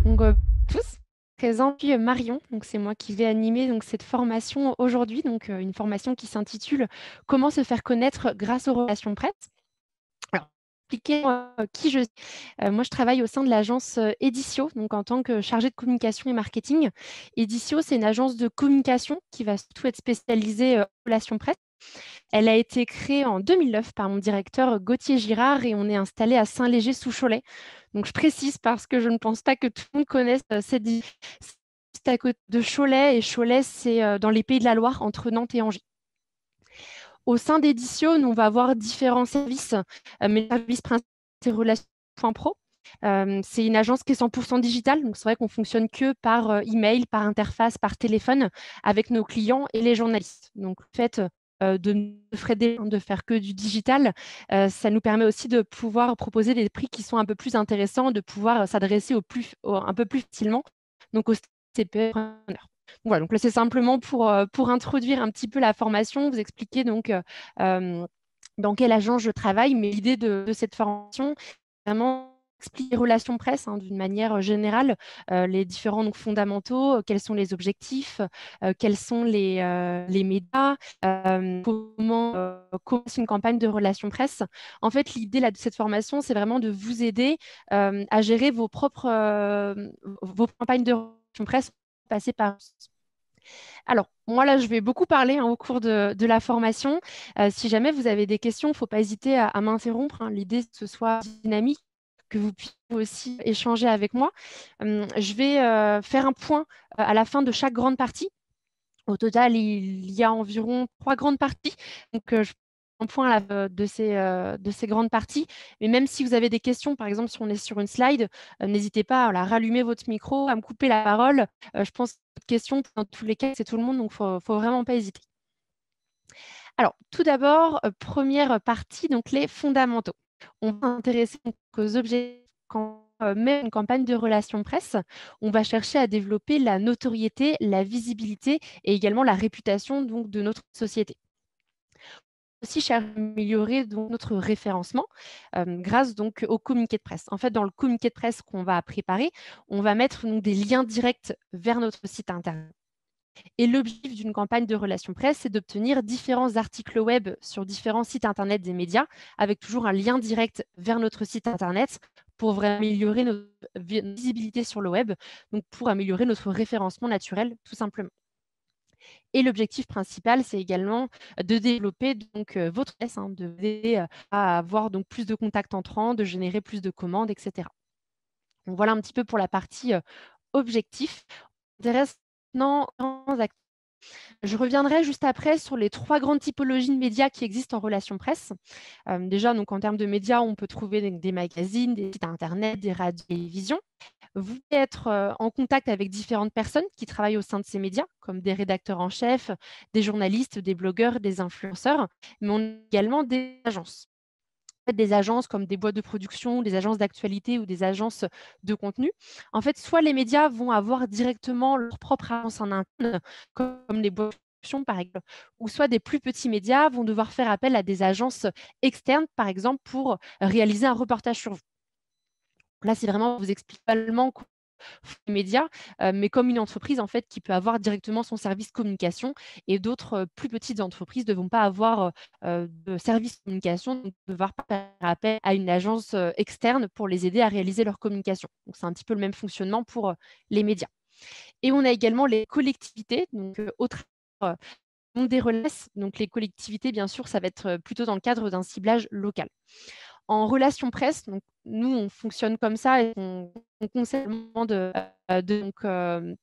Donc, tous présents, puis Marion, donc c'est moi qui vais animer donc cette formation aujourd'hui, donc une formation qui s'intitule «Comment se faire connaître grâce aux relations presse». Alors, expliquer qui je suis. Moi, je travaille au sein de l'agence, Edicio, donc en tant que chargée de communication et marketing. Edicio, c'est une agence de communication qui va surtout être spécialisée, relations presse. Elle a été créée en 2009 par mon directeur Gauthier Girard et on est installé à Saint-Léger-sous-Cholet. Donc je précise parce que je ne pense pas que tout le monde connaisse cette ville. C'est à côté de Cholet et Cholet, c'est dans les Pays de la Loire, entre Nantes et Angers. Au sein d'Edition, on va avoir différents services, mais le service principal, c'est Relations.pro. C'est une agence qui est 100% digitale, donc c'est vrai qu'on fonctionne que par email, par interface, par téléphone avec nos clients et les journalistes. Donc le fait de ne freiner de faire que du digital, ça nous permet aussi de pouvoir proposer des prix qui sont un peu plus intéressants, de pouvoir s'adresser un peu plus facilement, donc aux CPE entrepreneurs. Voilà, donc là, c'est simplement pour introduire un petit peu la formation, vous expliquer donc dans quelle agence je travaille, mais l'idée de cette formation, c'est vraiment expliquer les relations presse d'une manière générale, les différents donc, fondamentaux, quels sont les objectifs, quels sont les médias, comment commence une campagne de relations presse. En fait, l'idée là, de cette formation, c'est vraiment de vous aider à gérer vos campagnes de relations presse, passer par alors, moi, là, je vais beaucoup parler au cours de la formation. Si jamais vous avez des questions, il ne faut pas hésiter à m'interrompre. L'idée, c'est que ce soit dynamique, que vous puissiez aussi échanger avec moi. Je vais faire un point à la fin de chaque grande partie. Au total, il y a environ 3 grandes parties. Donc, je fais un point de ces grandes parties. Mais même si vous avez des questions, par exemple, si on est sur une slide, n'hésitez pas à rallumer votre micro, à me couper la parole. Je pense que votre question, dans tous les cas, c'est tout le monde, donc il ne faut vraiment pas hésiter. Alors, tout d'abord, première partie, donc les fondamentaux. On va s'intéresser donc aux objectifs quand on met une campagne de relations presse. On va chercher à développer la notoriété, la visibilité et également la réputation donc, de notre société. Aussi chercher à améliorer donc, notre référencement grâce donc au communiqué de presse. En fait, dans le communiqué de presse qu'on va préparer, on va mettre donc, des liens directs vers notre site internet. Et l'objectif d'une campagne de relations presse, c'est d'obtenir différents articles web sur différents sites internet des médias, avec toujours un lien direct vers notre site internet pour vraiment améliorer notre visibilité sur le web, donc pour améliorer notre référencement naturel, tout simplement. Et l'objectif principal, c'est également de développer donc, votre business, de vous aider à avoir donc, plus de contacts entrants, de générer plus de commandes, etc. Donc, voilà un petit peu pour la partie objectif. On intéresse maintenant aux activités. Je reviendrai juste après sur les 3 grandes typologies de médias qui existent en relations presse. Déjà, donc, en termes de médias, on peut trouver des magazines, des sites internet, des radios, des télévisions. Vous pouvez être en contact avec différentes personnes qui travaillent au sein de ces médias, comme des rédacteurs en chef, des journalistes, des blogueurs, des influenceurs, mais on a également des agences. En fait, des agences comme des boîtes de production, des agences d'actualité ou des agences de contenu. En fait, soit les médias vont avoir directement leur propre agence en interne, comme les boîtes de production, par exemple, ou soit des plus petits médias vont devoir faire appel à des agences externes, par exemple, pour réaliser un reportage sur vous. Là, c'est vraiment, vous explique seulement les médias, mais comme une entreprise en fait qui peut avoir directement son service communication et d'autres, plus petites entreprises ne vont pas avoir, de service communication, donc devoir faire appel à une agence, externe pour les aider à réaliser leur communication. Donc c'est un petit peu le même fonctionnement pour, les médias et on a également les collectivités, donc au travers, donc des relais. Donc les collectivités, bien sûr, ça va être, plutôt dans le cadre d'un ciblage local. En relation presse, donc nous, on fonctionne comme ça et on conseille vraiment donc,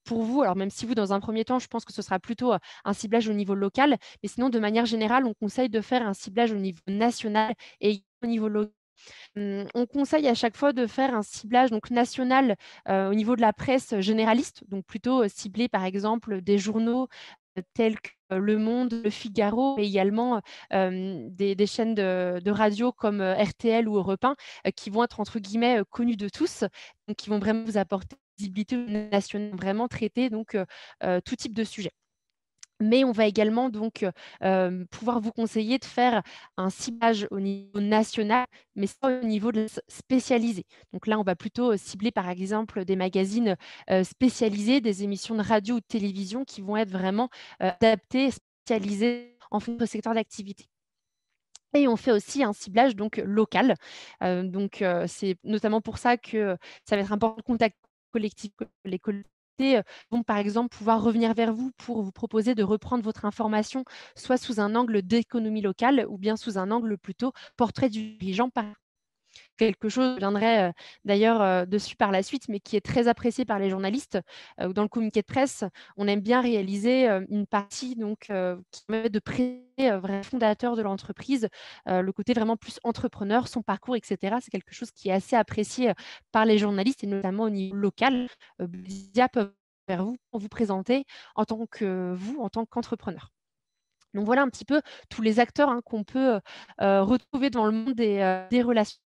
pour vous, alors même si vous, dans un premier temps, je pense que ce sera plutôt, un ciblage au niveau local, mais sinon, de manière générale, on conseille de faire un ciblage au niveau national et au niveau local. On conseille à chaque fois de faire un ciblage donc national, au niveau de la presse généraliste, donc plutôt, cibler par exemple des journaux, tels que Le Monde, Le Figaro, mais également, des chaînes de radio comme, RTL ou Europe 1, qui vont être entre guillemets, «connues de tous», donc qui vont vraiment vous apporter une visibilité nationale, vraiment traiter donc, tout type de sujet. Mais on va également donc, pouvoir vous conseiller de faire un ciblage au niveau national, mais pas au niveau de spécialisé. Donc là, on va plutôt, cibler par exemple des magazines, spécialisés, des émissions de radio ou de télévision qui vont être vraiment, adaptées, spécialisées en fonction de secteur d'activité. Et on fait aussi un ciblage donc local. C'est notamment pour ça que ça va être important de contacter les collectivités, vont par exemple pouvoir revenir vers vous pour vous proposer de reprendre votre information, soit sous un angle d'économie locale ou bien sous un angle plutôt portrait du dirigeant par quelque chose, je reviendrai, d'ailleurs, dessus par la suite, mais qui est très apprécié par les journalistes, où dans le communiqué de presse, on aime bien réaliser, une partie donc, qui permet de présenter, vrai fondateur de l'entreprise, le côté vraiment plus entrepreneur, son parcours et cetera. C'est quelque chose qui est assez apprécié, par les journalistes et notamment au niveau local. Les médias peuvent vers vous pour vous présenter en tant que vous, en tant qu'entrepreneur. Donc voilà un petit peu tous les acteurs, hein, qu'on peut, retrouver dans le monde des relations.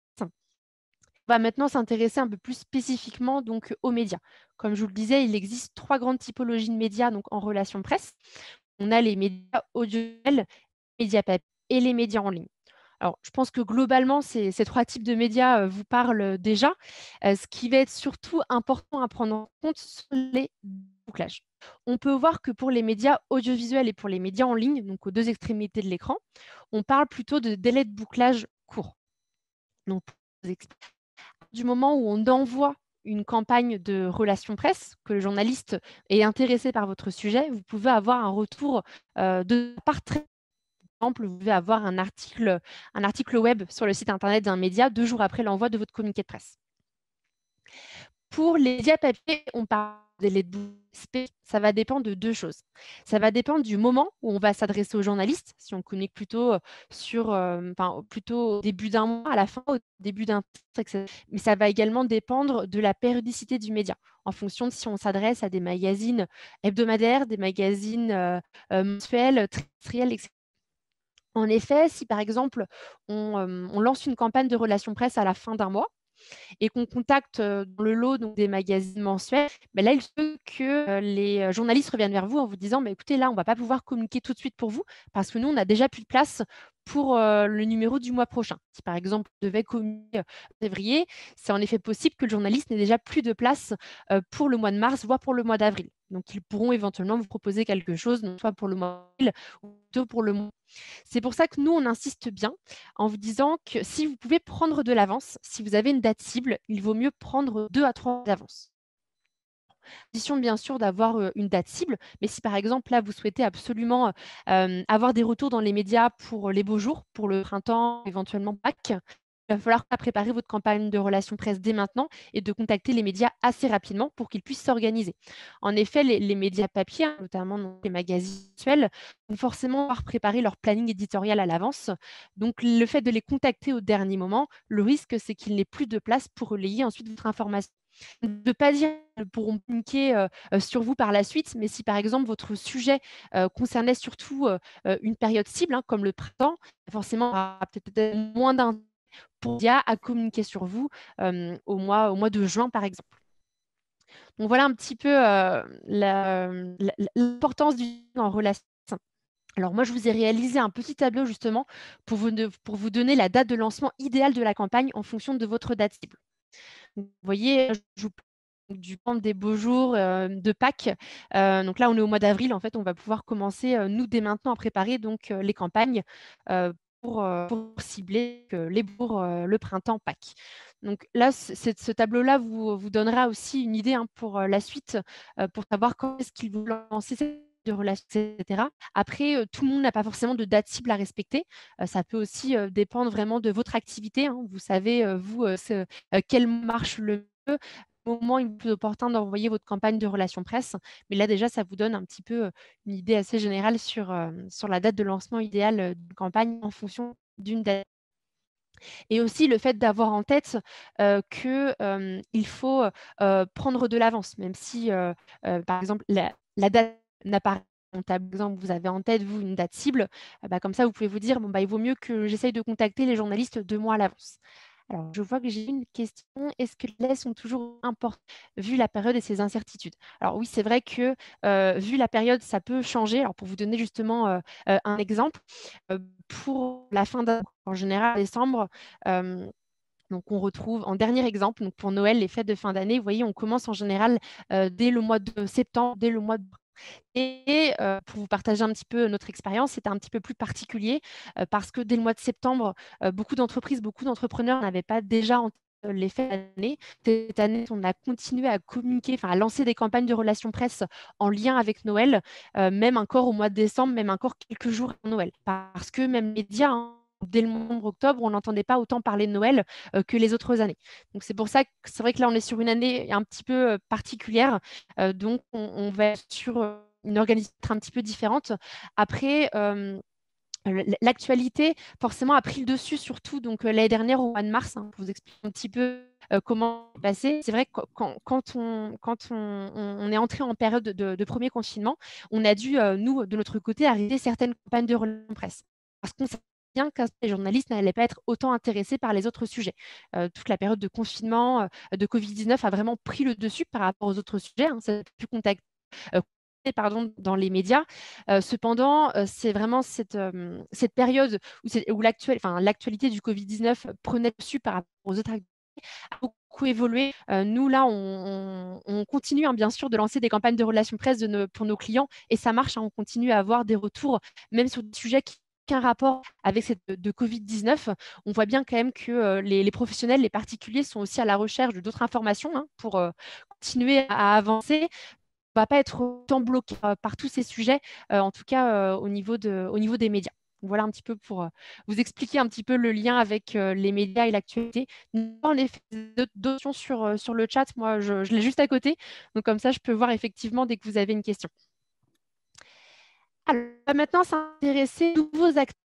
On va maintenant s'intéresser un peu plus spécifiquement donc aux médias. Comme je vous le disais, il existe 3 grandes typologies de médias donc en relation presse. On a les médias audiovisuels, médias papier et les médias en ligne. Alors, je pense que globalement, ces 3 types de médias, vous parlent, déjà. Ce qui va être surtout important à prendre en compte, ce sont les bouclages. On peut voir que pour les médias audiovisuels et pour les médias en ligne, donc aux 2 extrémités de l'écran, on parle plutôt de délais de bouclage courts. Donc pour vous expliquer, du moment où on envoie une campagne de relations presse, que le journaliste est intéressé par votre sujet, vous pouvez avoir un retour, de part très exemple, vous pouvez avoir un article web sur le site internet d'un média 2 jours après l'envoi de votre communiqué de presse. Pour les médias papier, on parle des délais de ça va dépendre de 2 choses. Ça va dépendre du moment où on va s'adresser aux journalistes, si on communique plutôt, plutôt au début d'un mois, à la fin, au début d'un titre et cetera. Mais ça va également dépendre de la périodicité du média, en fonction de si on s'adresse à des magazines hebdomadaires, des magazines, mensuels, trimestriels et cetera. En effet, si par exemple on lance une campagne de relations presse à la fin d'un mois, et qu'on contacte, dans le lot donc des magazines mensuels, là, il se peut que, les, journalistes reviennent vers vous en vous disant: «Bah, écoutez, là, on ne va pas pouvoir communiquer tout de suite pour vous, parce que nous, on a déjà plus de place pour, le numéro du mois prochain». Si par exemple, on devait communiquer, en février, c'est en effet possible que le journaliste n'ait déjà plus de place, pour le mois de mars, voire pour le mois d'avril. Donc ils pourront éventuellement vous proposer quelque chose, donc soit pour le mois d'avril ou plutôt pour le mois. C'est pour ça que nous, on insiste bien en vous disant que si vous pouvez prendre de l'avance, si vous avez une date cible, il vaut mieux prendre 2 à 3 mois d'avance. Condition bien sûr d'avoir, une date cible, mais si par exemple là vous souhaitez absolument, avoir des retours dans les médias pour les beaux jours, pour le printemps, éventuellement Pâques, il va falloir préparer votre campagne de relations presse dès maintenant et de contacter les médias assez rapidement pour qu'ils puissent s'organiser. En effet, les médias papier, hein, notamment donc les magazines mensuels, vont forcément devoir préparer leur planning éditorial à l'avance. Donc le fait de les contacter au dernier moment, le risque c'est qu'il n'ait plus de place pour relayer ensuite votre information. De pas dire qu'elles pourront communiquer, sur vous par la suite, mais si par exemple votre sujet, concernait surtout, une période cible, hein, comme le printemps, forcément, il y aura peut-être moins d'intérêt pour l'IA à communiquer sur vous, au mois de juin, par exemple. Donc voilà un petit peu, l'importance du en relation. Alors moi, je vous ai réalisé un petit tableau justement pour vous donner la date de lancement idéale de la campagne en fonction de votre date cible. Vous voyez, je vous parle du camp des beaux jours, de Pâques. Donc là, on est au mois d'avril. En fait, on va pouvoir commencer, nous, dès maintenant, à préparer donc les campagnes, pour cibler, les bourgs, le printemps, Pâques. Donc là, ce tableau-là vous donnera aussi une idée, hein, pour, la suite, pour savoir quand est-ce qu'ils vont lancer cette de relations et cetera. Après, tout le monde n'a pas forcément de date cible à respecter. Ça peut aussi, dépendre vraiment de votre activité, hein. Vous savez, vous, quel marche le mieux, au moment il est plus opportun d'envoyer votre campagne de relations presse. Mais là, déjà, ça vous donne un petit peu, une idée assez générale sur la date de lancement idéale, d'une campagne en fonction d'une date. Et aussi le fait d'avoir en tête, il faut, prendre de l'avance, même si, par exemple, la date n'apparaît pas par exemple, vous avez en tête, vous, une date cible, comme ça, vous pouvez vous dire: «Bon, il vaut mieux que j'essaye de contacter les journalistes 2 mois à l'avance». Alors, je vois que j'ai une question. Est-ce que les délais sont toujours importants vu la période et ses incertitudes? Alors oui, c'est vrai que, vu la période, ça peut changer. Alors pour vous donner justement, un exemple, pour la fin d'année, en général, décembre, hem, donc on retrouve en dernier exemple, donc pour Noël, les fêtes de fin d'année, vous voyez, on commence en général, dès le mois de septembre, dès le mois de et pour vous partager un petit peu notre expérience, c'était un petit peu plus particulier, parce que dès le mois de septembre, beaucoup d'entreprises, beaucoup d'entrepreneurs n'avaient pas déjà en les fêtes d'année. Cette année, on a continué à communiquer, enfin à lancer des campagnes de relations presse en lien avec Noël, même encore au mois de décembre, même encore quelques jours avant Noël. Parce que même les médias, hein, dès le mois d'octobre, on n'entendait pas autant parler de Noël, que les autres années. Donc c'est pour ça que c'est vrai que là, on est sur une année un petit peu, particulière, donc on va être sur, une organisation un petit peu différente. Après, l'actualité forcément a pris le dessus surtout donc, l'année dernière au mois de mars, hein, pour vous expliquer un petit peu, comment c'est passé. C'est vrai que quand on est entré en période de 1er confinement, on a dû, nous, de notre côté, arrêter certaines campagnes de relations presse. Parce qu'on savait bien que les journalistes n'allaient pas être autant intéressés par les autres sujets. Toute la période de confinement, de Covid-19 a vraiment pris le dessus par rapport aux autres sujets, hein. Ça a pu contacter, pardon, dans les médias. Cependant, c'est vraiment cette période où l'actualité du Covid-19 prenait le dessus par rapport aux autres activités a beaucoup évolué. Nous, là, on continue, hein, bien sûr, de lancer des campagnes de relations presse pour nos clients et ça marche, hein. On continue à avoir des retours, même sur des sujets qui n'ont aucun rapport avec cette de Covid-19. On voit bien quand même que les professionnels, les particuliers sont aussi à la recherche d'autres informations, hein, pour continuer à avancer. On va pas être autant bloqué, par tous ces sujets, en tout cas, au niveau des médias. Voilà un petit peu pour, vous expliquer un petit peu le lien avec, les médias et l'actualité. En effet, d'autres questions sur le chat, moi je l'ai juste à côté, donc comme ça je peux voir effectivement dès que vous avez une question. Alors, on va maintenant s'intéresser aux nouveaux acteurs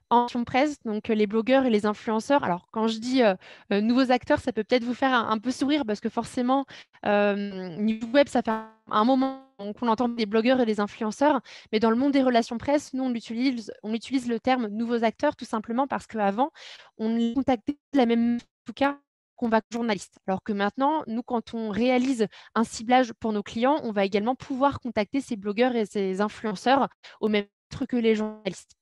en presse, donc les blogueurs et les influenceurs. Alors quand je dis, nouveaux acteurs, ça peut peut-être vous faire un peu sourire parce que forcément, niveau web, ça fait un moment qu'on entend des blogueurs et des influenceurs. Mais dans le monde des relations presse, nous, on utilise le terme nouveaux acteurs tout simplement parce qu'avant, on les contactait de la même en tout cas qu'on va journaliste. Alors que maintenant, nous, quand on réalise un ciblage pour nos clients, on va également pouvoir contacter ces blogueurs et ces influenceurs au même titre que les journalistes.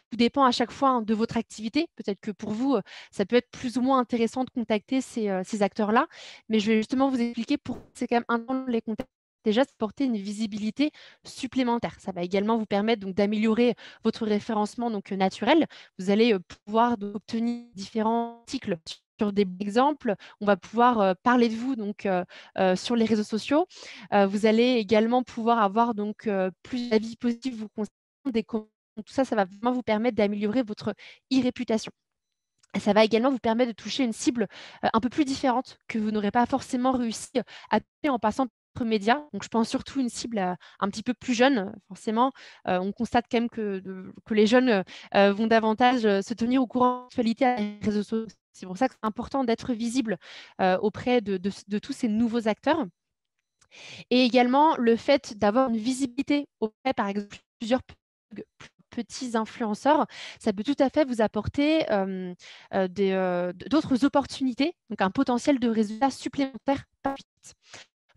Tout dépend à chaque fois, hein, de votre activité. Peut-être que pour vous, ça peut être plus ou moins intéressant de contacter ces acteurs-là, mais je vais justement vous expliquer pourquoi c'est quand même important de les contacter. Déjà, c'est porter une visibilité supplémentaire. Ça va également vous permettre donc d'améliorer votre référencement donc, naturel. Vous allez, pouvoir donc obtenir différents articles sur des exemples. On va pouvoir, parler de vous donc, sur les réseaux sociaux. Vous allez également pouvoir avoir donc, plus d'avis positifs vous concernant, des donc tout ça, ça va vraiment vous permettre d'améliorer votre e-réputation. Ça va également vous permettre de toucher une cible, un peu plus différente que vous n'aurez pas forcément réussi à toucher en passant par d'autres médias. Donc je pense surtout une cible, un petit peu plus jeune, forcément. On constate quand même que les jeunes, vont davantage, se tenir au courant de l'actualité à les réseaux sociaux. C'est pour ça que c'est important d'être visible, auprès de tous ces nouveaux acteurs et également le fait d'avoir une visibilité auprès, par exemple, plusieurs petits influenceurs, ça peut tout à fait vous apporter, d'autres opportunités, donc un potentiel de résultats supplémentaires par la suite.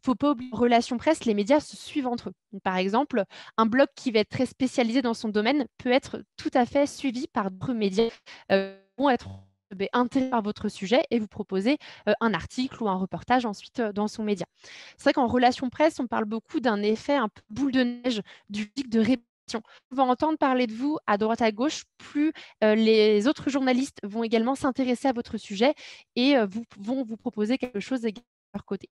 Faut pas oublier en relation presse, les médias se suivent entre eux. Donc, par exemple, un blog qui va être très spécialisé dans son domaine peut être tout à fait suivi par d'autres médias, qui vont être, intéressés par votre sujet et vous proposer, un article ou un reportage ensuite, dans son média. C'est vrai qu'en relation presse, on parle beaucoup d'un effet un peu boule de neige, du pic de répétition. On va entendre parler de vous à droite à gauche, plus, les autres journalistes vont également s'intéresser à votre sujet et vont vous proposer quelque chose également de leur côté.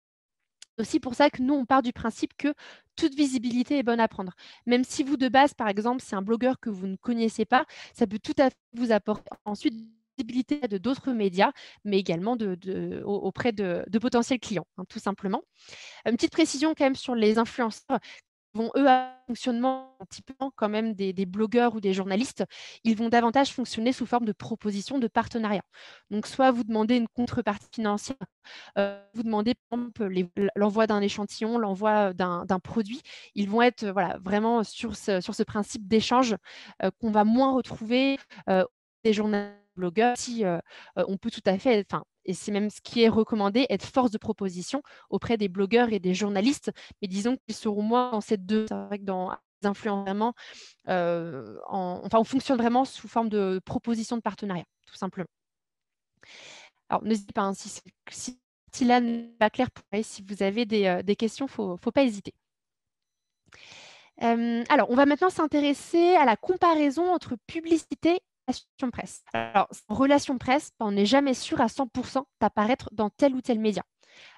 C'est aussi pour ça que nous, on part du principe que toute visibilité est bonne à prendre. Même si vous, de base, par exemple, c'est un blogueur que vous ne connaissez pas, ça peut tout à fait vous apporter ensuite visibilité de d'autres médias, mais également auprès de potentiels clients, hein, tout simplement. Une petite précision quand même sur les influenceurs vont, eux, avoir un fonctionnement un petit peu quand même des blogueurs ou des journalistes. Ils vont davantage fonctionner sous forme de propositions de partenariat. Donc soit vous demandez une contrepartie financière, vous demandez par exemple l'envoi d'un échantillon, l'envoi d'un produit. Ils vont être, voilà, vraiment sur ce principe d'échange, qu'on va moins retrouver, des journalistes blogueur, si, on peut tout à fait enfin et c'est même ce qui est recommandé, être force de proposition auprès des blogueurs et des journalistes. Mais disons qu'ils seront moins dans cette c'est vrai que dans les influenceurs vraiment, on fonctionne vraiment sous forme de proposition de partenariat, tout simplement. Alors n'hésitez pas, hein, si là n'est pas clair, si vous avez des questions, faut pas hésiter. Alors, on va maintenant s'intéresser à la comparaison entre publicité et relation presse. Alors, en relation presse, on n'est jamais sûr à 100 d'apparaître dans tel ou tel média.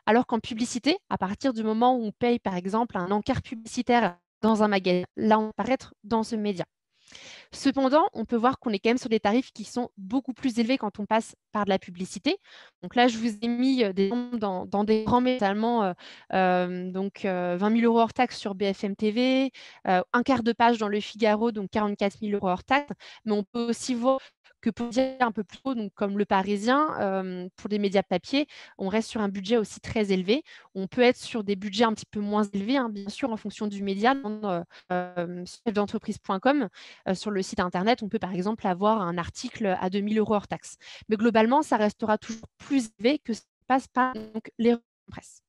Alors qu'en publicité, à partir du moment où on paye, par exemple, un encart publicitaire dans un magasin, là, on va apparaître dans ce média. Cependant, on peut voir qu'on est quand même sur des tarifs qui sont beaucoup plus élevés quand on passe par de la publicité. Donc là, je vous ai mis des nombres dans des grands médias, notamment 20 000 € hors taxe sur BFM TV, un quart de page dans Le Figaro, donc 44 000 € hors taxe. Mais on peut aussi voir que pour dire un peu plus haut, donc comme Le Parisien, pour des médias papier, on reste sur un budget aussi très élevé. On peut être sur des budgets un petit peu moins élevés, hein, bien sûr, en fonction du média. Chefdentreprise.com, sur le site internet, on peut par exemple avoir un article à 2 000 € hors taxe. Mais globalement, ça restera toujours plus élevé que ce qui passe par donc, les relations presse.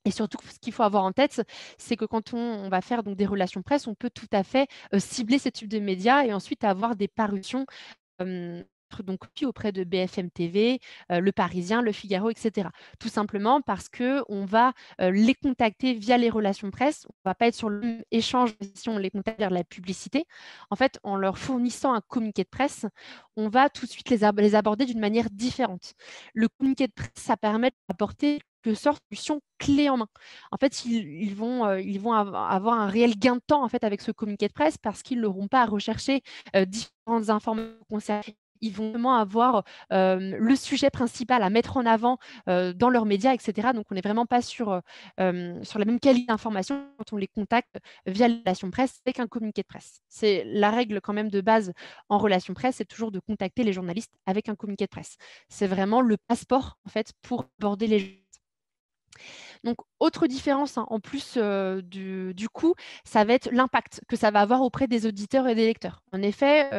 Et surtout, ce qu'il faut avoir en tête, c'est que quand on va faire donc, des relations presse, on peut tout à fait cibler ce type de médias et ensuite avoir des parutions donc auprès de BFM TV, Le Parisien, Le Figaro, et cetera. Tout simplement parce qu'on va les contacter via les relations presse. On ne va pas être sur le même échange si on les contacte via la publicité. En fait, en leur fournissant un communiqué de presse, on va tout de suite les aborder d'une manière différente. Le communiqué de presse, ça permet d'apporter quelque sorte de solution clé en main. En fait, ils vont avoir un réel gain de temps en fait, avec ce communiqué de presse parce qu'ils n'auront pas à rechercher différentes informations concernées. Ils vont vraiment avoir le sujet principal à mettre en avant dans leurs médias, etc. Donc, on n'est vraiment pas sur la même qualité d'information quand on les contacte via la relation presse avec un communiqué de presse. C'est la règle quand même de base en relation presse, c'est toujours de contacter les journalistes avec un communiqué de presse. C'est vraiment le passeport en fait pour aborder les journalistes. Donc, autre différence, hein, en plus du coût, ça va être l'impact que ça va avoir auprès des auditeurs et des lecteurs. En effet,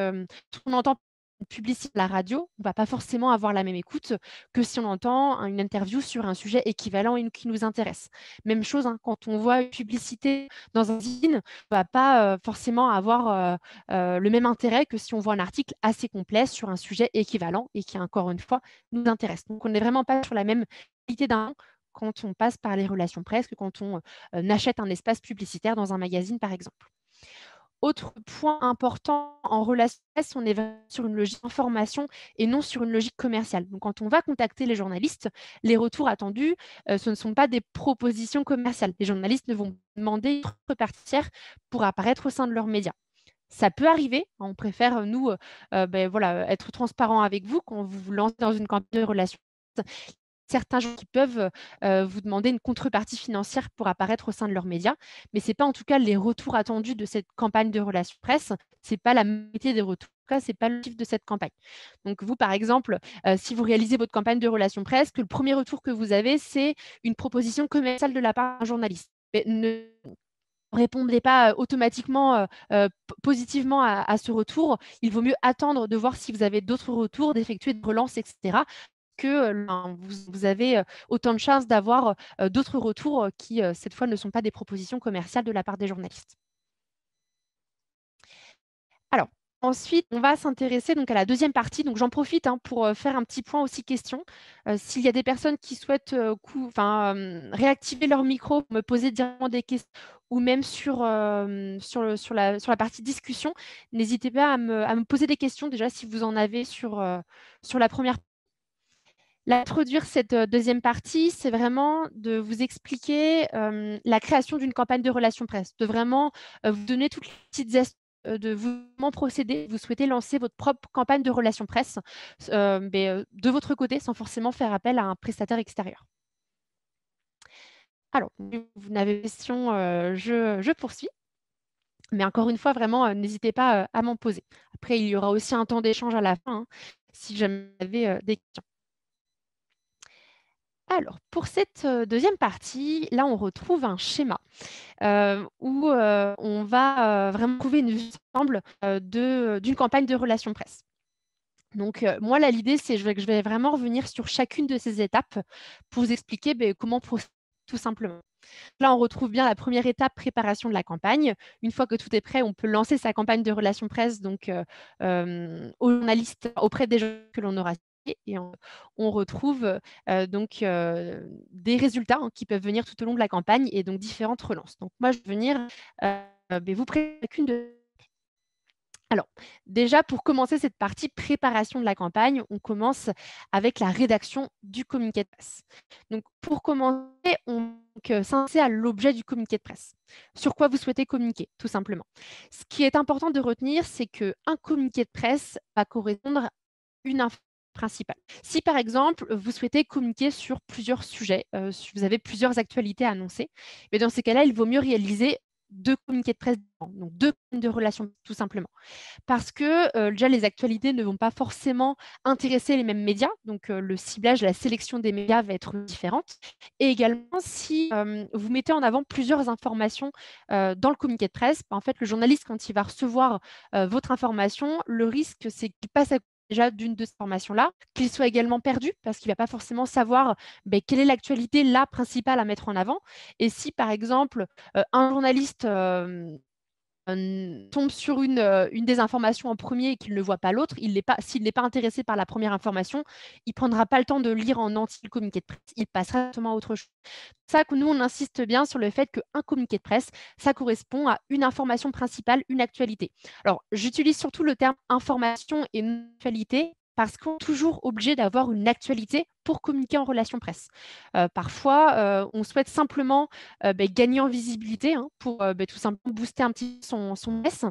on entend une publicité à la radio, on ne va pas forcément avoir la même écoute que si on entend une interview sur un sujet équivalent et qui nous intéresse. Même chose, hein, quand on voit une publicité dans un magazine, on ne va pas forcément avoir le même intérêt que si on voit un article assez complet sur un sujet équivalent et qui, encore une fois, nous intéresse. Donc, on n'est vraiment pas sur la même qualité d'un quand on passe par les relations presse que quand on achète un espace publicitaire dans un magazine, par exemple. Autre point important en relation presse, on est vraiment sur une logique d'information et non sur une logique commerciale. Donc, quand on va contacter les journalistes, les retours attendus, ce ne sont pas des propositions commerciales. Les journalistes ne vont demander une contrepartie pour apparaître au sein de leurs médias. Ça peut arriver, on préfère, nous, être transparent avec vous quand vous vous lancez dans une campagne de relations certains gens qui peuvent vous demander une contrepartie financière pour apparaître au sein de leurs médias, mais ce n'est pas en tout cas les retours attendus de cette campagne de relations presse, ce n'est pas la moitié des retours. En tout cas, ce n'est pas le chiffre de cette campagne. Donc vous, par exemple, si vous réalisez votre campagne de relations presse, que le premier retour que vous avez, c'est une proposition commerciale de la part d'un journaliste. Mais ne répondez pas automatiquement positivement à ce retour. Il vaut mieux attendre de voir si vous avez d'autres retours, d'effectuer des relances, etc que vous avez autant de chances d'avoir d'autres retours qui, cette fois, ne sont pas des propositions commerciales de la part des journalistes. Alors, ensuite, on va s'intéresser donc à la deuxième partie. Donc, j'en profite pour faire un petit point aussi question. S'il y a des personnes qui souhaitent réactiver leur micro, me poser directement des questions ou même sur la partie discussion, n'hésitez pas à me poser des questions déjà si vous en avez sur la première. L'introduire cette deuxième partie, c'est vraiment de vous expliquer la création d'une campagne de relations presse, de vraiment vous donner toutes les petites astuces de vous comment procéder. Vous souhaitez lancer votre propre campagne de relations presse de votre côté, sans forcément faire appel à un prestataire extérieur. Alors, si vous n'avez pas de questions, je poursuis. Mais encore une fois, vraiment, n'hésitez pas à m'en poser. Après, il y aura aussi un temps d'échange à la fin, hein, si jamais vous avez des questions. Alors, pour cette deuxième partie, là, on retrouve un schéma où on va vraiment trouver une vue d'ensemble d'une campagne de relations presse. Donc, moi, là, l'idée, c'est que je vais vraiment revenir sur chacune de ces étapes pour vous expliquer, comment procéder tout simplement. Là, on retrouve bien la première étape, préparation de la campagne. Une fois que tout est prêt, on peut lancer sa campagne de relations presse donc, aux journalistes auprès des gens que l'on aura ciblés et on retrouve, donc, des résultats, hein, qui peuvent venir tout au long de la campagne et donc différentes relances. Donc moi, je vais venir, vous présenter chacune de. Alors, déjà, pour commencer cette partie préparation de la campagne, on commence avec la rédaction du communiqué de presse. Donc, pour commencer, on s'intéresser à l'objet du communiqué de presse. Sur quoi vous souhaitez communiquer, tout simplement. Ce qui est important de retenir, c'est qu'un communiqué de presse va correspondre à une info principale. Si par exemple, vous souhaitez communiquer sur plusieurs sujets, si vous avez plusieurs actualités à annoncer, mais dans ces cas-là, il vaut mieux réaliser 2 communiqués de presse différents, donc 2 de relations, tout simplement. Parce que, déjà les actualités ne vont pas forcément intéresser les mêmes médias, donc le ciblage, la sélection des médias va être différente et également si, vous mettez en avant plusieurs informations, dans le communiqué de presse, en fait, le journaliste quand il va recevoir, votre information, le risque c'est qu'il passe à côté déjà d'une de ces informations-là, qu'il soit également perdu parce qu'il va pas forcément savoir, quelle est l'actualité, là, principale à mettre en avant et si par exemple, un journaliste, tombe sur une des informations en premier et qu'il ne voit pas l'autre, s'il n'est pas intéressé par la première information, il prendra pas le temps de lire en entier le communiqué de presse, il passera directement à autre chose. C'est ça que nous, on insiste bien sur le fait qu'un communiqué de presse, ça correspond à une information principale, une actualité. Alors, j'utilise surtout le terme information et non actualité parce qu'on est toujours obligé d'avoir une actualité pour communiquer en relation presse. Parfois, on souhaite simplement gagner en visibilité, hein, pour tout simplement booster un petit peu son business.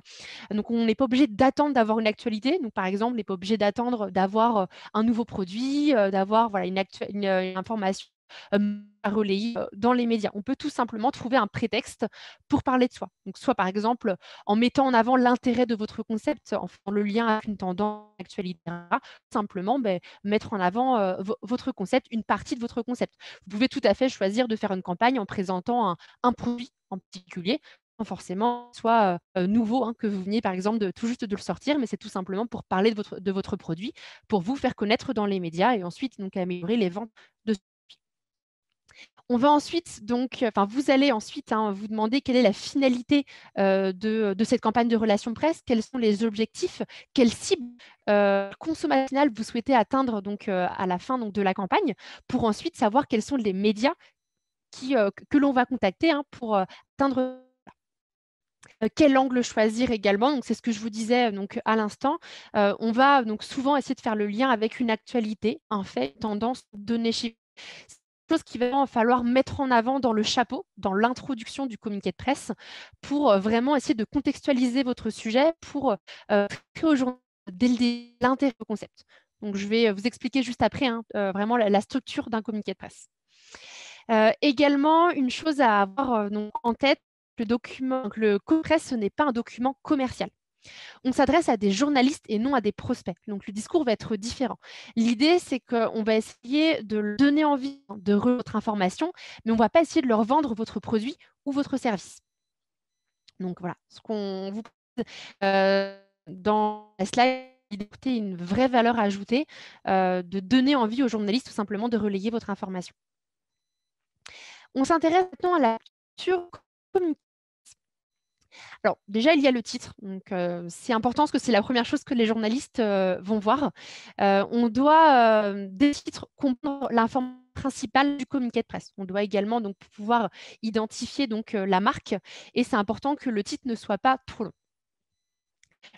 Donc on n'est pas obligé d'attendre d'avoir une actualité. Donc par exemple, on n'est pas obligé d'attendre d'avoir, un nouveau produit, d'avoir voilà une information, à relayer, dans les médias. On peut tout simplement trouver un prétexte pour parler de soi. Donc soit par exemple, en mettant en avant l'intérêt de votre concept, en faisant le lien avec une tendance, actualité, et cetera. Simplement, mettre en avant, votre concept, une partie de votre concept. Vous pouvez tout à fait choisir de faire une campagne en présentant un produit en particulier, sans forcément soit, nouveau, hein, que vous veniez par exemple tout juste de le sortir, mais c'est tout simplement pour parler de votre produit, pour vous faire connaître dans les médias et ensuite donc améliorer les ventes de ce produit. On va ensuite donc, vous allez ensuite, hein, vous demander quelle est la finalité, de cette campagne de relations presse, quels sont les objectifs, quelle cible, consommation finale vous souhaitez atteindre donc, à la fin donc de la campagne, pour ensuite savoir quels sont les médias que l'on va contacter, hein, pour, atteindre quel angle choisir également. Donc c'est ce que je vous disais, donc à l'instant. On va donc souvent essayer de faire le lien avec une actualité, un fait, une tendance donnée chez. C'est quelque chose qu'il va falloir mettre en avant dans le chapeau, dans l'introduction du communiqué de presse pour, vraiment essayer de contextualiser votre sujet pour, créer au journal dès le début l'intérêt au concept. Donc je vais, vous expliquer juste après, hein, vraiment la structure d'un communiqué de presse. Également, une chose à avoir, donc en tête, le co-presse, ce n'est pas un document commercial. On s'adresse à des journalistes et non à des prospects. Donc le discours va être différent. L'idée, c'est qu'on va essayer de leur donner envie de votre information, mais on ne va pas essayer de leur vendre votre produit ou votre service. Donc voilà, ce qu'on vous propose, dans la slide, d'apporter une vraie valeur ajoutée, de donner envie aux journalistes tout simplement de relayer votre information. On s'intéresse maintenant à la culture communication. Alors déjà, il y a le titre, donc c'est important parce que c'est la première chose que les journalistes, vont voir. On doit, dès le titre, comprendre l'information principale du communiqué de presse. On doit également donc pouvoir identifier donc, la marque et c'est important que le titre ne soit pas trop long.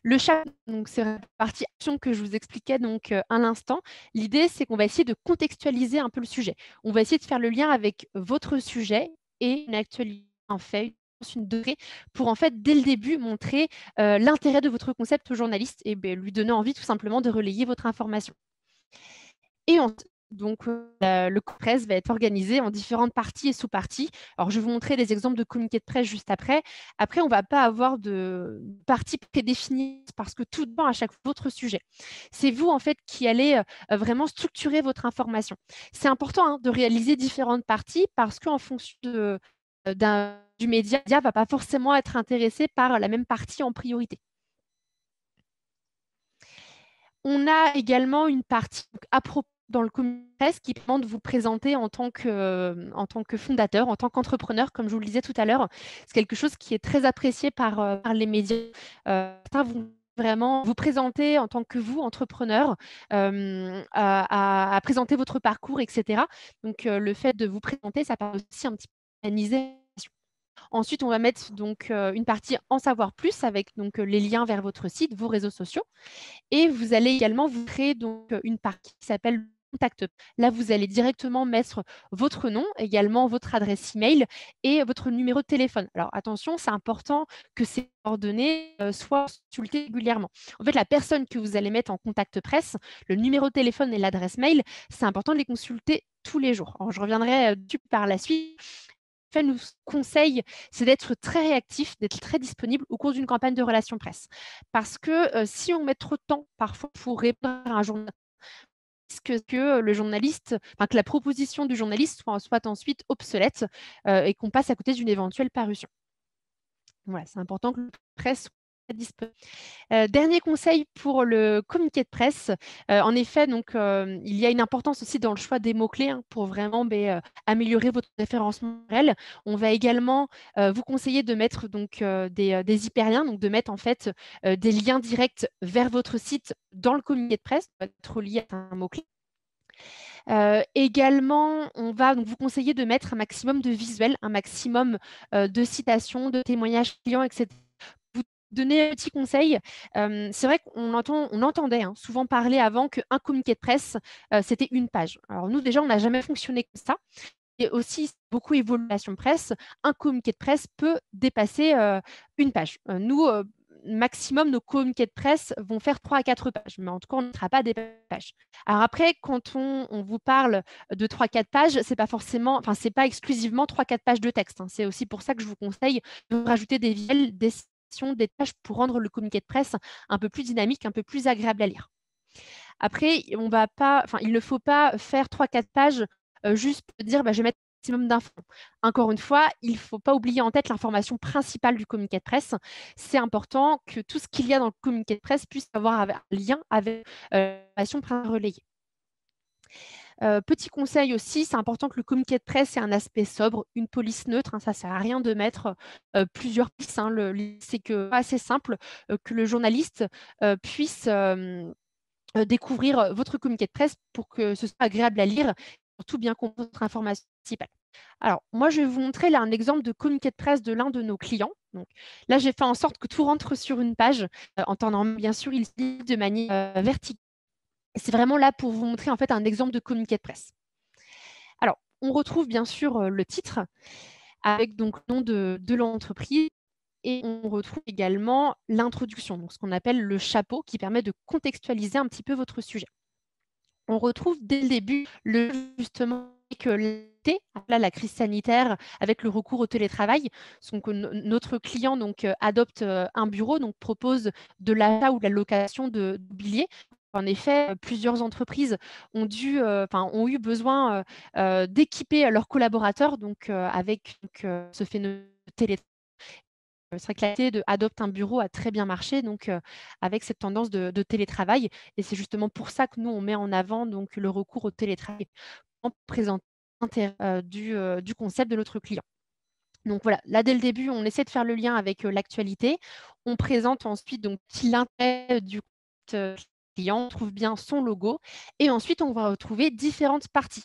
Le chapeau, donc c'est la partie action que je vous expliquais donc, à l'instant. L'idée, c'est qu'on va essayer de contextualiser un peu le sujet. On va essayer de faire le lien avec votre sujet et une actualité, un fait, une donnée, pour en fait, dès le début, montrer, l'intérêt de votre concept au journaliste et lui donner envie tout simplement de relayer votre information. Et donc, le presse va être organisé en différentes parties et sous-parties. Alors, je vais vous montrer des exemples de communiqués de presse juste après. Après, on ne va pas avoir de partie prédéfinie parce que tout dépend à chaque fois de votre sujet. C'est vous, en fait, qui allez vraiment structurer votre information. C'est important, hein, de réaliser différentes parties parce qu'en fonction du média, ne va pas forcément être intéressé par la même partie en priorité. On a également une partie à propos dans le communiqué de presse qui permet de vous présenter en tant que fondateur, en tant qu'entrepreneur, comme je vous le disais tout à l'heure. C'est quelque chose qui est très apprécié par les médias. Certains vont vraiment vous présenter en tant que vous, entrepreneur, à présenter votre parcours, etc. Donc, le fait de vous présenter, ça permet aussi un petit peu d'organiser. Ensuite, on va mettre donc une partie en savoir plus avec donc les liens vers votre site, vos réseaux sociaux. Et vous allez également vous créer donc une partie qui s'appelle Contact. Là, vous allez directement mettre votre nom, également votre adresse email et votre numéro de téléphone. Alors attention, c'est important que ces coordonnées soient consultées régulièrement. En fait, la personne que vous allez mettre en contact presse, le numéro de téléphone et l'adresse mail, c'est important de les consulter tous les jours. Alors, je reviendrai dessus par la suite. Fait nous conseille, c'est d'être très réactif, d'être très disponible au cours d'une campagne de relations presse. Parce que si on met trop de temps parfois pour répondre à un journaliste, que le journaliste, enfin, que la proposition du journaliste soit ensuite obsolète et qu'on passe à côté d'une éventuelle parution. Voilà, c'est important que la presse soit disponible. Dernier conseil pour le communiqué de presse. En effet, donc, il y a une importance aussi dans le choix des mots-clés pour vraiment améliorer votre référencement réel. On va également vous conseiller de mettre donc, des hyperliens, donc de mettre en fait des liens directs vers votre site dans le communiqué de presse, être lié à un mot-clé. Également, on va donc vous conseiller de mettre un maximum de visuels, un maximum de citations, de témoignages clients, etc. Vous donner un petit conseil, c'est vrai qu'on entendait souvent parler avant qu'un communiqué de presse, c'était une page. Alors nous, déjà, on n'a jamais fonctionné comme ça et aussi beaucoup évolué la relation presse. Un communiqué de presse peut dépasser une page. Nous, maximum, nos communiqués de presse vont faire 3 à 4 pages, mais en tout cas, on ne sera pas des pages. Alors après, quand on vous parle de 3-4 pages, c'est pas forcément, enfin, c'est pas exclusivement 3-4 pages de texte. C'est aussi pour ça que je vous conseille de rajouter des visuels, des tâches pour rendre le communiqué de presse un peu plus dynamique, un peu plus agréable à lire. Après, on va pas, enfin, il ne faut pas faire 3-4 pages juste pour dire je vais mettre un maximum d'infos. Encore une fois, il ne faut pas oublier en tête l'information principale du communiqué de presse. C'est important que tout ce qu'il y a dans le communiqué de presse puisse avoir un lien avec l'information relayée. Petit conseil aussi, c'est important que le communiqué de presse ait un aspect sobre, une police neutre. Ça ne sert à rien de mettre plusieurs polices. C'est assez simple que le journaliste puisse découvrir votre communiqué de presse pour que ce soit agréable à lire, surtout bien comprendre votre information principale. Alors, moi, je vais vous montrer là un exemple de communiqué de presse de l'un de nos clients. Donc, là, j'ai fait en sorte que tout rentre sur une page. En temps normal, bien sûr, il se lit de manière verticale. C'est vraiment là pour vous montrer en fait un exemple de communiqué de presse. Alors, on retrouve bien sûr le titre avec donc le nom de l'entreprise et on retrouve également l'introduction, donc ce qu'on appelle le chapeau qui permet de contextualiser un petit peu votre sujet. On retrouve dès le début justement que l'été, là, la crise sanitaire avec le recours au télétravail, notre client donc adopte un bureau, donc propose de l'achat ou de la location de billets. En effet, plusieurs entreprises ont eu besoin d'équiper leurs collaborateurs donc, avec ce phénomène de télétravail. C'est vrai que l'idée de adopte un bureau a très bien marché, donc avec cette tendance de télétravail. Et c'est justement pour ça que nous, on met en avant donc, le recours au télétravail en présentant l'intérêt du concept de notre client. Donc voilà, là dès le début, on essaie de faire le lien avec l'actualité. On présente ensuite donc l'intérêt du client, on trouve bien son logo et ensuite on va retrouver différentes parties.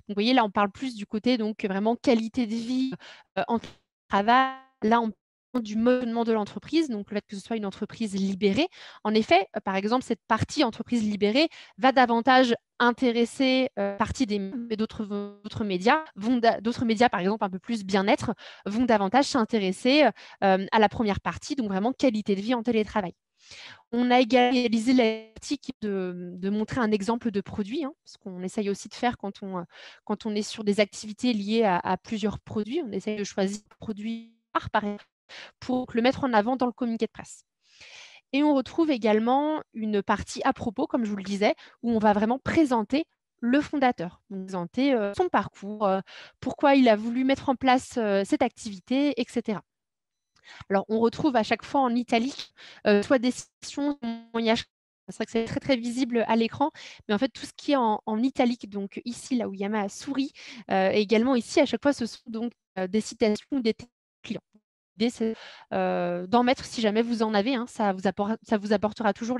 Donc vous voyez là, on parle plus du côté donc vraiment qualité de vie en travail. Là, on parle du mouvement de l'entreprise, donc le fait que ce soit une entreprise libérée. En effet, par exemple, cette partie entreprise libérée va davantage intéresser partie des d'autres médias d'autres médias par exemple un peu plus bien-être vont davantage s'intéresser à la première partie, donc vraiment qualité de vie en télétravail. On a également réalisé la partie de montrer un exemple de produit, ce qu'on essaye aussi de faire quand on est sur des activités liées à plusieurs produits. On essaye de choisir un produit par exemple pour le mettre en avant dans le communiqué de presse. Et on retrouve également une partie à propos, comme je vous le disais, où on va vraiment présenter le fondateur, donc présenter son parcours, pourquoi il a voulu mettre en place cette activité, etc. Alors, on retrouve à chaque fois en italique soit des citations, témoignages c'est vrai que c'est très, très visible à l'écran, mais en fait, tout ce qui est en italique, donc ici, là où il y a ma souris, et également ici, à chaque fois, ce sont donc, des citations ou des clients. L'idée, c'est, d'en mettre si jamais vous en avez, hein, ça vous apportera toujours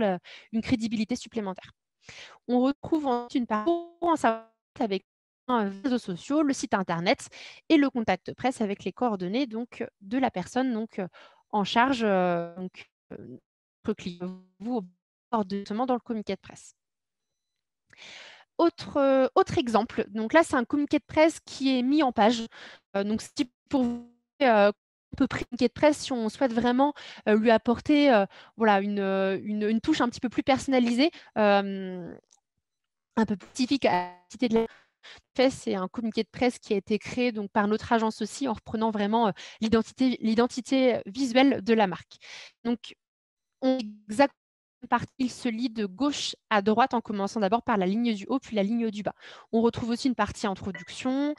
une crédibilité supplémentaire. On retrouve ensuite une partie pour en savoir plus avec les réseaux sociaux, le site internet et le contact presse avec les coordonnées donc, de la personne donc, en charge, donc, votre client, vous directement dans le communiqué de presse. Autre exemple, donc là, c'est un communiqué de presse qui est mis en page. Donc si pour vous, on peut créer un communiqué de presse si on souhaite vraiment, lui apporter, voilà une touche un petit peu plus personnalisée, un peu plus spécifique à la cité de la fait, c'est un communiqué de presse qui a été créé donc par notre agence aussi, en reprenant vraiment, l'identité visuelle de la marque. Donc on exact partie, il se lit de gauche à droite en commençant d'abord par la ligne du haut, puis la ligne du bas. On retrouve aussi une partie introduction,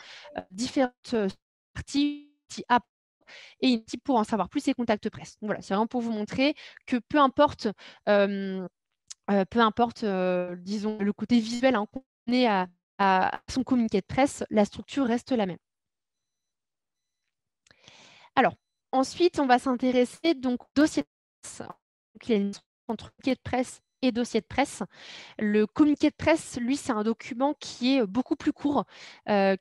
différentes, parties, partie A et une partie pour en savoir plus et contact presse. Donc voilà, c'est vraiment pour vous montrer que peu importe, disons le côté visuel, hein, qu'on ait à son communiqué de presse, la structure reste la même. Alors, ensuite, on va s'intéresser donc au dossier de presse. Donc, il y a une différence entre communiqué de presse et dossier de presse. Le communiqué de presse, lui, c'est un document qui est beaucoup plus court,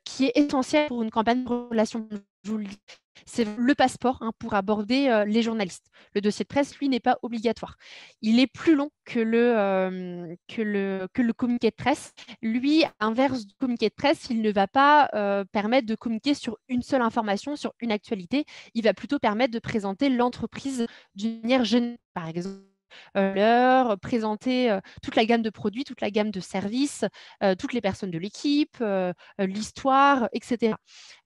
qui est essentiel pour une campagne de relations. Je vous le dis, c'est le passeport, hein, pour aborder les journalistes. Le dossier de presse, lui, n'est pas obligatoire. Il est plus long que le communiqué de presse. Lui, à l'inverse du communiqué de presse, il ne va pas permettre de communiquer sur une seule information, sur une actualité. Il va plutôt permettre de présenter l'entreprise d'une manière générale, par exemple l'heure, présenter toute la gamme de produits, toute la gamme de services, toutes les personnes de l'équipe, l'histoire, etc.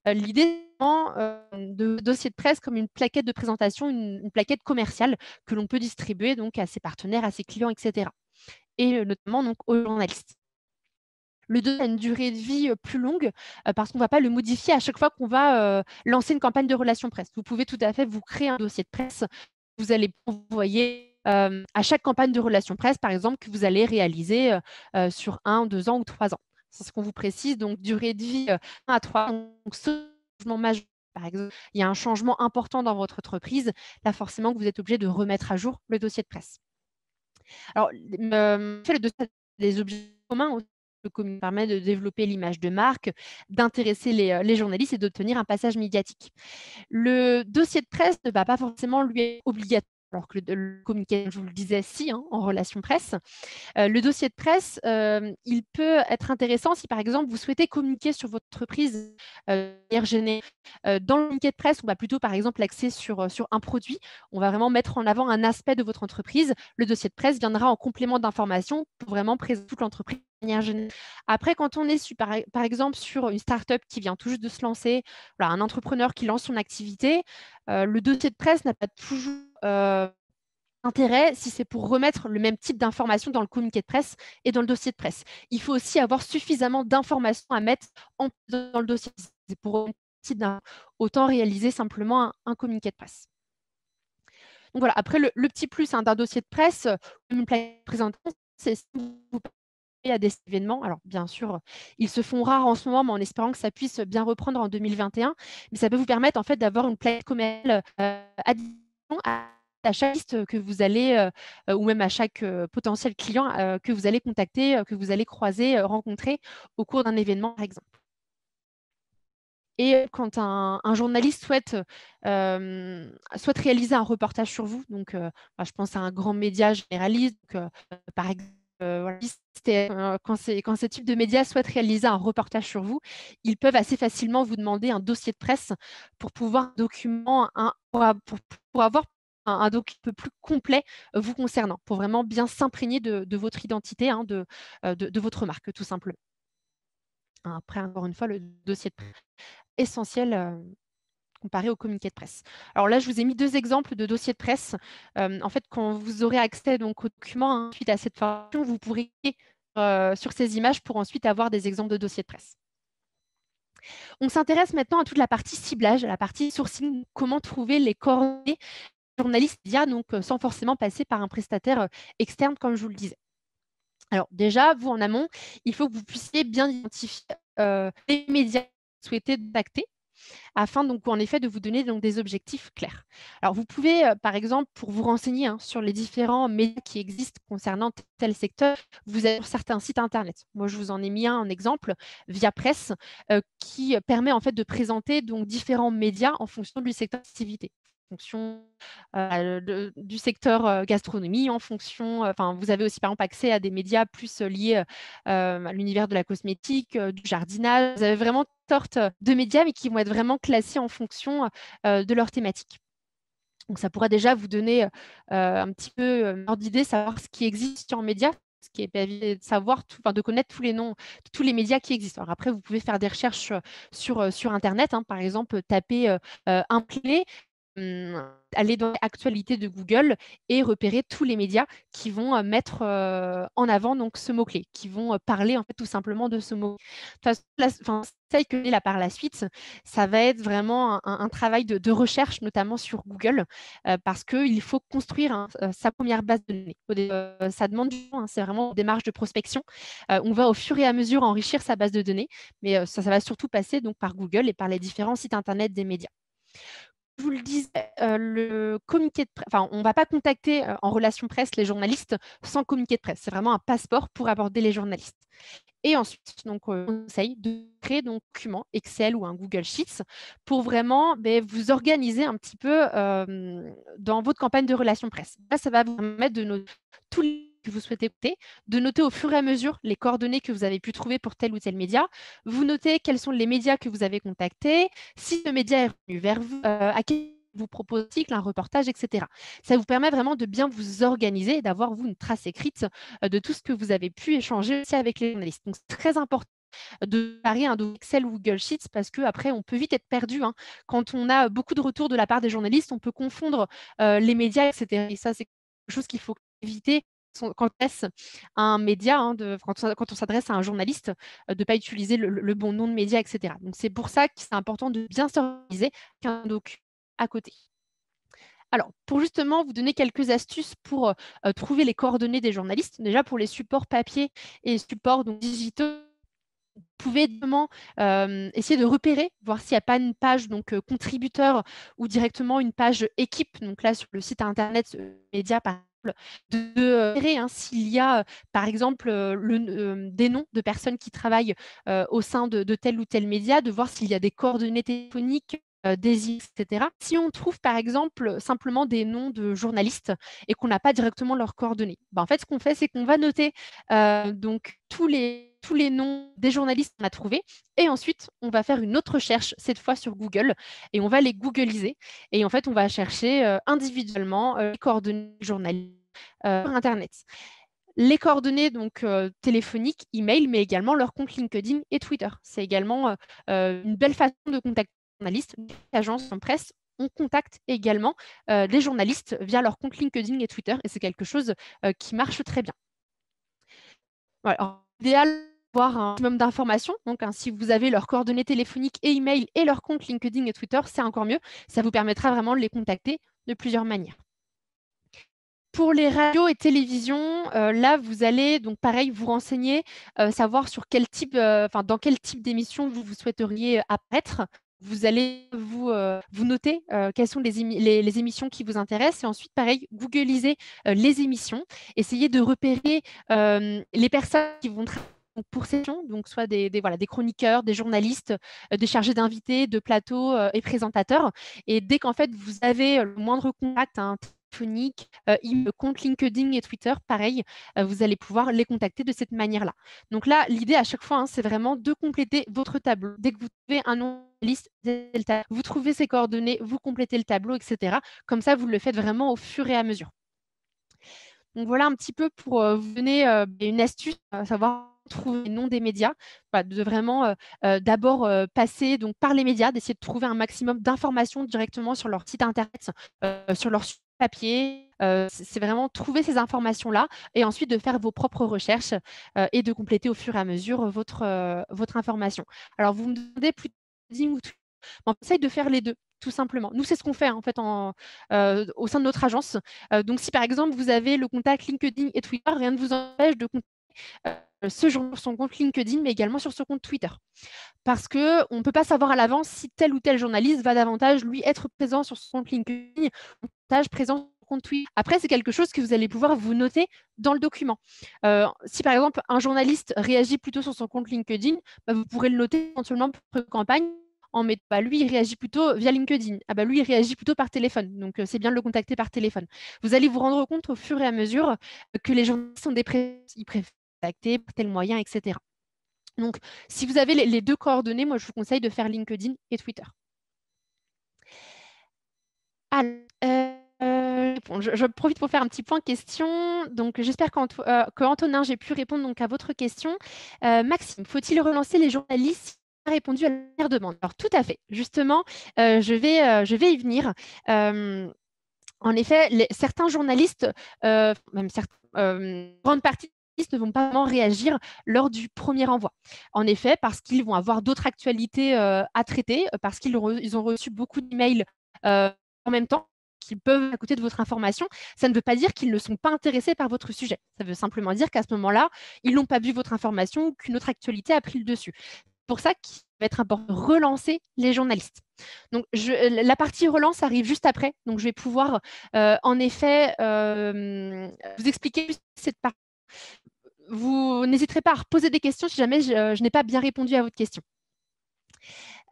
L'idée de dossier de presse comme une plaquette de présentation, une plaquette commerciale que l'on peut distribuer donc à ses partenaires, à ses clients, etc. Et notamment donc aux journalistes. Le dossier a une durée de vie plus longue parce qu'on ne va pas le modifier à chaque fois qu'on va lancer une campagne de relations presse. Vous pouvez tout à fait vous créer un dossier de presse. Vous allez envoyer à chaque campagne de relations presse, par exemple, que vous allez réaliser sur 1, 2 ans ou 3 ans. C'est ce qu'on vous précise. Donc, durée de vie 1 à 3 ans. Donc, ce changement majeur, par exemple, il y a un changement important dans votre entreprise, là, forcément, que vous êtes obligé de remettre à jour le dossier de presse. Alors, le dossier a des objets communs aussi. Le communiqué permet de développer l'image de marque, d'intéresser les journalistes et d'obtenir un passage médiatique. Le dossier de presse ne va pas forcément lui être obligatoire, alors que le communiqué, je vous le disais, si, hein, en relation presse. Le dossier de presse, il peut être intéressant si, par exemple, vous souhaitez communiquer sur votre entreprise de manière générale. Dans le communiqué de presse, on va plutôt, par exemple, axer sur un produit. On va vraiment mettre en avant un aspect de votre entreprise. Le dossier de presse viendra en complément d'information pour vraiment présenter toute l'entreprise de manière générale. Après, quand on est, par exemple, sur une start-up qui vient tout juste de se lancer, voilà, un entrepreneur qui lance son activité, le dossier de presse n'a pas toujours intérêt si c'est pour remettre le même type d'informations dans le communiqué de presse et dans le dossier de presse. Il faut aussi avoir suffisamment d'informations à mettre dans le dossier. C'est pour autant réaliser simplement un communiqué de presse. Donc voilà, après le petit plus, hein, d'un dossier de presse, une plaquette de présentation, c'est si vous à des événements. Alors bien sûr, ils se font rares en ce moment, mais en espérant que ça puisse bien reprendre en 2021. Mais ça peut vous permettre en fait d'avoir une plaquette commerciale à disposition à chaque liste que vous allez, ou même à chaque potentiel client que vous allez contacter, que vous allez croiser, rencontrer au cours d'un événement, par exemple. Et quand un journaliste souhaite réaliser un reportage sur vous, donc je pense à un grand média généraliste, donc, par exemple, voilà, quand ce type de médias souhaite réaliser un reportage sur vous, ils peuvent assez facilement vous demander un dossier de presse pour pouvoir pour avoir un document un peu plus complet vous concernant, pour vraiment bien s'imprégner de votre identité, hein, de votre marque, tout simplement. Après, encore une fois, le dossier de presse essentiel comparé au communiqué de presse. Alors là, je vous ai mis 2 exemples de dossiers de presse. En fait, quand vous aurez accès donc aux documents, hein, suite à cette formation, vous pourrez sur ces images pour ensuite avoir des exemples de dossiers de presse. On s'intéresse maintenant à toute la partie ciblage, à la partie sourcing, comment trouver les coordonnées journalistes donc sans forcément passer par un prestataire externe, comme je vous le disais. Alors déjà, vous en amont, il faut que vous puissiez bien identifier les médias que vous souhaitez contacter afin donc en effet de vous donner donc des objectifs clairs. Alors vous pouvez par exemple pour vous renseigner sur les différents médias qui existent concernant tel secteur, vous avez sur certains sites internet. Moi je vous en ai mis un en exemple, Via Presse, qui permet en fait de présenter donc différents médias en fonction du secteur d'activité. En fonction du secteur gastronomie, en fonction, enfin vous avez aussi par exemple accès à des médias plus liés à l'univers de la cosmétique, du jardinage. Vous avez vraiment sortes de médias, mais qui vont être vraiment classés en fonction de leur thématique. Donc, ça pourra déjà vous donner un petit peu une ordre d'idée, savoir ce qui existe en médias, ce qui est pas évident de savoir, de connaître tous les noms, tous les médias qui existent. Alors après, vous pouvez faire des recherches sur Internet, par exemple, taper un clé, aller dans l'actualité de Google et repérer tous les médias qui vont mettre en avant donc ce mot-clé, qui vont parler en fait tout simplement de ce mot. De toute façon, celle que j'ai là par la suite, ça va être vraiment un travail de recherche, notamment sur Google, parce qu'il faut construire sa première base de données. Ça demande du temps, c'est vraiment une démarche de prospection. On va au fur et à mesure enrichir sa base de données, mais ça va surtout passer donc par Google et par les différents sites internet des médias. Je vous le disais, le communiqué de presse, enfin, on ne va pas contacter en relation presse les journalistes sans communiqué de presse. C'est vraiment un passeport pour aborder les journalistes. Et ensuite, donc, on conseille de créer un document Excel ou un Google Sheets pour vraiment vous organiser un petit peu dans votre campagne de relations presse. Là, ça va vous permettre de noter tous les que vous souhaitez écouter, de noter au fur et à mesure les coordonnées que vous avez pu trouver pour tel ou tel média. Vous notez quels sont les médias que vous avez contactés, si le média est revenu vers vous, à quel vous propose un article, un reportage, etc. Ça vous permet vraiment de bien vous organiser et d'avoir, vous, une trace écrite de tout ce que vous avez pu échanger aussi avec les journalistes. Donc, c'est très important de préparer un document Excel ou Google Sheets parce qu'après, on peut vite être perdu. Quand on a beaucoup de retours de la part des journalistes, on peut confondre les médias, etc. Et ça, c'est quelque chose qu'il faut éviter quand on s'adresse à un média, quand on s'adresse à un journaliste, de ne pas utiliser le bon nom de média, etc. Donc, c'est pour ça que c'est important de bien s'organiser qu'un document à côté. Alors, pour justement vous donner quelques astuces pour trouver les coordonnées des journalistes, déjà pour les supports papier et supports donc, digitaux, vous pouvez vraiment essayer de repérer, voir s'il n'y a pas une page donc, contributeur ou directement une page équipe. Donc là, sur le site internet média, par exemple, de repérer s'il y a, par exemple, des noms de personnes qui travaillent au sein de tel ou tel média, de voir s'il y a des coordonnées téléphoniques, des emails, etc. Si on trouve, par exemple, simplement des noms de journalistes et qu'on n'a pas directement leurs coordonnées, en fait, ce qu'on fait, c'est qu'on va noter donc tous les noms des journalistes qu'on a trouvés et ensuite, on va faire une autre recherche, cette fois sur Google, et on va les googliser. Et en fait, on va chercher individuellement les coordonnées des journalistes sur Internet. Les coordonnées donc téléphoniques, email, mais également leur compte LinkedIn et Twitter. C'est également une belle façon de contacter les journalistes. Les agences en presse, on contacte également les journalistes via leur compte LinkedIn et Twitter, et c'est quelque chose qui marche très bien. Voilà. Alors, idéal d'avoir un maximum d'informations. Donc, si vous avez leurs coordonnées téléphoniques et email et leur compte LinkedIn et Twitter, c'est encore mieux. Ça vous permettra vraiment de les contacter de plusieurs manières. Pour les radios et télévisions, là, vous allez donc pareil vous renseigner, savoir sur quel type, dans quel type d'émission vous souhaiteriez apparaître. Vous allez vous noter quelles sont les émissions qui vous intéressent et ensuite, pareil, googliser les émissions. Essayez de repérer les personnes qui vont travailler pour ces émissions, donc soit des chroniqueurs, des journalistes, des chargés d'invités, de plateaux et présentateurs. Et dès qu'en fait, vous avez le moindre contact, téléphonique, compte LinkedIn et Twitter, pareil, vous allez pouvoir les contacter de cette manière-là. Donc là, l'idée à chaque fois, c'est vraiment de compléter votre tableau. Dès que vous trouvez un nom de liste, vous trouvez ses coordonnées, vous complétez le tableau, etc. Comme ça, vous le faites vraiment au fur et à mesure. Donc voilà un petit peu pour vous donner une astuce, à savoir trouver le nom des médias, de vraiment d'abord passer donc, par les médias, d'essayer de trouver un maximum d'informations directement sur leur site internet, sur leur papier. C'est vraiment trouver ces informations-là et ensuite de faire vos propres recherches et de compléter au fur et à mesure votre information. Alors, vous me demandez plus LinkedIn ou Twitter. On conseille de faire les deux, tout simplement. Nous, c'est ce qu'on fait en fait au sein de notre agence. Donc, si par exemple, vous avez le contact LinkedIn et Twitter, rien ne vous empêche de contacter ce jour sur son compte LinkedIn, mais également sur son compte Twitter. Parce qu'on ne peut pas savoir à l'avance si tel ou tel journaliste va davantage, lui, être présent sur son compte LinkedIn, ou davantage présent sur son compte Twitter. Après, c'est quelque chose que vous allez pouvoir vous noter dans le document. Si, par exemple, un journaliste réagit plutôt sur son compte LinkedIn, vous pourrez le noter éventuellement pour votre campagne en mettant, lui, il réagit plutôt via LinkedIn. Lui, il réagit plutôt par téléphone. Donc, c'est bien de le contacter par téléphone. Vous allez vous rendre compte au fur et à mesure que les journalistes ont des préférences. Ils préfèrent contacter par tel moyen, etc. Donc, si vous avez les deux coordonnées, moi, je vous conseille de faire LinkedIn et Twitter. Bon, je profite pour faire un petit point question. Donc, j'espère qu'Antonin, j'ai pu répondre donc, à votre question. Maxime, faut-il relancer les journalistes qui ont répondu à la dernière demande? Alors, tout à fait. Justement, je vais y venir. En effet, certains journalistes, même grande partie ne vont pas vraiment réagir lors du premier envoi. En effet, parce qu'ils vont avoir d'autres actualités à traiter, parce qu'ils ont reçu beaucoup d'emails en même temps qui peuvent à côté de votre information. Ça ne veut pas dire qu'ils ne sont pas intéressés par votre sujet. Ça veut simplement dire qu'à ce moment-là, ils n'ont pas vu votre information ou qu'une autre actualité a pris le dessus. C'est pour ça qu'il va être important de relancer les journalistes. Donc, la partie relance arrive juste après. Donc, je vais pouvoir, en effet, vous expliquer cette partie. Vous n'hésiterez pas à reposer des questions si jamais je n'ai pas bien répondu à votre question.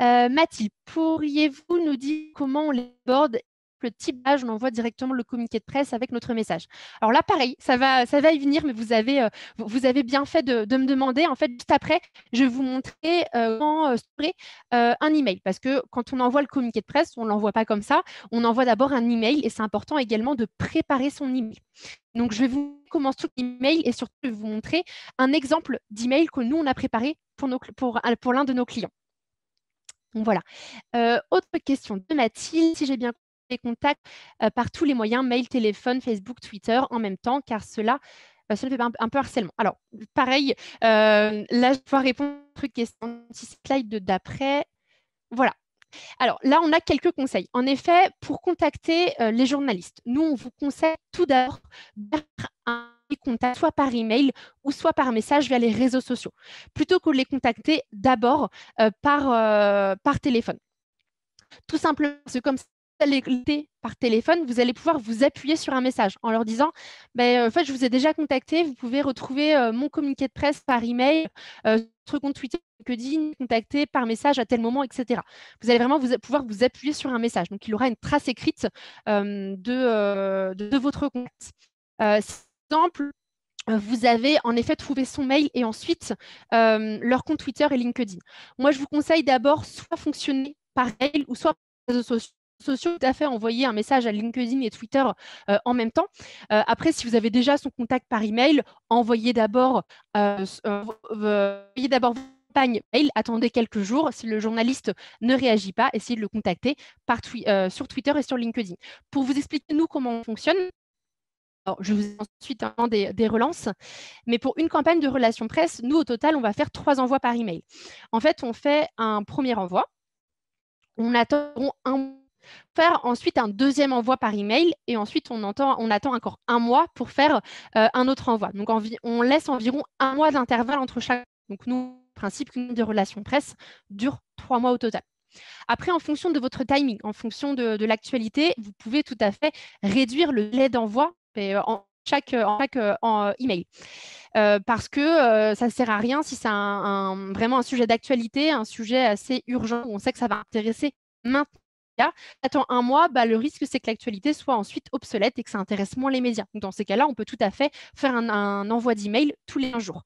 Mathilde, pourriez-vous nous dire comment on les aborde le type d'âge, on envoie directement le communiqué de presse avec notre message. Alors là, pareil, ça va y venir, mais vous avez bien fait de me demander. En fait, juste après, je vais vous montrer comment stocker un email. Parce que quand on envoie le communiqué de presse, on ne l'envoie pas comme ça. On envoie d'abord un email et c'est important également de préparer son email. Donc, je vais vous montrer comment stocker l'email et surtout, je vais vous montrer un exemple d'email que nous, on a préparé pour l'un de nos clients. Donc voilà. Autre question de Mathilde, si j'ai bien compris, les contacts par tous les moyens, mail, téléphone, Facebook, Twitter en même temps, car cela fait un peu harcèlement. Alors, pareil, là, je vais pouvoir répondre à une question. Slide d'après. Voilà. Alors là, on a quelques conseils. En effet, pour contacter les journalistes, nous, on vous conseille tout d'abord d'avoir un contact soit par email ou soit par message via les réseaux sociaux, plutôt que de les contacter d'abord par téléphone. Tout simplement, c'est comme ça par téléphone, vous allez pouvoir vous appuyer sur un message en leur disant en fait, je vous ai déjà contacté, vous pouvez retrouver mon communiqué de presse par email, votre compte Twitter, LinkedIn, contacté par message à tel moment, etc. Vous allez vraiment pouvoir vous appuyer sur un message. Donc, il aura une trace écrite de votre contact. Par exemple, vous avez en effet trouvé son mail et ensuite leur compte Twitter et LinkedIn. Moi, je vous conseille d'abord soit fonctionner par mail ou soit par réseaux sociaux, tout à fait envoyer un message à LinkedIn et Twitter en même temps. Après, si vous avez déjà son contact par email, envoyez d'abord votre campagne mail, attendez quelques jours. Si le journaliste ne réagit pas, essayez de le contacter sur Twitter et sur LinkedIn. Pour vous expliquer, nous, comment on fonctionne, alors, je vous ai ensuite des relances, mais pour une campagne de relations presse, nous, au total, on va faire 3 envois par email. En fait, on fait un premier envoi, on attend faire ensuite un deuxième envoi par email et ensuite on attend encore un mois pour faire un autre envoi. Donc, on laisse environ un mois d'intervalle entre chaque. Donc, nous, le principe de relations presse dure 3 mois au total. Après, en fonction de votre timing, en fonction de l'actualité, vous pouvez tout à fait réduire le délai d'envoi en chaque email. Parce que ça ne sert à rien si c'est vraiment un sujet d'actualité, un sujet assez urgent où on sait que ça va intéresser maintenant. Attends un mois, le risque, c'est que l'actualité soit ensuite obsolète et que ça intéresse moins les médias. Donc, dans ces cas-là, on peut tout à fait faire un envoi d'email tous les 1 jour.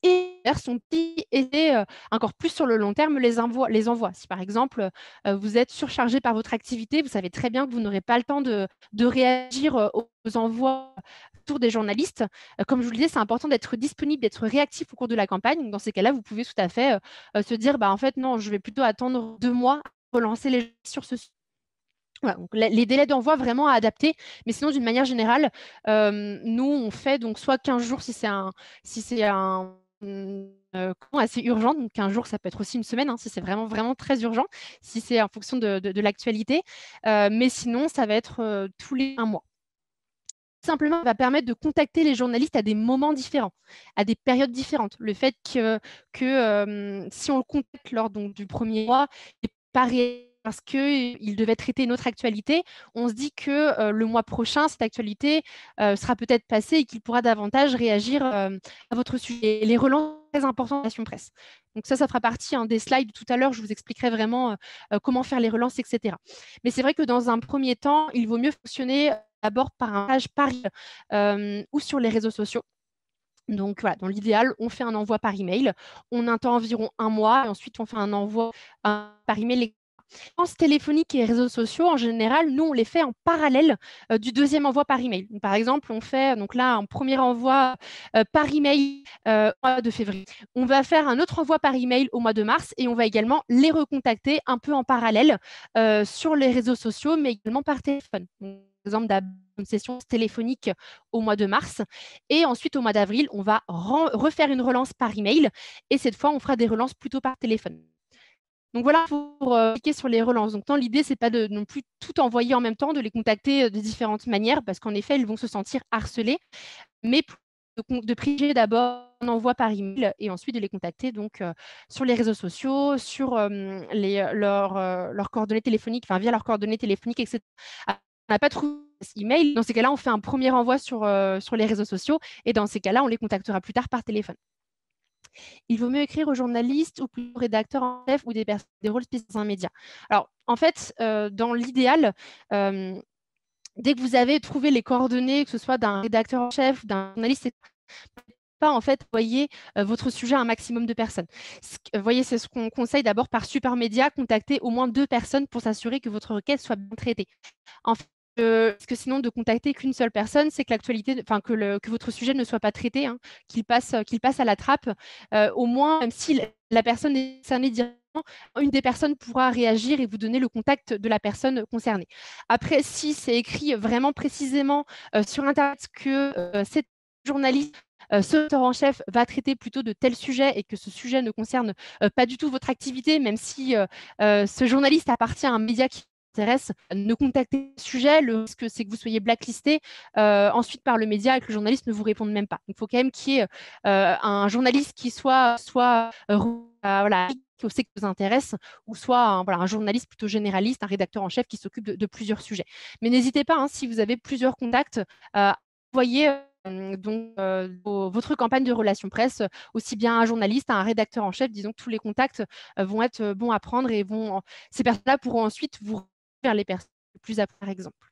Et faire son petit essai encore plus sur le long terme, les envois. Si par exemple, vous êtes surchargé par votre activité, vous savez très bien que vous n'aurez pas le temps de réagir aux envois autour des journalistes. Comme je vous le disais, c'est important d'être disponible, d'être réactif au cours de la campagne. Donc, dans ces cas-là, vous pouvez tout à fait se dire, en fait, non, je vais plutôt attendre 2 mois pour relancer les gens sur ce sujet. Voilà, donc les délais d'envoi vraiment à adapter, mais sinon d'une manière générale, nous on fait donc soit 15 jours si c'est assez urgent, donc 15 jours ça peut être aussi une semaine si c'est vraiment vraiment très urgent, si c'est en fonction de l'actualité, mais sinon ça va être tous les 1 mois. simplement, ça va permettre de contacter les journalistes à des moments différents, à des périodes différentes. Le fait que si on le contacte lors donc, du premier mois, et pas parce qu'il devait traiter une autre actualité, on se dit que le mois prochain, cette actualité sera peut-être passée et qu'il pourra davantage réagir à votre sujet. Et les relances sont très importantes en relation presse. Donc ça fera partie des slides tout à l'heure. Je vous expliquerai vraiment comment faire les relances, etc. Mais c'est vrai que dans un premier temps, il vaut mieux fonctionner d'abord par un message par ou sur les réseaux sociaux. Donc voilà, dans l'idéal, on fait un envoi par email. On attend environ un mois et ensuite on fait un envoi par email. Téléphonique et réseaux sociaux, en général, nous, on les fait en parallèle du deuxième envoi par email. Donc, par exemple, on fait donc là un premier envoi par email au mois de février. On va faire un autre envoi par email au mois de mars et on va également les recontacter un peu en parallèle sur les réseaux sociaux, mais également par téléphone. Donc, par exemple, une session téléphonique au mois de mars. Et ensuite, au mois d'avril, on va refaire une relance par email. Et cette fois, on fera des relances plutôt par téléphone. Donc voilà pour cliquer sur les relances. Donc l'idée, c'est pas de non plus tout envoyer en même temps, de les contacter de différentes manières, parce qu'en effet, ils vont se sentir harcelés, mais de privilégier d'abord un envoi par email et ensuite de les contacter donc sur les réseaux sociaux, sur leurs coordonnées téléphoniques, enfin via leurs coordonnées téléphoniques, etc. On n'a pas trouvé ce email. Dans ces cas-là, on fait un premier envoi sur les réseaux sociaux et dans ces cas-là, on les contactera plus tard par téléphone. Il vaut mieux écrire aux journalistes ou plutôt aux rédacteurs en chef ou des rôles spécialisés dans un média. Alors, en fait, dans l'idéal, dès que vous avez trouvé les coordonnées, que ce soit d'un rédacteur en chef, d'un journaliste, pas en fait envoyer votre sujet à un maximum de personnes. Vous voyez, c'est ce qu'on conseille d'abord par super média, contacter au moins 2 personnes pour s'assurer que votre requête soit bien traitée. En fait, parce que sinon, de contacter qu'une seule personne, c'est que l'actualité, enfin que votre sujet ne soit pas traité, hein, qu'il passe à la trappe. Au moins, même si la personne est concernée directement, une des personnes pourra réagir et vous donner le contact de la personne concernée. Après, si c'est écrit vraiment précisément sur Internet que cette journaliste ce auteur en chef va traiter plutôt de tel sujet et que ce sujet ne concerne pas du tout votre activité, même si ce journaliste appartient à un média qui intéresse, ne contactez le sujet, le risque c'est que vous soyez blacklisté ensuite par le média et que le journaliste ne vous réponde même pas. Il faut quand même qu'il y ait un journaliste qui soit voilà, qui sait que vous intéresse, ou soit un journaliste plutôt généraliste, un rédacteur en chef qui s'occupe de plusieurs sujets. Mais n'hésitez pas, hein, si vous avez plusieurs contacts, envoyez votre campagne de relations presse, aussi bien à un journaliste, à un rédacteur en chef. Disons que tous les contacts vont être bons à prendre et ces personnes-là pourront ensuite vous vers les personnes plus à par exemple.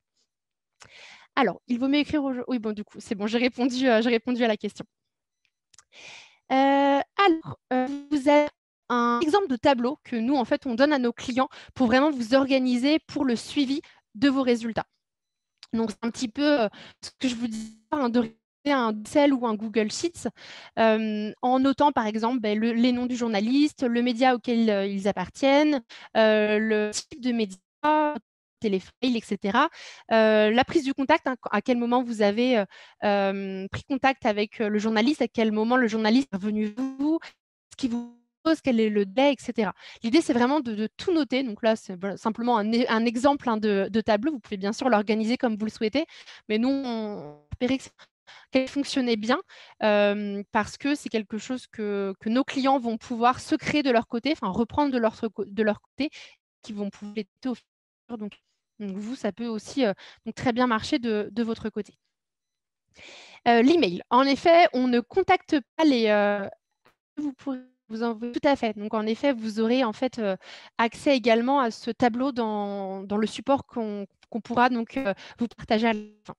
Alors, il vaut mieux écrire aux... Oui, bon, du coup, c'est bon, j'ai répondu à la question. Vous avez un exemple de tableau que nous, en fait, on donne à nos clients pour vraiment vous organiser pour le suivi de vos résultats. Donc, c'est un petit peu ce que je vous dis, de un Excel ou un Google Sheets en notant, par exemple, les noms du journaliste, le média auquel ils appartiennent, le type de média, téléphone, etc. La prise du contact, hein, à quel moment vous avez pris contact avec le journaliste, à quel moment le journaliste est revenu vers vous, ce qui vous pose, quel est le délai, etc. L'idée, c'est vraiment de tout noter. Donc là, c'est simplement un exemple de tableau. Vous pouvez bien sûr l'organiser comme vous le souhaitez, mais nous, on espérait qu'elle fonctionnait bien parce que c'est quelque chose que nos clients vont pouvoir se créer de leur côté, enfin reprendre de leur côté, qui vont pouvoir les au futur. Donc vous, ça peut aussi donc très bien marcher de votre côté. L'email. En effet, on ne contacte pas les... vous pourrez vous envoyer tout à fait. Donc, en effet, vous aurez en fait accès également à ce tableau dans le support qu'on pourra donc vous partager à la fin.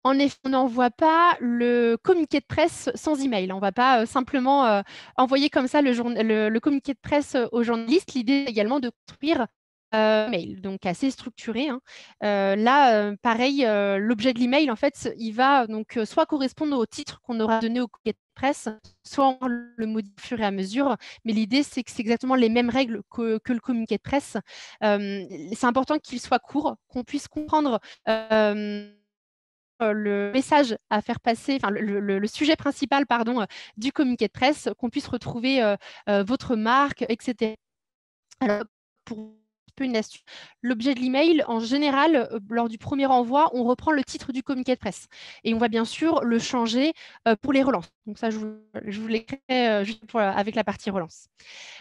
En effet, on n'envoie pas le communiqué de presse sans email. On ne va pas simplement envoyer comme ça le communiqué de presse aux journalistes. L'idée est également de construire un mail, donc assez structuré, hein. Là, pareil, l'objet de l'email, en fait, il va donc soit correspondre au titre qu'on aura donné au communiqué de presse, soit on le modifie au fur et à mesure. Mais l'idée, c'est que c'est exactement les mêmes règles que le communiqué de presse. C'est important qu'il soit court, qu'on puisse comprendre le message à faire passer, enfin le sujet principal pardon, du communiqué de presse, qu'on puisse retrouver votre marque, etc. Alors, pour peu une astuce. L'objet de l'email, en général, lors du premier envoi, on reprend le titre du communiqué de presse et on va bien sûr le changer pour les relances. Donc ça, je vous l'écrirai juste avec la partie relance.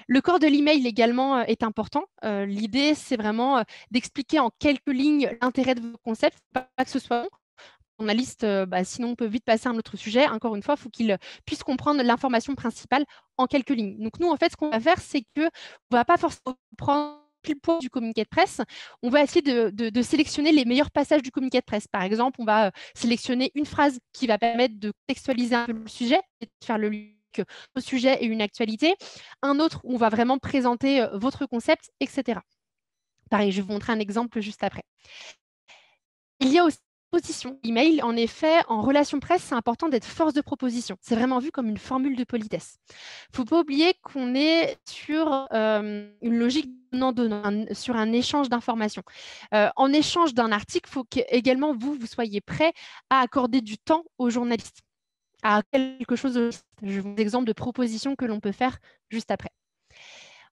Le corps de l'email également est important. L'idée, c'est vraiment d'expliquer en quelques lignes l'intérêt de vos concepts, pas que ce soit long. Journaliste, sinon on peut vite passer à un autre sujet. Encore une fois, il faut qu'il puisse comprendre l'information principale en quelques lignes. Donc nous, en fait, ce qu'on va faire, c'est qu'on ne va pas forcément prendre le poids du communiqué de presse. On va essayer de sélectionner les meilleurs passages du communiqué de presse. Par exemple, on va sélectionner une phrase qui va permettre de contextualiser un peu le sujet et de faire le lien au sujet et une actualité. Un autre où on va vraiment présenter votre concept, etc. Pareil, je vais vous montrer un exemple juste après. Il y a aussi proposition email. En effet, en relation presse, c'est important d'être force de proposition. C'est vraiment vu comme une formule de politesse. Il ne faut pas oublier qu'on est sur une logique donnant-donnant, sur un échange d'informations. En échange d'un article, il faut qu'également vous soyez prêt à accorder du temps aux journalistes, à quelque chose de... Je vous des exemples de propositions que l'on peut faire juste après.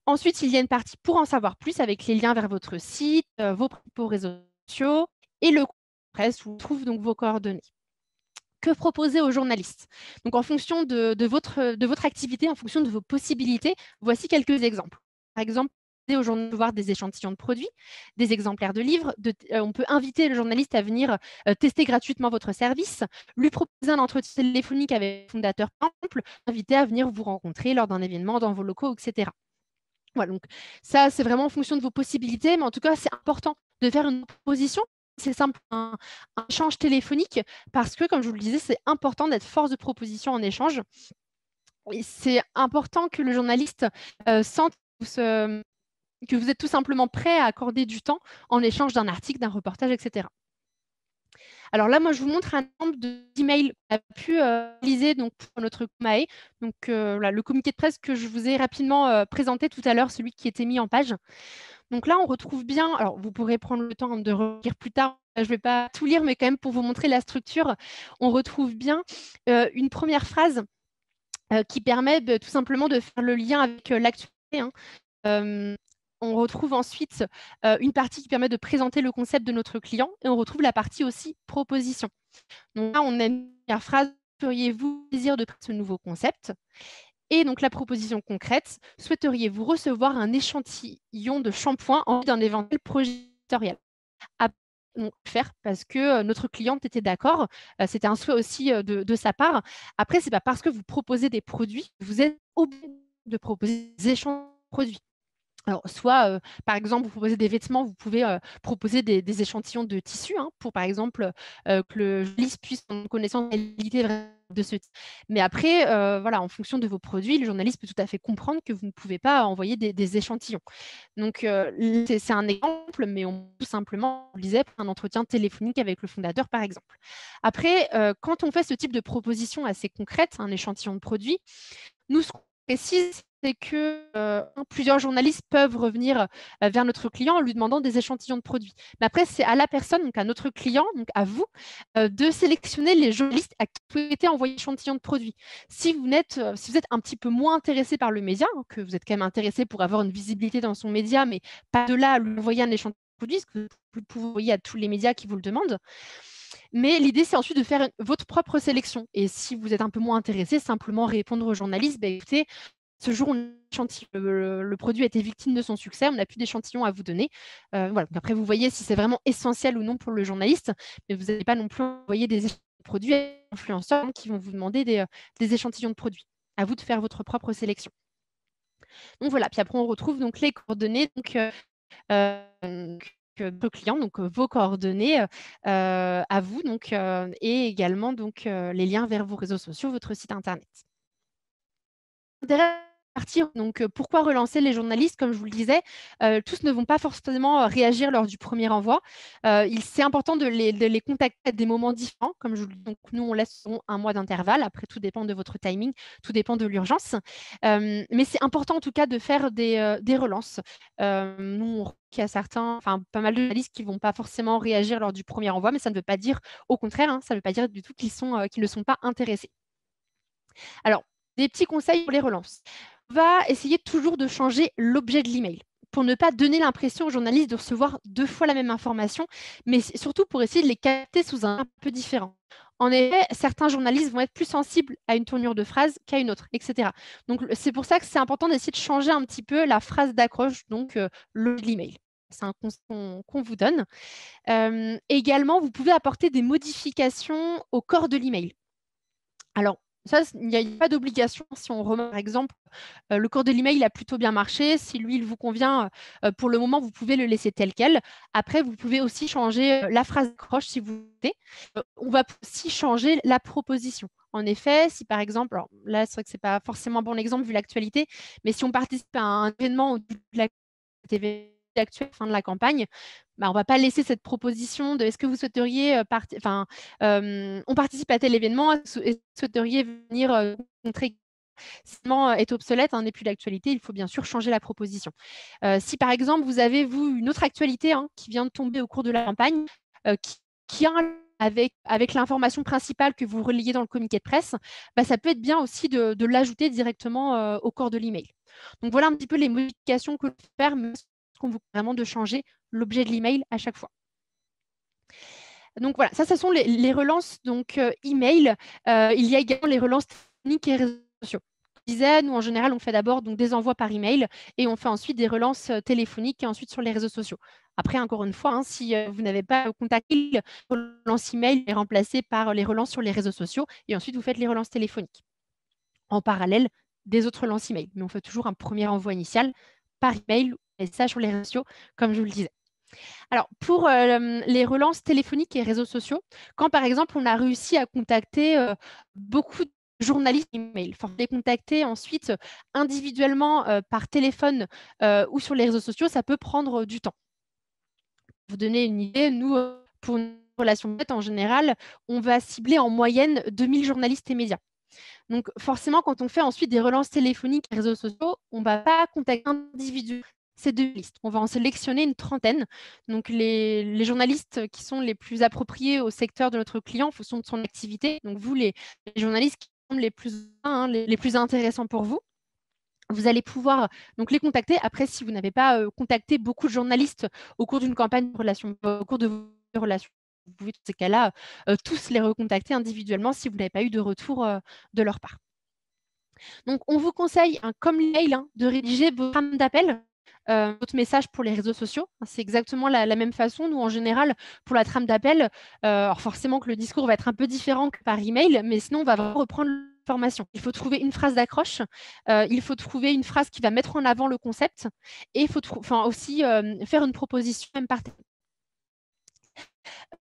Ensuite, il y a une partie pour en savoir plus avec les liens vers votre site, vos réseaux sociaux et le presse où on trouve donc vos coordonnées. Que proposer aux journalistes? Donc, en fonction de votre activité, en fonction de vos possibilités, voici quelques exemples. Par exemple, aux journalistes de voir des échantillons de produits, des exemplaires de livres. On peut inviter le journaliste à venir tester gratuitement votre service, lui proposer un entretien téléphonique avec le fondateur, par exemple, inviter à venir vous rencontrer lors d'un événement dans vos locaux, etc. Voilà, donc ça, c'est vraiment en fonction de vos possibilités, mais en tout cas, c'est important de faire une proposition. C'est simple, un échange téléphonique, parce que, comme je vous le disais, c'est important d'être force de proposition en échange. Et c'est important que le journaliste sente que vous êtes tout simplement prêt à accorder du temps en échange d'un article, d'un reportage, etc. Alors là, moi, je vous montre un exemple d'email qu'on a pu réaliser donc, pour notre Comae. Donc, là, le communiqué de presse que je vous ai rapidement présenté tout à l'heure, celui qui était mis en page. Donc là, on retrouve bien, alors vous pourrez prendre le temps de relire plus tard, je ne vais pas tout lire, mais quand même pour vous montrer la structure, on retrouve bien une première phrase qui permet tout simplement de faire le lien avec l'actualité. On retrouve ensuite une partie qui permet de présenter le concept de notre client et on retrouve la partie aussi proposition. Donc là, on a une première phrase, seriez-vous plaisir de créer ce nouveau concept? Et donc la proposition concrète, souhaiteriez-vous recevoir un échantillon de shampoing en vue d'un éventuel projet éditorial? Donc, faire parce que notre cliente était d'accord. C'était un souhait aussi de sa part. Après, ce n'est pas parce que vous proposez des produits, vous êtes obligé de proposer des échanges de produits. Alors, soit, par exemple, vous proposez des vêtements, vous pouvez proposer des échantillons de tissus pour, par exemple, que le journaliste puisse prendre connaissance de la qualité de ce type. Mais après, voilà, en fonction de vos produits, le journaliste peut tout à fait comprendre que vous ne pouvez pas envoyer des échantillons. Donc, c'est un exemple, mais on peut tout simplement, on disait, un entretien téléphonique avec le fondateur, par exemple. Après, quand on fait ce type de proposition assez concrète, un échantillon de produit, nous, ce qu'on précise, c'est que plusieurs journalistes peuvent revenir vers notre client en lui demandant des échantillons de produits. Mais après, c'est à la personne, donc à notre client, donc à vous, de sélectionner les journalistes à qui vous souhaitez envoyer échantillons de produits. Si vous êtes un petit peu moins intéressé par le média, que vous êtes quand même intéressé pour avoir une visibilité dans son média, mais pas de là à lui envoyer un échantillon de produits, parce que vous pouvez envoyer à tous les médias qui vous le demandent. Mais l'idée, c'est ensuite de faire votre propre sélection. Et si vous êtes un peu moins intéressé, simplement répondre aux journalistes, écoutez, ce jour, le produit a été victime de son succès, on n'a plus d'échantillons à vous donner. Voilà. Donc après, vous voyez si c'est vraiment essentiel ou non pour le journaliste, mais vous n'allez pas non plus envoyer des produits à des influenceurs qui vont vous demander des échantillons de produits. À vous de faire votre propre sélection. Donc voilà, puis après, on retrouve donc les coordonnées. Donc, vos clients, donc vos coordonnées à vous, donc, et également donc, les liens vers vos réseaux sociaux, votre site internet. Donc, pourquoi relancer les journalistes? Comme je vous le disais, tous ne vont pas forcément réagir lors du premier envoi. C'est important de les contacter à des moments différents. Comme je vous le dis, donc, nous, on laisse un mois d'intervalle. Après, tout dépend de votre timing, tout dépend de l'urgence. Mais c'est important en tout cas de faire des relances. Nous, on remarque qu'il y a pas mal de journalistes qui ne vont pas forcément réagir lors du premier envoi, mais ça ne veut pas dire, au contraire, ça ne veut pas dire du tout qu'ils ne sont pas intéressés. Alors, des petits conseils pour les relances. On va essayer toujours de changer l'objet de l'email. pour ne pas donner l'impression aux journalistes de recevoir 2 fois la même information, mais surtout pour essayer de les capter sous un peu différent. En effet, certains journalistes vont être plus sensibles à une tournure de phrase qu'à une autre, etc. Donc, c'est pour ça que c'est important d'essayer de changer un petit peu la phrase d'accroche, donc le de l'email. C'est un conseil qu'on vous donne. Également, vous pouvez apporter des modifications au corps de l'email. Alors, ça, il n'y a pas d'obligation. Si on remarque, par exemple, le corps de l'email a plutôt bien marché. Si lui, il vous convient, pour le moment, vous pouvez le laisser tel quel. Après, vous pouvez aussi changer la phrase d'accroche si vous voulez. On va aussi changer la proposition. En effet, si par exemple, alors là, c'est vrai que ce n'est pas forcément un bon exemple vu l'actualité, mais si on participe à un événement au début de l'actualité actuelle, fin de la campagne, bah, on ne va pas laisser cette proposition de est-ce que vous souhaiteriez on participe à tel événement, est-ce que vous souhaiteriez venir montrer est obsolète, n'est plus d'actualité, il faut bien sûr changer la proposition. Si par exemple, vous avez, vous, une autre actualité qui vient de tomber au cours de la campagne, qui a avec l'information principale que vous reliez dans le communiqué de presse, bah, ça peut être bien aussi de l'ajouter directement au corps de l'email. Donc voilà un petit peu les modifications que l'on peut faire, mais qu'on vous vraiment de changer l'objet de l'email à chaque fois. Donc voilà, ça, ce sont les relances donc email. Il y a également les relances techniques et réseaux sociaux. Je disais, nous, en général, on fait d'abord donc, des envois par email et on fait ensuite des relances téléphoniques et ensuite sur les réseaux sociaux. Après, encore une fois, si vous n'avez pas contacté, les relances email est remplacée par les relances sur les réseaux sociaux et ensuite vous faites les relances téléphoniques. En parallèle des autres relances email. Mais on fait toujours un premier envoi initial par email et ça sur les réseaux sociaux, comme je vous le disais. Alors, pour les relances téléphoniques et réseaux sociaux, quand par exemple on a réussi à contacter beaucoup de journalistes email, il faut les contacter ensuite individuellement par téléphone ou sur les réseaux sociaux, ça peut prendre du temps. Pour vous donner une idée, nous, pour une relation faite en général, on va cibler en moyenne 2000 journalistes et médias. Donc forcément, quand on fait ensuite des relances téléphoniques et réseaux sociaux, on ne va pas contacter individuellement ces 2 listes. On va en sélectionner une trentaine. Donc les journalistes qui sont les plus appropriés au secteur de notre client en fonction de son activité. Donc vous, les journalistes qui sont les plus intéressants pour vous. Vous allez pouvoir donc les contacter. Après, si vous n'avez pas contacté beaucoup de journalistes au cours d'une campagne de relation, au cours de vos relations, vous pouvez dans ces cas-là tous les recontacter individuellement si vous n'avez pas eu de retour de leur part. Donc, on vous conseille, comme l'email, de rédiger vos trames d'appel, votre message pour les réseaux sociaux. C'est exactement la même façon. Nous, en général, pour la trame d'appel, alors forcément que le discours va être un peu différent que par email, mais sinon, on va vraiment reprendre l'information. Il faut trouver une phrase d'accroche, il faut trouver une phrase qui va mettre en avant le concept, et il faut aussi faire une proposition même par téléphone.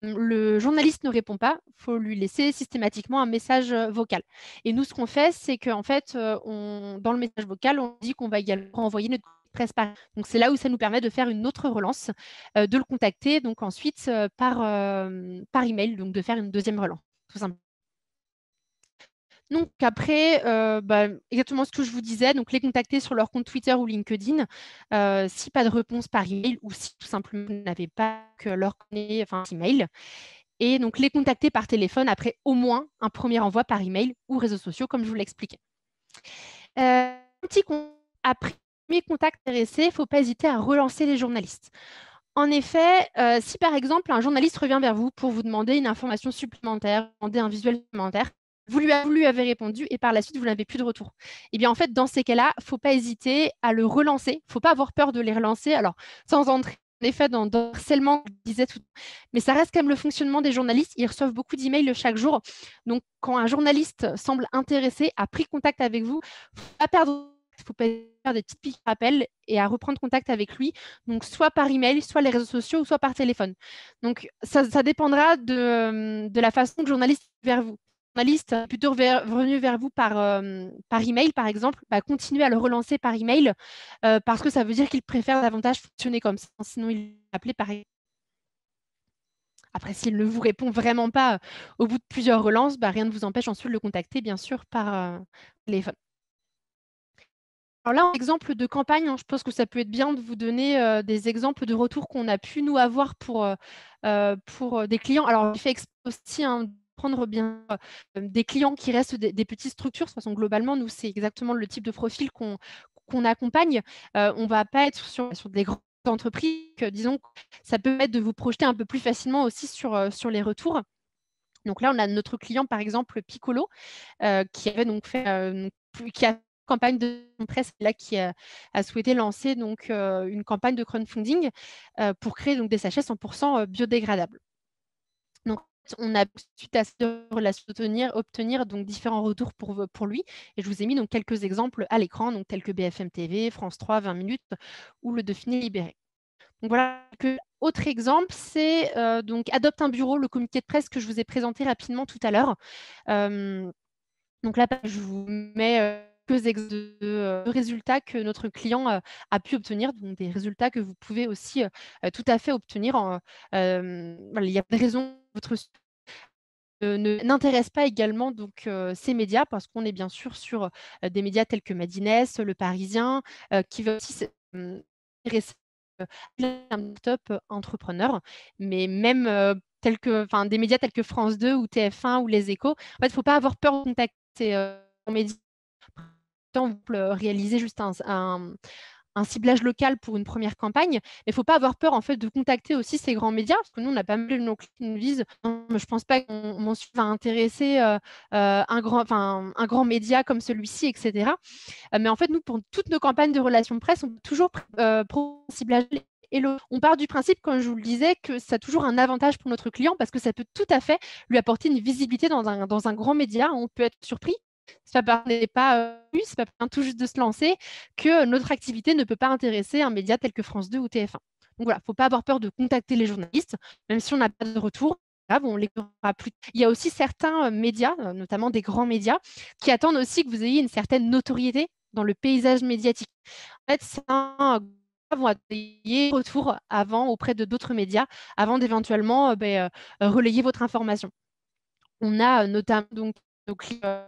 Le journaliste ne répond pas, il faut lui laisser systématiquement un message vocal. Et nous, ce qu'on fait, c'est qu'en fait, dans le message vocal, on dit qu'on va également envoyer notre presse par. Donc, c'est là où ça nous permet de faire une autre relance, de le contacter, donc ensuite par email, donc de faire une deuxième relance, tout simplement. Donc après, exactement ce que je vous disais, donc les contacter sur leur compte Twitter ou LinkedIn, si pas de réponse par email ou si tout simplement vous n'avez pas que leur email. Et donc les contacter par téléphone après au moins un premier envoi par email ou réseaux sociaux, comme je vous l'expliquais. Après premier contact intéressé, il ne faut pas hésiter à relancer les journalistes. En effet, si par exemple un journaliste revient vers vous pour vous demander une information supplémentaire, demander un visuel supplémentaire, vous lui avez répondu et par la suite, vous n'avez plus de retour. Eh bien, en fait, dans ces cas-là, il ne faut pas hésiter à le relancer. Il ne faut pas avoir peur de les relancer. Alors, sans entrer en effet dans le harcèlement que je disais tout, mais ça reste quand même le fonctionnement des journalistes. Ils reçoivent beaucoup d'emails chaque jour. Donc, quand un journaliste semble intéressé, a pris contact avec vous, il ne faut pas perdre. Il faut pas faire des petites piques rappels et à reprendre contact avec lui. Donc, soit par email, soit les réseaux sociaux, ou soit par téléphone. Donc, ça dépendra de la façon que le journaliste vers vous. Journaliste plutôt venu vers vous par email, par exemple, continuez à le relancer par email parce que ça veut dire qu'il préfère davantage fonctionner comme ça. Sinon, il va appeler par email. Après, s'il ne vous répond vraiment pas au bout de plusieurs relances, rien ne vous empêche ensuite de le contacter, bien sûr, par téléphone. Alors là, en exemple de campagne, je pense que ça peut être bien de vous donner des exemples de retours qu'on a pu nous avoir pour des clients. Alors, j'ai fait aussi prendre bien des clients qui restent des petites structures. De toute façon, globalement, nous, c'est exactement le type de profil qu'on qu'on accompagne, on ne va pas être sur des grandes entreprises, disons, ça peut permettre de vous projeter un peu plus facilement aussi sur les retours. Donc là, on a notre client, par exemple, Piccolo, qui avait donc fait, qui a une campagne de presse là, qui a souhaité lancer donc, une campagne de crowdfunding pour créer donc, des sachets 100% biodégradables. Donc, on a suite à cette relation obtenir donc différents retours pour lui. Et je vous ai mis donc quelques exemples à l'écran, donc tels que BFM TV, France 3, 20 minutes ou Le Dauphiné libéré. Donc voilà, autre exemple, c'est donc Adopte un bureau, le communiqué de presse que je vous ai présenté rapidement tout à l'heure. Donc là, je vous mets quelques exemples de résultats que notre client a pu obtenir, donc des résultats que vous pouvez aussi tout à fait obtenir. Voilà, il y a des raisons votre n'intéresse pas également donc ces médias parce qu'on est bien sûr sur des médias tels que Madines, Le Parisien, qui va aussi s'intéresser un top entrepreneur, mais même des médias tels que France 2 ou TF1 ou Les Échos. En fait, il ne faut pas avoir peur de contacter les médias. On peut réaliser juste un ciblage local pour une première campagne, mais il ne faut pas avoir peur en fait de contacter aussi ces grands médias, parce que nous, on a pas mal de nos clients qui nous disent non, mais je ne pense pas que mon sujet va intéresser un grand média comme celui-ci, etc. Mais en fait, nous, pour toutes nos campagnes de relations presse, on peut toujours prendre un ciblage. On part du principe, comme je vous le disais, que ça a toujours un avantage pour notre client parce que ça peut tout à fait lui apporter une visibilité dans un grand média. On peut être surpris. Ça n'est pas c'est pas tout juste de se lancer que notre activité ne peut pas intéresser un média tel que France 2 ou TF1. Donc voilà, il ne faut pas avoir peur de contacter les journalistes, même si on n'a pas de retour. Là, on les verra plus. Il y a aussi certains médias, notamment des grands médias, qui attendent aussi que vous ayez une certaine notoriété dans le paysage médiatique. En fait, certains vont atteindre retour avant auprès de d'autres médias avant d'éventuellement relayer votre information. On a notamment donc nos clients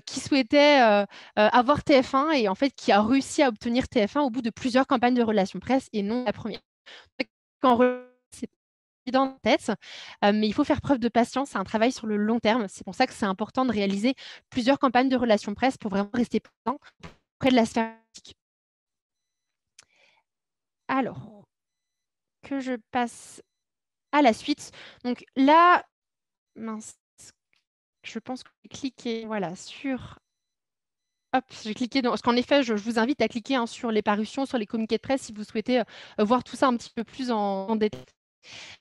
qui souhaitaient avoir TF1 et en fait qui a réussi à obtenir TF1 au bout de plusieurs campagnes de relations presse et non la première. Quand c'est évident en tête, mais il faut faire preuve de patience, c'est un travail sur le long terme. C'est pour ça que c'est important de réaliser plusieurs campagnes de relations presse pour vraiment rester présent près de la sphère politique. Alors, que je passe à la suite. Donc là, mince, je pense que j'ai cliqué voilà, sur... Hop, j'ai cliqué parce qu'en effet, je vous invite à cliquer sur les parutions, sur les communiqués de presse si vous souhaitez voir tout ça un petit peu plus en détail.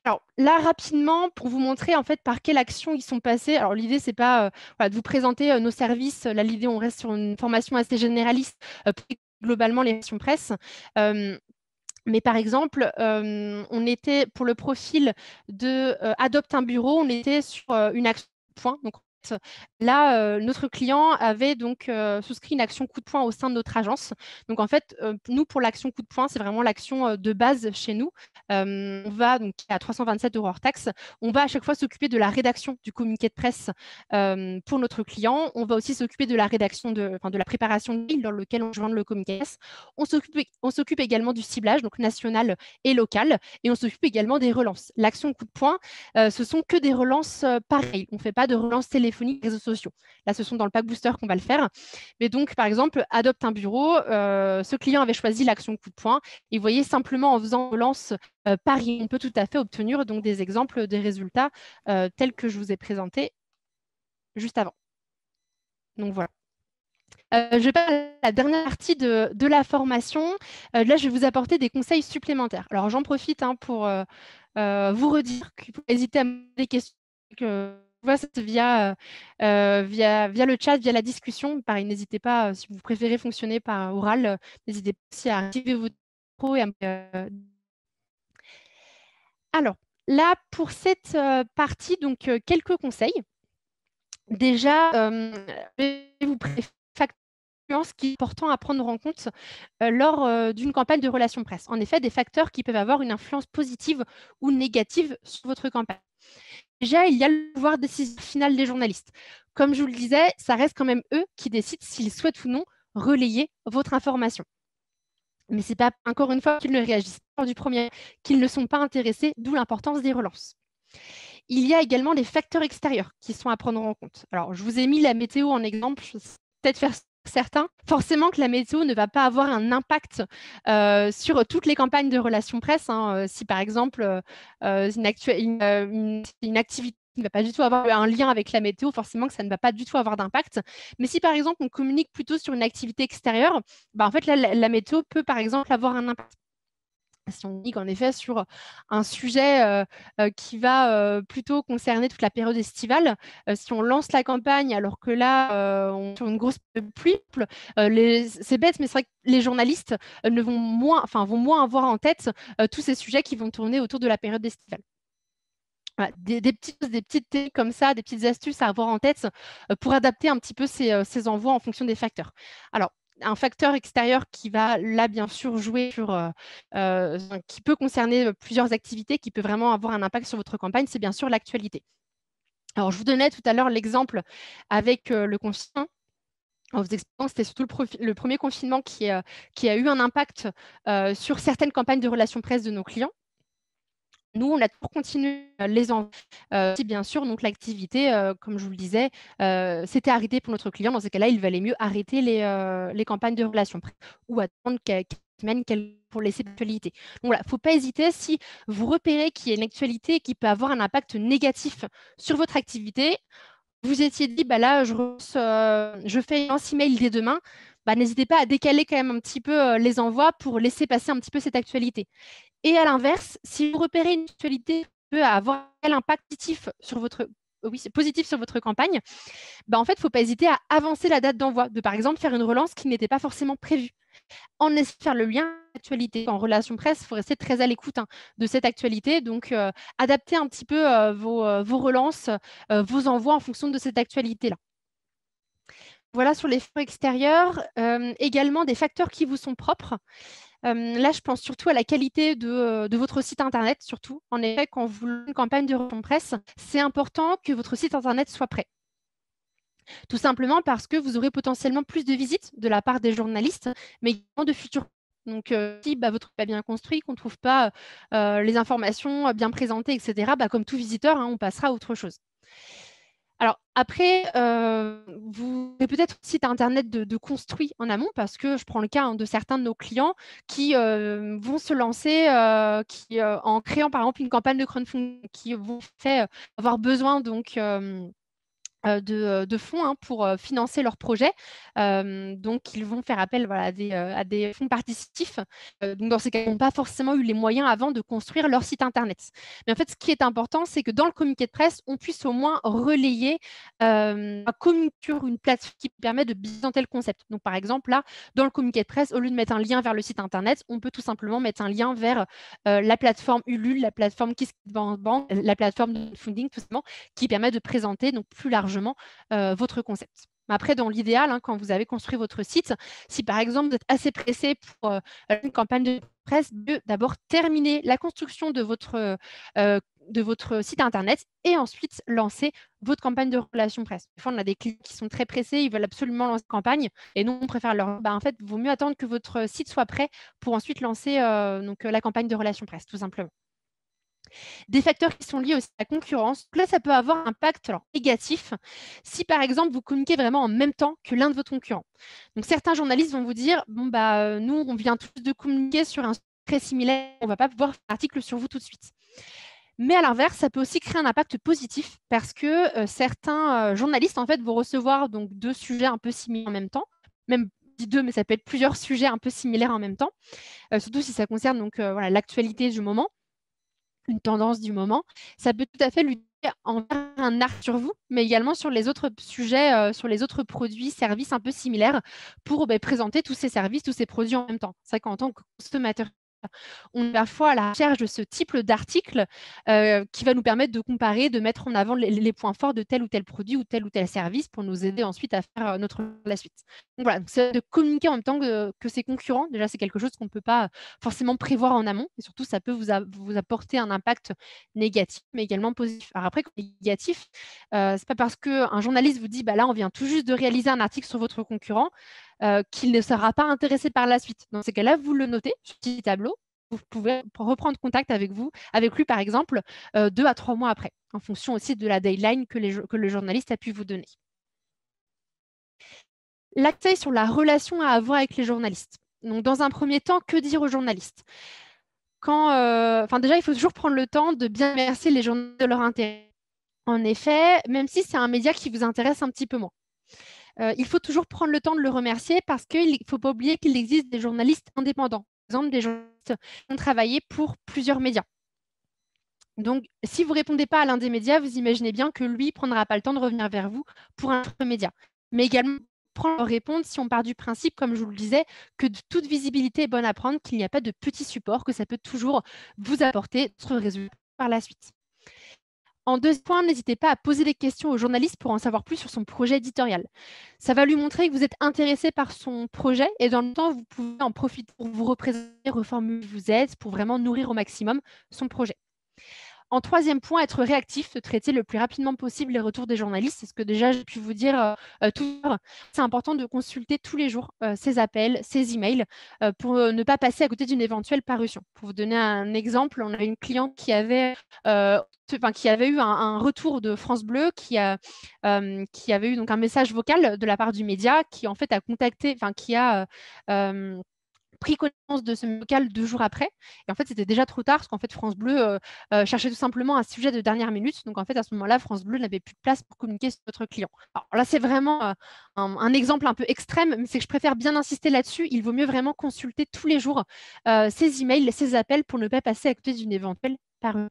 Alors là, rapidement, pour vous montrer en fait par quelle action ils sont passés. Alors l'idée, c'est pas de vous présenter nos services. Là, l'idée, on reste sur une formation assez généraliste, globalement les relations presse. Mais par exemple, on était pour le profil de Adopte un bureau, on était sur une action coup de poing. Donc là, notre client avait donc souscrit une action coup de poing au sein de notre agence. Donc en fait, nous, pour l'action coup de poing, c'est vraiment l'action de base chez nous. On va donc à 327 € hors taxe. On va à chaque fois s'occuper de la rédaction du communiqué de presse pour notre client. On va aussi s'occuper de la rédaction de la préparation de mail dans lequel on joint le communiqué de presse. On s'occupe également du ciblage, donc national et local, et on s'occupe également des relances. L'action coup de poing, ce sont que des relances pareilles. On ne fait pas de relances téléphoniques, réseaux sociaux. Là, ce sont dans le pack booster qu'on va le faire. Mais donc, par exemple, Adopte un bureau, ce client avait choisi l'action coup de poing. Et vous voyez, simplement en faisant relance Paris, on peut tout à fait obtenir donc des exemples des résultats tels que je vous ai présentés juste avant. Donc voilà. Je vais passer à la dernière partie de la formation. Là, je vais vous apporter des conseils supplémentaires. Alors, j'en profite pour vous redire qu'il faut hésiter à me poser des questions via le chat, via la discussion. Pareil, n'hésitez pas, si vous préférez fonctionner par oral, n'hésitez pas aussi à activer votre micro et à me... Alors, là, pour cette partie, donc quelques conseils. Déjà, je vais vous préférer qui est important à prendre en compte lors d'une campagne de relations presse. En effet, des facteurs qui peuvent avoir une influence positive ou négative sur votre campagne. Déjà, il y a le pouvoir décision final des journalistes. Comme je vous le disais, ça reste quand même eux qui décident s'ils souhaitent ou non relayer votre information. Mais ce n'est pas, encore une fois, qu'ils ne réagissent pas du premier, qu'ils ne sont pas intéressés, d'où l'importance des relances. Il y a également des facteurs extérieurs qui sont à prendre en compte. Alors, je vous ai mis la météo en exemple, je vais peut-être faire certains, forcément que la météo ne va pas avoir un impact sur toutes les campagnes de relations presse, hein. Si par exemple, une activité ne va pas du tout avoir un lien avec la météo, forcément que ça ne va pas du tout avoir d'impact. Mais si par exemple, on communique plutôt sur une activité extérieure, bah, en fait, là, la météo peut par exemple avoir un impact. Si on dit qu'en effet, sur un sujet qui va plutôt concerner toute la période estivale, si on lance la campagne alors que là, on est sur une grosse pluie, c'est bête, mais c'est vrai que les journalistes vont moins avoir en tête tous ces sujets qui vont tourner autour de la période estivale. Voilà, des petites techniques comme ça, des petites astuces à avoir en tête pour adapter un petit peu ces envois en fonction des facteurs. Alors, un facteur extérieur qui va là, bien sûr, jouer qui peut concerner plusieurs activités, qui peut vraiment avoir un impact sur votre campagne, c'est bien sûr l'actualité. Alors, je vous donnais tout à l'heure l'exemple avec le confinement. En vous expliquant, c'était surtout le premier confinement qui a eu un impact sur certaines campagnes de relations presse de nos clients. Nous, on a toujours continué les envois, si bien sûr, donc l'activité, comme je vous le disais, s'était arrêtée pour notre client. Dans ces cas-là, il valait mieux arrêter les campagnes de relations presse ou attendre quelques semaines pour laisser l'actualité. Donc voilà, il ne faut pas hésiter si vous repérez qu'il y a une actualité qui peut avoir un impact négatif sur votre activité. Vous étiez dit, bah là, je fais un email dès demain. Bah, n'hésitez pas à décaler quand même un petit peu les envois pour laisser passer un petit peu cette actualité. Et à l'inverse, si vous repérez une actualité qui peut avoir un impact positif sur votre campagne, bah en fait, il ne faut pas hésiter à avancer la date d'envoi, de par exemple faire une relance qui n'était pas forcément prévue. En essayant de faire le lien avec l'actualité. En relation presse, il faut rester très à l'écoute de cette actualité. Donc, adapter un petit peu vos relances, vos envois en fonction de cette actualité-là. Voilà sur les facteurs extérieurs, également des facteurs qui vous sont propres. Là, je pense surtout à la qualité de votre site internet, surtout. En effet, quand vous lancez une campagne de relations presse, c'est important que votre site internet soit prêt. Tout simplement parce que vous aurez potentiellement plus de visites de la part des journalistes, mais également de futurs. Donc, si votre site n'est pas bien construit, qu'on ne trouve pas les informations bien présentées, etc., comme tout visiteur, on passera à autre chose. Alors après, vous avez peut-être un site internet de construit en amont, parce que je prends le cas de certains de nos clients qui vont se lancer en créant par exemple une campagne de crowdfunding, qui vont avoir besoin donc de fonds pour financer leur projet. Donc, ils vont faire appel à des fonds participatifs. Donc, dans ces cas, ils n'ont pas forcément eu les moyens avant de construire leur site internet. Mais en fait, ce qui est important, c'est que dans le communiqué de presse, on puisse au moins relayer un communiqué sur une plateforme qui permet de présenter le concept. Donc, par exemple, là, dans le communiqué de presse, au lieu de mettre un lien vers le site internet, on peut tout simplement mettre un lien vers la plateforme Ulule, la plateforme KissKissBankBank, la plateforme de funding, tout simplement, qui permet de présenter donc plus largement votre concept. Après, dans l'idéal, quand vous avez construit votre site, si par exemple vous êtes assez pressé pour une campagne de presse, d'abord terminer la construction de votre site internet et ensuite lancer votre campagne de relations presse. Des fois, on a des clients qui sont très pressés, ils veulent absolument lancer une campagne et nous, on préfère leur en fait, il vaut mieux attendre que votre site soit prêt pour ensuite lancer la campagne de relations presse, tout simplement. Des facteurs qui sont liés aussi à la concurrence. Là, ça peut avoir un impact négatif si, par exemple, vous communiquez vraiment en même temps que l'un de vos concurrents. Donc, certains journalistes vont vous dire, bon, nous, on vient tous de communiquer sur un sujet très similaire, on ne va pas pouvoir faire un article sur vous tout de suite. Mais à l'inverse, ça peut aussi créer un impact positif parce que certains journalistes, en fait, vont recevoir donc deux sujets un peu similaires en même temps, même deux, mais ça peut être plusieurs sujets un peu similaires en même temps, surtout si ça concerne donc l'actualité du moment, une tendance du moment. Ça peut tout à fait lutter envers un arc sur vous, mais également sur les autres sujets, sur les autres produits, services un peu similaires pour présenter tous ces services, tous ces produits en même temps. C'est vrai qu'en tant que consommateur, on est parfois à la recherche de ce type d'article qui va nous permettre de comparer, de mettre en avant les points forts de tel ou tel produit ou tel service pour nous aider ensuite à faire la suite. Donc voilà, c'est de communiquer en même temps que ses concurrents. Déjà, c'est quelque chose qu'on ne peut pas forcément prévoir en amont et surtout, ça peut vous apporter un impact négatif, mais également positif. Alors après, négatif, c'est pas parce qu'un journaliste vous dit là, on vient tout juste de réaliser un article sur votre concurrent qu'il ne sera pas intéressé par la suite. Dans ces cas-là, vous le notez sur un petit tableau. Vous pouvez reprendre contact avec lui, par exemple, 2 à 3 mois après, en fonction aussi de la deadline que le journaliste a pu vous donner. L'accent sur la relation à avoir avec les journalistes. Donc, dans un premier temps, que dire aux journalistes? Déjà, il faut toujours prendre le temps de bien remercier les journalistes de leur intérêt. En effet, même si c'est un média qui vous intéresse un petit peu moins. Il faut toujours prendre le temps de le remercier parce qu'il ne faut pas oublier qu'il existe des journalistes indépendants. Par exemple, des journalistes qui ont travaillé pour plusieurs médias. Donc, si vous ne répondez pas à l'un des médias, vous imaginez bien que lui ne prendra pas le temps de revenir vers vous pour un autre média. Mais également, prendre répondre si on part du principe, comme je vous le disais, que toute visibilité est bonne à prendre, qu'il n'y a pas de petit support, que ça peut toujours vous apporter d'autres résultats par la suite. En deuxième point, n'hésitez pas à poser des questions au journaliste pour en savoir plus sur son projet éditorial. Ça va lui montrer que vous êtes intéressé par son projet et dans le temps, vous pouvez en profiter pour vous représenter, reformuler vous êtes, pour vraiment nourrir au maximum son projet. En troisième point, être réactif, de traiter le plus rapidement possible les retours des journalistes. C'est ce que déjà j'ai pu vous dire tout à l'heure. C'est important de consulter tous les jours ces appels, ces emails pour ne pas passer à côté d'une éventuelle parution. Pour vous donner un exemple, on avait une cliente qui avait, eu un retour de France Bleu, qui avait eu donc un message vocal de la part du média, qui en fait a contacté, qui a pris connaissance de ce vocal 2 jours après. Et en fait, c'était déjà trop tard parce qu'en fait, France Bleu cherchait tout simplement un sujet de dernière minute. Donc en fait, à ce moment-là, France Bleu n'avait plus de place pour communiquer sur votre client. Alors là, c'est vraiment un exemple un peu extrême, mais c'est que je préfère bien insister là-dessus. Il vaut mieux vraiment consulter tous les jours ces emails, ces appels pour ne pas passer à côté d'une éventuelle parution.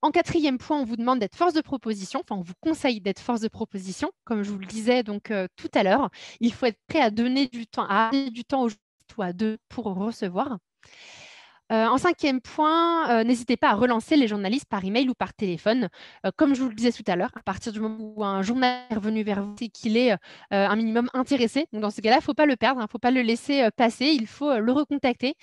En quatrième point, on vous demande d'être force de proposition, on vous conseille d'être force de proposition, comme je vous le disais donc tout à l'heure. Il faut être prêt à donner du temps, aux journalistes ou à deux pour recevoir. En cinquième point, n'hésitez pas à relancer les journalistes par email ou par téléphone. Comme je vous le disais tout à l'heure, à partir du moment où un journal est revenu vers vous, c'est qu'il est un minimum intéressé. Donc dans ce cas-là, il ne faut pas le perdre, il ne faut pas le laisser passer, il faut le recontacter,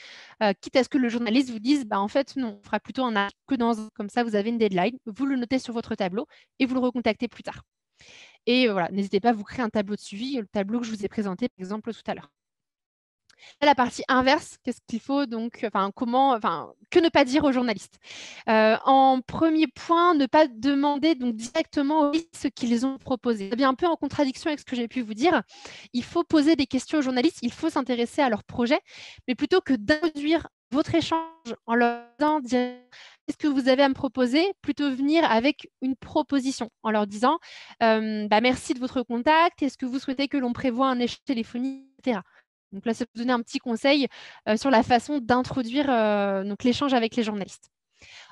quitte à ce que le journaliste vous dise en fait, non, on fera plutôt un article que dans comme ça, vous avez une deadline, vous le notez sur votre tableau et vous le recontactez plus tard. Et voilà, n'hésitez pas à vous créer un tableau de suivi, le tableau que je vous ai présenté, par exemple, tout à l'heure. La partie inverse, qu'est-ce qu'il faut donc, que ne pas dire aux journalistes? En premier point, ne pas demander donc directement ce qu'ils ont proposé. C'est bien un peu en contradiction avec ce que j'ai pu vous dire. Il faut poser des questions aux journalistes, il faut s'intéresser à leur projet, mais plutôt que d'introduire votre échange en leur disant qu'est-ce que vous avez à me proposer, plutôt venir avec une proposition en leur disant merci de votre contact, est-ce que vous souhaitez que l'on prévoie un échange téléphonique, etc. Donc là, ça peut vous donner un petit conseil sur la façon d'introduire l'échange avec les journalistes.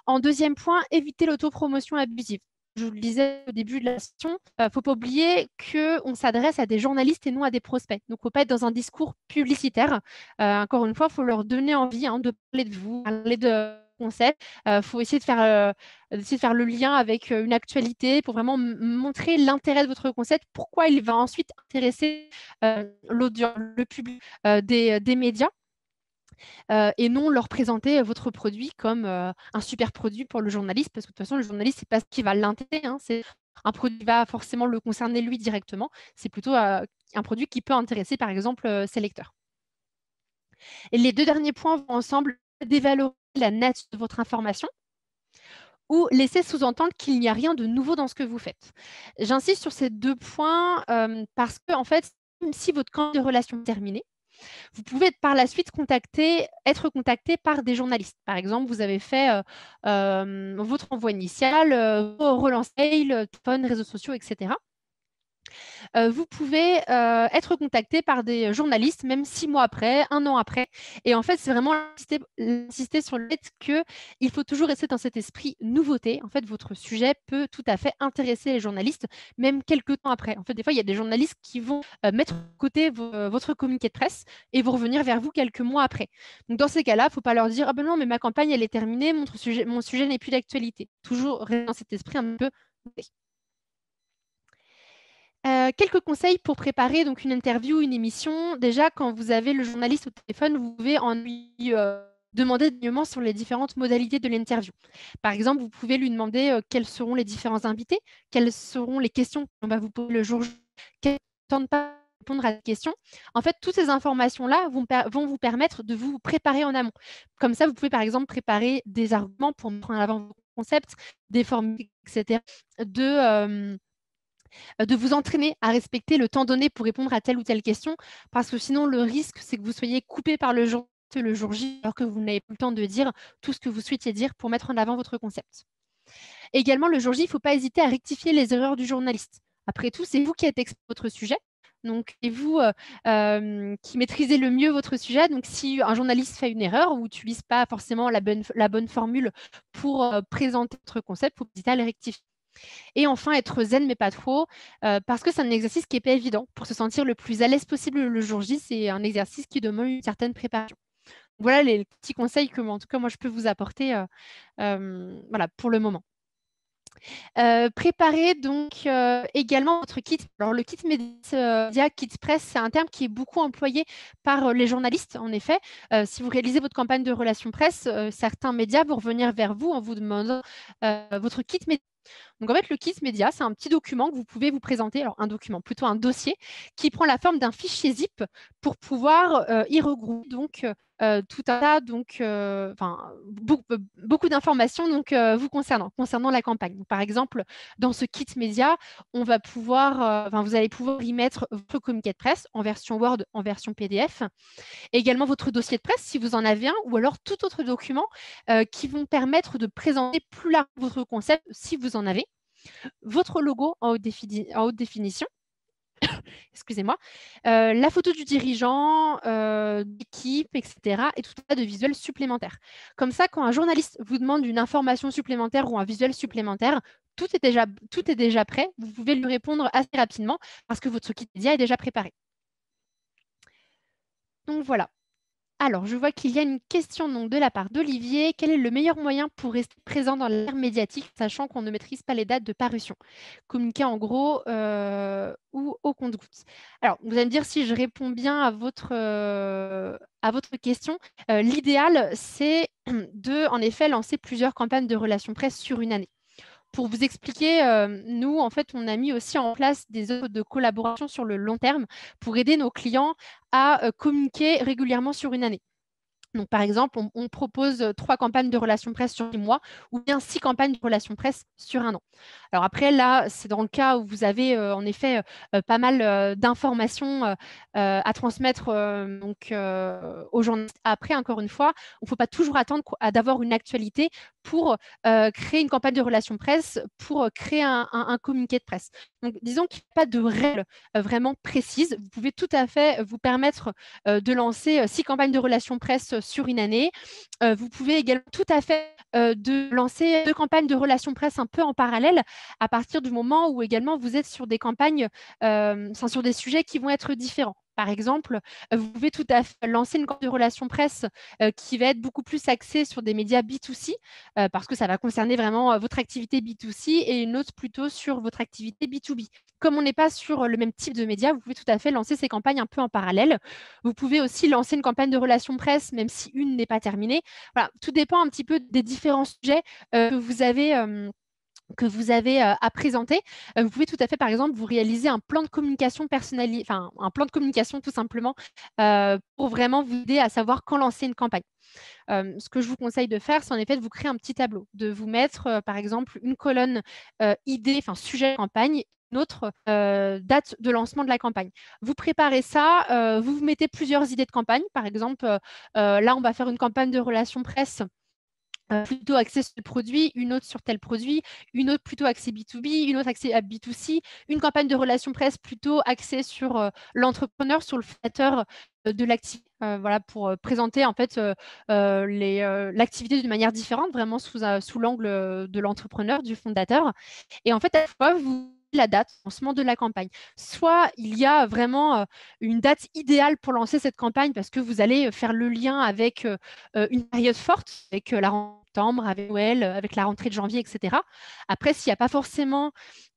En deuxième point, éviter l'autopromotion abusive. Je vous le disais au début de la session, il ne faut pas oublier qu'on s'adresse à des journalistes et non à des prospects. Donc, il ne faut pas être dans un discours publicitaire. Encore une fois, il faut leur donner envie de parler de vous, parler de concept. Il faut essayer de faire le lien avec une actualité pour vraiment montrer l'intérêt de votre concept, pourquoi il va ensuite intéresser l'audience, le public des médias. Et non leur présenter votre produit comme un super produit pour le journaliste, parce que de toute façon, le journaliste, ce n'est pas ce qui va l'intéresser, c'est un produit qui va forcément le concerner lui directement, c'est plutôt un produit qui peut intéresser, par exemple, ses lecteurs. Et les deux derniers points vont ensemble: dévaloriser la nature de votre information ou laisser sous-entendre qu'il n'y a rien de nouveau dans ce que vous faites. J'insiste sur ces deux points parce que, en fait, même si votre camp de relation est terminé, vous pouvez par la suite être contacté par des journalistes. Par exemple, vous avez fait votre envoi initial, relance mail, téléphone, réseaux sociaux, etc. Vous pouvez être contacté par des journalistes, même 6 mois après, 1 an après. Et en fait, c'est vraiment insister sur le fait qu'il faut toujours rester dans cet esprit nouveauté. En fait, votre sujet peut tout à fait intéresser les journalistes, même quelques temps après. En fait, des fois, il y a des journalistes qui vont mettre de côté votre communiqué de presse et vont revenir vers vous quelques mois après. Donc, dans ces cas-là, il ne faut pas leur dire « Ah ben non, mais ma campagne, elle est terminée, mon sujet n'est plus d'actualité ». Toujours rester dans cet esprit un peu nouveauté. Quelques conseils pour préparer donc une interview, une émission. Déjà, quand vous avez le journaliste au téléphone, vous pouvez en lui demander des renseignements sur les différentes modalités de l'interview. Par exemple, vous pouvez lui demander quels seront les différents invités, quelles seront les questions qu'on va vous poser le jour J, quel temps de pas répondre à des questions. En fait, toutes ces informations-là vont vous permettre de vous préparer en amont. Comme ça, vous pouvez par exemple préparer des arguments pour mettre en avant vos concepts, des formules, etc. De vous entraîner à respecter le temps donné pour répondre à telle ou telle question, parce que sinon, le risque, c'est que vous soyez coupé par le jour J, alors que vous n'avez pas le temps de dire tout ce que vous souhaitiez dire pour mettre en avant votre concept. Également, le jour J, il ne faut pas hésiter à rectifier les erreurs du journaliste. Après tout, c'est vous qui êtes expert de votre sujet. Donc, c'est vous qui maîtrisez le mieux votre sujet. Donc, si un journaliste fait une erreur ou n'utilise pas forcément la bonne formule pour présenter votre concept, il faut hésiter à le rectifier. Et enfin, être zen, mais pas trop, parce que c'est un exercice qui n'est pas évident. Pour se sentir le plus à l'aise possible le jour J, c'est un exercice qui demande une certaine préparation. Voilà les petits conseils que, en tout cas, moi, je peux vous apporter voilà, pour le moment. Préparez donc également votre kit. Alors, le kit média, kit presse, c'est un terme qui est beaucoup employé par les journalistes, en effet. Si vous réalisez votre campagne de relations presse, certains médias vont revenir vers vous en vous demandant votre kit média. Donc, en fait, le kit média, c'est un petit document que vous pouvez vous présenter, alors un document, plutôt un dossier, qui prend la forme d'un fichier zip pour pouvoir y regrouper donc, tout un tas, donc, beaucoup d'informations vous concernant la campagne. Donc, par exemple, dans ce kit média, on va pouvoir, vous allez pouvoir y mettre votre communiqué de presse en version Word, en version PDF, également votre dossier de presse si vous en avez un, ou alors tout autre document qui vont permettre de présenter plus largement votre concept si vous en avez, votre logo en haute définition, excusez-moi, la photo du dirigeant, d'équipe, etc. et tout un tas de visuels supplémentaires. Comme ça, quand un journaliste vous demande une information supplémentaire ou un visuel supplémentaire, tout est déjà prêt. Vous pouvez lui répondre assez rapidement parce que votre kit média est déjà préparé. Donc voilà. Alors, je vois qu'il y a une question donc, de la part d'Olivier. Quel est le meilleur moyen pour rester présent dans l'ère médiatique, sachant qu'on ne maîtrise pas les dates de parution? Communiquer en gros ou au compte-gouttes. Alors, vous allez me dire si je réponds bien à votre question. L'idéal, c'est de, en effet, lancer plusieurs campagnes de relations presse sur une année. Pour vous expliquer, nous, en fait, on a mis aussi en place des offres de collaboration sur le long terme pour aider nos clients à communiquer régulièrement sur une année. Donc, par exemple, on propose 3 campagnes de relations presse sur 6 mois ou bien 6 campagnes de relations presse sur 1 an. Alors après, là, c'est dans le cas où vous avez en effet pas mal d'informations à transmettre aux journalistes. Après, encore une fois, il ne faut pas toujours attendre d'avoir une actualité pour créer une campagne de relations presse, pour créer un communiqué de presse. Donc, disons qu'il n'y a pas de règles vraiment précises. Vous pouvez tout à fait vous permettre de lancer 6 campagnes de relations presse sur une année. Vous pouvez également tout à fait de lancer 2 campagnes de relations presse un peu en parallèle à partir du moment où également vous êtes sur des campagnes, sur des sujets qui vont être différents. Par exemple, vous pouvez tout à fait lancer une campagne de relations presse qui va être beaucoup plus axée sur des médias B2C, parce que ça va concerner vraiment votre activité B2C, et une autre plutôt sur votre activité B2B. Comme on n'est pas sur le même type de médias, vous pouvez tout à fait lancer ces campagnes un peu en parallèle. Vous pouvez aussi lancer une campagne de relations presse, même si une n'est pas terminée. Voilà, tout dépend un petit peu des différents sujets que vous avez à présenter. Vous pouvez tout à fait, par exemple, vous réaliser un plan de communication personnalisé, enfin un plan de communication tout simplement, pour vraiment vous aider à savoir quand lancer une campagne. Ce que je vous conseille de faire, c'est en effet de vous créer un petit tableau, de vous mettre, par exemple, une colonne idée, enfin sujet de campagne, une autre date de lancement de la campagne. Vous préparez ça, vous vous mettez plusieurs idées de campagne. Par exemple, là, on va faire une campagne de relations presse plutôt axée sur le produit, une autre sur tel produit, une autre plutôt axée B2B, une autre axée à B2C, une campagne de relations presse plutôt axée sur l'entrepreneur, sur le fondateur de l'activité, voilà, pour présenter en fait l'activité d'une manière différente, vraiment sous l'angle de l'entrepreneur, du fondateur. Et en fait, à la fois, vous la date de lancement de la campagne. Soit il y a vraiment une date idéale pour lancer cette campagne parce que vous allez faire le lien avec une période forte, avec la rentrée de septembre, avec Noël, avec la rentrée de janvier, etc. Après, s'il n'y a pas forcément,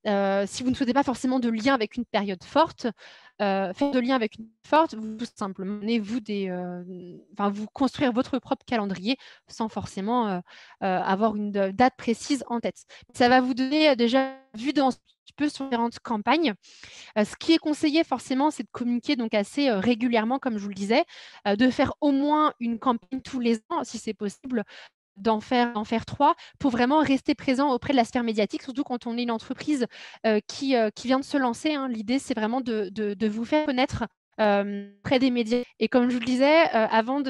si vous ne souhaitez pas forcément de lien avec une période forte, faire de lien avec une forte, vous tout simplement vous construire votre propre calendrier sans forcément avoir une date précise en tête. Ça va vous donner déjà vue dans un petit peu sur différentes campagnes. Ce qui est conseillé forcément, c'est de communiquer donc assez régulièrement, comme je vous le disais, de faire au moins une campagne tous les ans, si c'est possible, d'en faire 3 pour vraiment rester présent auprès de la sphère médiatique, surtout quand on est une entreprise qui vient de se lancer, hein. L'idée, c'est vraiment de vous faire connaître près des médias. Et comme je vous le disais, avant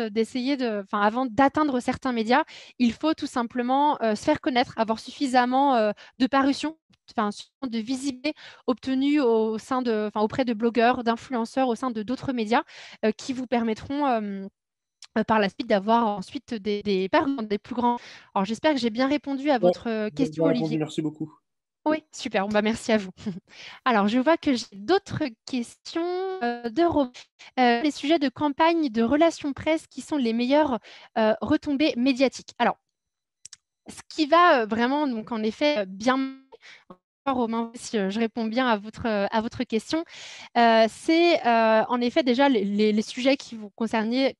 d'atteindre certains médias, il faut tout simplement se faire connaître, avoir suffisamment de parutions, suffisamment de visibilité obtenue auprès de blogueurs, d'influenceurs, au sein de d'autres médias qui vous permettront par la suite d'avoir ensuite des parts dans des plus grands. Alors j'espère que j'ai bien répondu à Ouais, votre bien question, bien répondu, Olivier. merci beaucoup. Oui, super, bon, bah, merci à vous. Alors je vois que j'ai d'autres questions, de les sujets de campagne, de relations presse qui sont les meilleures, retombées médiatiques. Alors, ce qui va, vraiment donc en effet, bien Romain, si, je réponds bien à votre question. C'est, en effet déjà les sujets qui vont concerner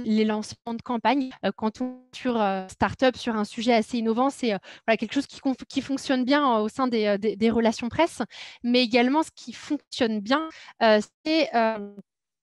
les lancements de campagne. Quand on est sur, start-up, sur un sujet assez innovant, c'est, voilà quelque chose qui fonctionne bien, au sein des relations presse. Mais également ce qui fonctionne bien, c'est,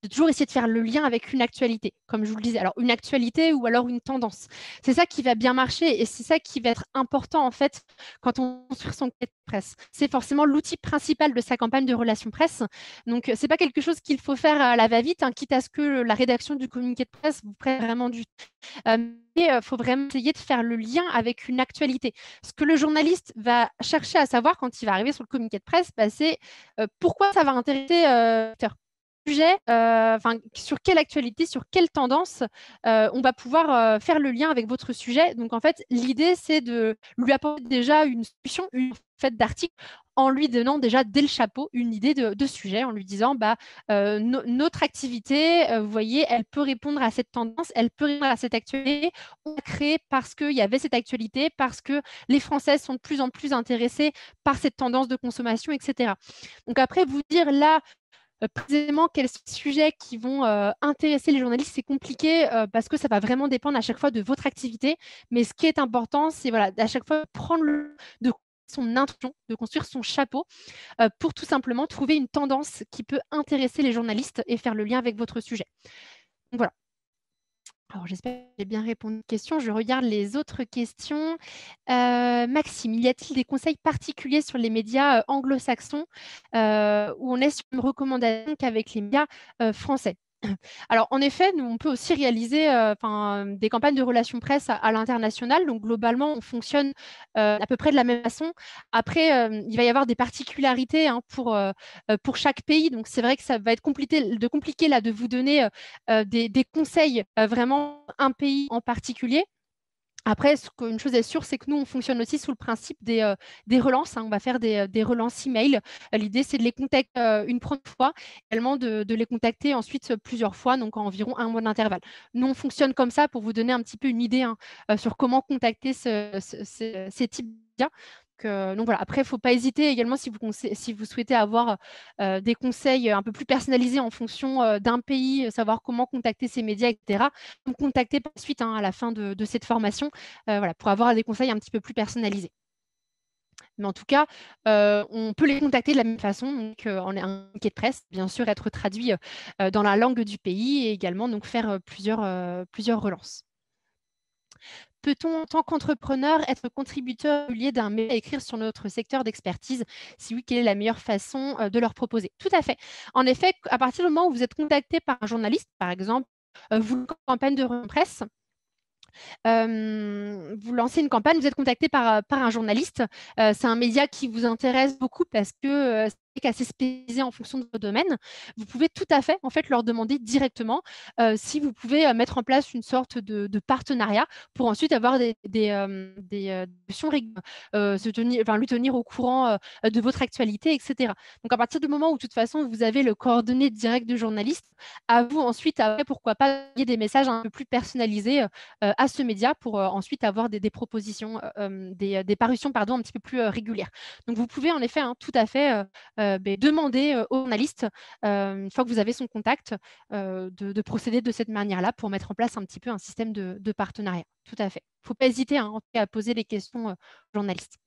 de toujours essayer de faire le lien avec une actualité, comme je vous le disais. Alors une actualité ou alors une tendance. C'est ça qui va bien marcher et c'est ça qui va être important en fait quand on construit son communiqué de presse. C'est forcément l'outil principal de sa campagne de relations presse. Donc, c'est pas quelque chose qu'il faut faire à la va-vite, hein, quitte à ce que la rédaction du communiqué de presse vous prenne vraiment du temps. Mais il faut vraiment essayer de faire le lien avec une actualité. Ce que le journaliste va chercher à savoir quand il va arriver sur le communiqué de presse, bah, c'est pourquoi ça va intéresser le lecteur sujet, sur quelle actualité, sur quelle tendance on va pouvoir faire le lien avec votre sujet. Donc en fait, l'idée, c'est de lui apporter déjà une solution, une fait d'article, en lui donnant déjà dès le chapeau une idée de sujet, en lui disant notre activité, vous voyez, elle peut répondre à cette tendance, elle peut répondre à cette actualité. On l'a créée parce qu'il y avait cette actualité, parce que les Français sont de plus en plus intéressés par cette tendance de consommation, etc. Donc après, vous dire là, précisément quels sont les sujets qui vont intéresser les journalistes, c'est compliqué parce que ça va vraiment dépendre à chaque fois de votre activité. Mais ce qui est important, c'est voilà, à chaque fois prendre le de son introduction, de construire son chapeau pour tout simplement trouver une tendance qui peut intéresser les journalistes et faire le lien avec votre sujet. Donc voilà. Alors, j'espère que j'ai bien répondu aux questions. Je regarde les autres questions. Maxime, y a-t-il des conseils particuliers sur les médias anglo-saxons où on est sur une recommandation qu'avec les médias français? Alors, en effet, nous, on peut aussi réaliser des campagnes de relations presse à l'international. Donc, globalement, on fonctionne à peu près de la même façon. Après, il va y avoir des particularités hein, pour chaque pays. Donc, c'est vrai que ça va être compliqué là, de vous donner des conseils vraiment un pays en particulier. Après, une chose est sûre, c'est que nous, on fonctionne aussi sous le principe des relances, hein. On va faire des relances email. L'idée, c'est de les contacter une première fois, également de les contacter ensuite plusieurs fois, donc en environ un mois d'intervalle. Nous, on fonctionne comme ça pour vous donner un petit peu une idée hein, sur comment contacter ces types de médias. Donc voilà. Après, il ne faut pas hésiter également si vous souhaitez avoir des conseils un peu plus personnalisés en fonction d'un pays, savoir comment contacter ces médias, etc. Me contacter par la suite hein, à la fin de cette formation voilà, pour avoir des conseils un petit peu plus personnalisés. Mais en tout cas, on peut les contacter de la même façon, donc en un communiqué de presse, bien sûr, être traduit dans la langue du pays et également donc faire plusieurs relances. Peut-on, en tant qu'entrepreneur, être contributeur régulier d'un média à écrire sur notre secteur d'expertise? Si oui, quelle est la meilleure façon de leur proposer? Tout à fait. En effet, à partir du moment où vous êtes contacté par un journaliste, par exemple, vous lancez une campagne de presse, vous lancez une campagne, vous êtes contacté par un journaliste. C'est un média qui vous intéresse beaucoup parce que c'est assez spécialisé en fonction de votre domaine. Vous pouvez tout à fait en fait leur demander directement si vous pouvez mettre en place une sorte de partenariat pour ensuite avoir des discussions régulières, lui tenir au courant de votre actualité, etc. Donc à partir du moment où de toute façon vous avez le coordonnées direct du journaliste, à vous ensuite après pourquoi pas envoyer des messages un peu plus personnalisés à ce média pour ensuite avoir des propositions, des parutions pardon, un petit peu plus régulières. Donc vous pouvez en effet hein, tout à fait demander au journaliste, une fois que vous avez son contact, de procéder de cette manière-là pour mettre en place un petit peu un système de partenariat. Tout à fait. Il ne faut pas hésiter hein, en tout cas, à poser les questions aux journalistes.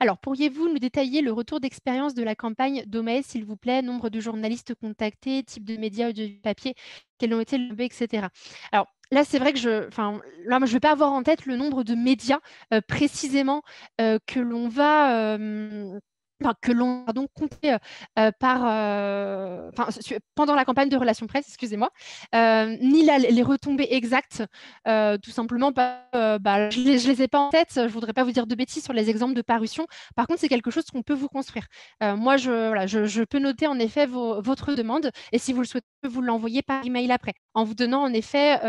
Alors, pourriez-vous nous détailler le retour d'expérience de la campagne d'Omae, s'il vous plaît, nombre de journalistes contactés, type de médias ou de papier, quels ont été les lobbies, etc. Alors, Là, c'est vrai que là, moi, je ne vais pas avoir en tête le nombre de médias précisément que l'on va, que l'on va donc compter pendant la campagne de relations presse, excusez-moi, ni les retombées exactes, tout simplement, je ne les ai pas en tête. Je ne voudrais pas vous dire de bêtises sur les exemples de parution. Par contre, c'est quelque chose qu'on peut vous construire. Moi, je peux noter en effet votre demande et si vous le souhaitez, vous l'envoyer par email après, en vous donnant en effet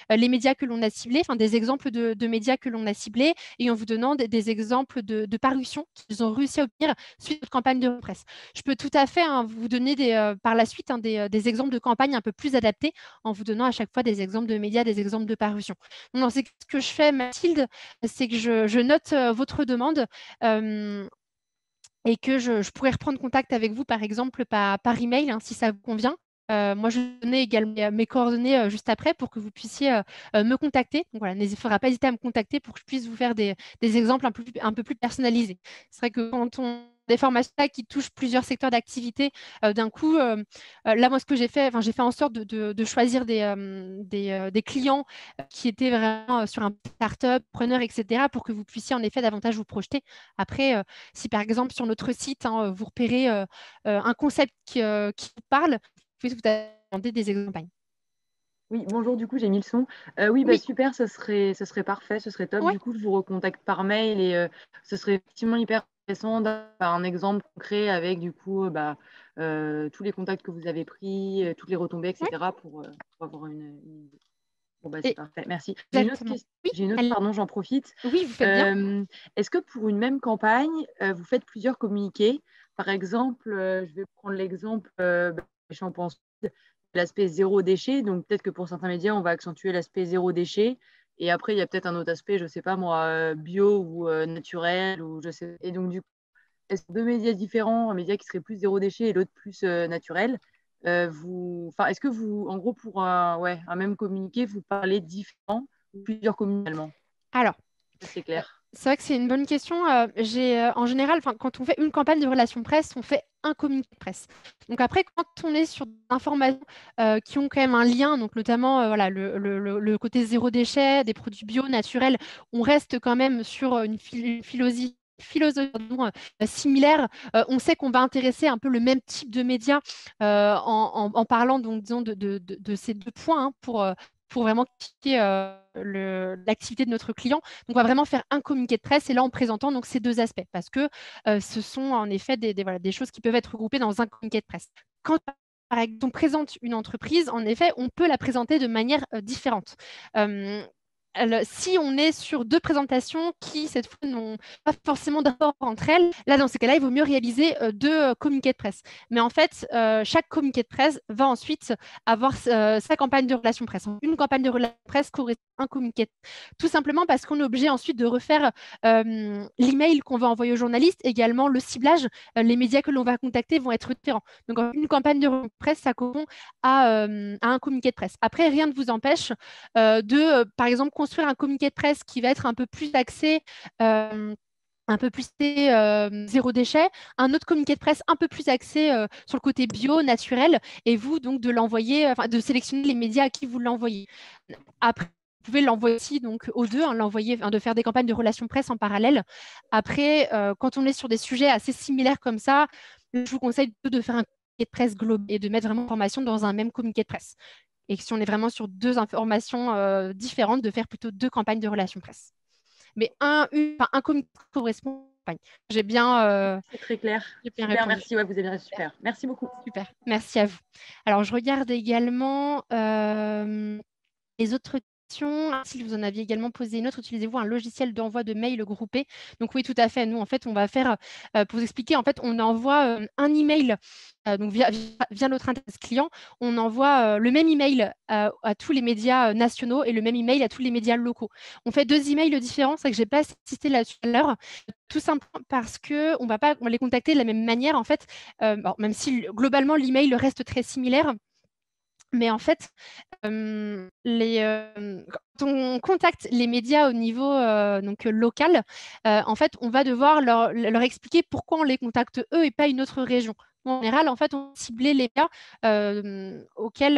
les médias que l'on a ciblés, enfin des exemples de médias que l'on a ciblés et en vous donnant des exemples de parutions qu'ils ont réussi à obtenir suite à notre campagne de presse. Je peux tout à fait vous donner par la suite des exemples de campagnes un peu plus adaptés en vous donnant à chaque fois des exemples de médias, des exemples de parutions. Non, c'est ce que je fais, Mathilde, c'est que je note votre demande. Et que je pourrais reprendre contact avec vous, par exemple, par email, hein, si ça vous convient. Moi, je vais donner également mes coordonnées juste après pour que vous puissiez me contacter. Donc voilà, il ne faudra pas hésiter à me contacter pour que je puisse vous faire des exemples un peu plus personnalisés. C'est vrai que quand on a des formations qui touchent plusieurs secteurs d'activité d'un coup, là, moi, ce que j'ai fait en sorte de choisir des clients qui étaient vraiment sur un start-up, preneur, etc., pour que vous puissiez en effet davantage vous projeter. Après, si par exemple sur notre site, hein, vous repérez un concept qui vous parle, vous pouvez vous demander des exemples. Oui, bonjour, du coup, j'ai mis le son. Oui, bah, Oui, super, ce serait parfait, ce serait top. ouais, Du coup, je vous recontacte par mail et ce serait effectivement hyper intéressant d'avoir un exemple concret avec, du coup, tous les contacts que vous avez pris, toutes les retombées, ouais, etc. pour avoir une idée. Bon, bah, c'est et parfait, merci. J'ai une autre exactement. question. Oui, J'ai une autre, pardon, j'en profite. oui, vous faites bien. Est-ce que pour une même campagne, vous faites plusieurs communiqués? Par exemple, je vais prendre l'exemple des shampoings l'aspect zéro déchet. Donc, peut-être que pour certains médias, on va accentuer l'aspect zéro déchet. Et après, il y a peut-être un autre aspect, je ne sais pas moi, bio ou naturel. Ou je sais. Et donc, du coup, est-ce que deux médias différents, un média qui serait plus zéro déchet et l'autre plus naturel, est-ce que vous, en gros, pour un même communiqué, vous parlez différents ou plusieurs communiqués? Alors, C'est euh, clair. c'est vrai que c'est une bonne question. En général, quand on fait une campagne de relations presse, on fait un communiqué de presse. Donc après, quand on est sur des informations qui ont quand même un lien, donc notamment voilà, le côté zéro déchet, des produits bio, naturels, on reste quand même sur une philosophie pardon, similaire. On sait qu'on va intéresser un peu le même type de médias en parlant donc, disons, de ces deux points hein, pour vraiment critiquer l'activité de notre client. Donc, on va vraiment faire un communiqué de presse et là en présentant donc, ces deux aspects parce que ce sont en effet voilà, des choses qui peuvent être regroupées dans un communiqué de presse. Quand par exemple, on présente une entreprise, en effet, on peut la présenter de manière différente. Si on est sur deux présentations qui, cette fois, n'ont pas forcément d'accord entre elles, là, dans ces cas-là, il vaut mieux réaliser deux communiqués de presse. Mais en fait, chaque communiqué de presse va ensuite avoir sa campagne de relations presse. Une campagne de relations presse correspond à un communiqué. Tout simplement parce qu'on est obligé ensuite de refaire l'email qu'on va envoyer aux journalistes, également le ciblage, les médias que l'on va contacter vont être différents. Donc, une campagne de presse, ça correspond à un communiqué de presse. Après, rien ne vous empêche par exemple, construire un communiqué de presse qui va être un peu plus axé un peu plus zéro déchet, un autre communiqué de presse un peu plus axé sur le côté bio, naturel, et vous, donc, de l'envoyer, de sélectionner les médias à qui vous l'envoyez. Après, vous pouvez l'envoyer aussi donc, aux deux, hein, de faire des campagnes de relations presse en parallèle. Après, quand on est sur des sujets assez similaires comme ça, je vous conseille de faire un communiqué de presse global et de mettre vraiment l'information dans un même communiqué de presse. Et si on est vraiment sur deux informations différentes, de faire plutôt deux campagnes de relations presse. Mais un communiqué correspond à une campagne. C'est très clair. J'ai bien Super, répondu. merci. Ouais, vous avez super. Merci beaucoup. Super. Merci à vous. Alors, je regarde également les autres questions. Si vous en aviez également posé une autre, utilisez-vous un logiciel d'envoi de mail groupé? Donc oui, tout à fait. Nous, en fait, on va faire, pour vous expliquer, en fait, on envoie un email donc via notre interface client, on envoie le même email à tous les médias nationaux et le même email à tous les médias locaux. On fait deux emails différents, c'est vrai que je n'ai pas insisté là-dessus tout à l'heure, tout simplement parce qu'on ne va pas les contacter de la même manière, en fait, même si globalement l'email reste très similaire. Mais en fait, quand on contacte les médias au niveau donc, local, en fait, on va devoir leur expliquer pourquoi on les contacte eux et pas une autre région. En général, en fait, on ciblait les médias auxquels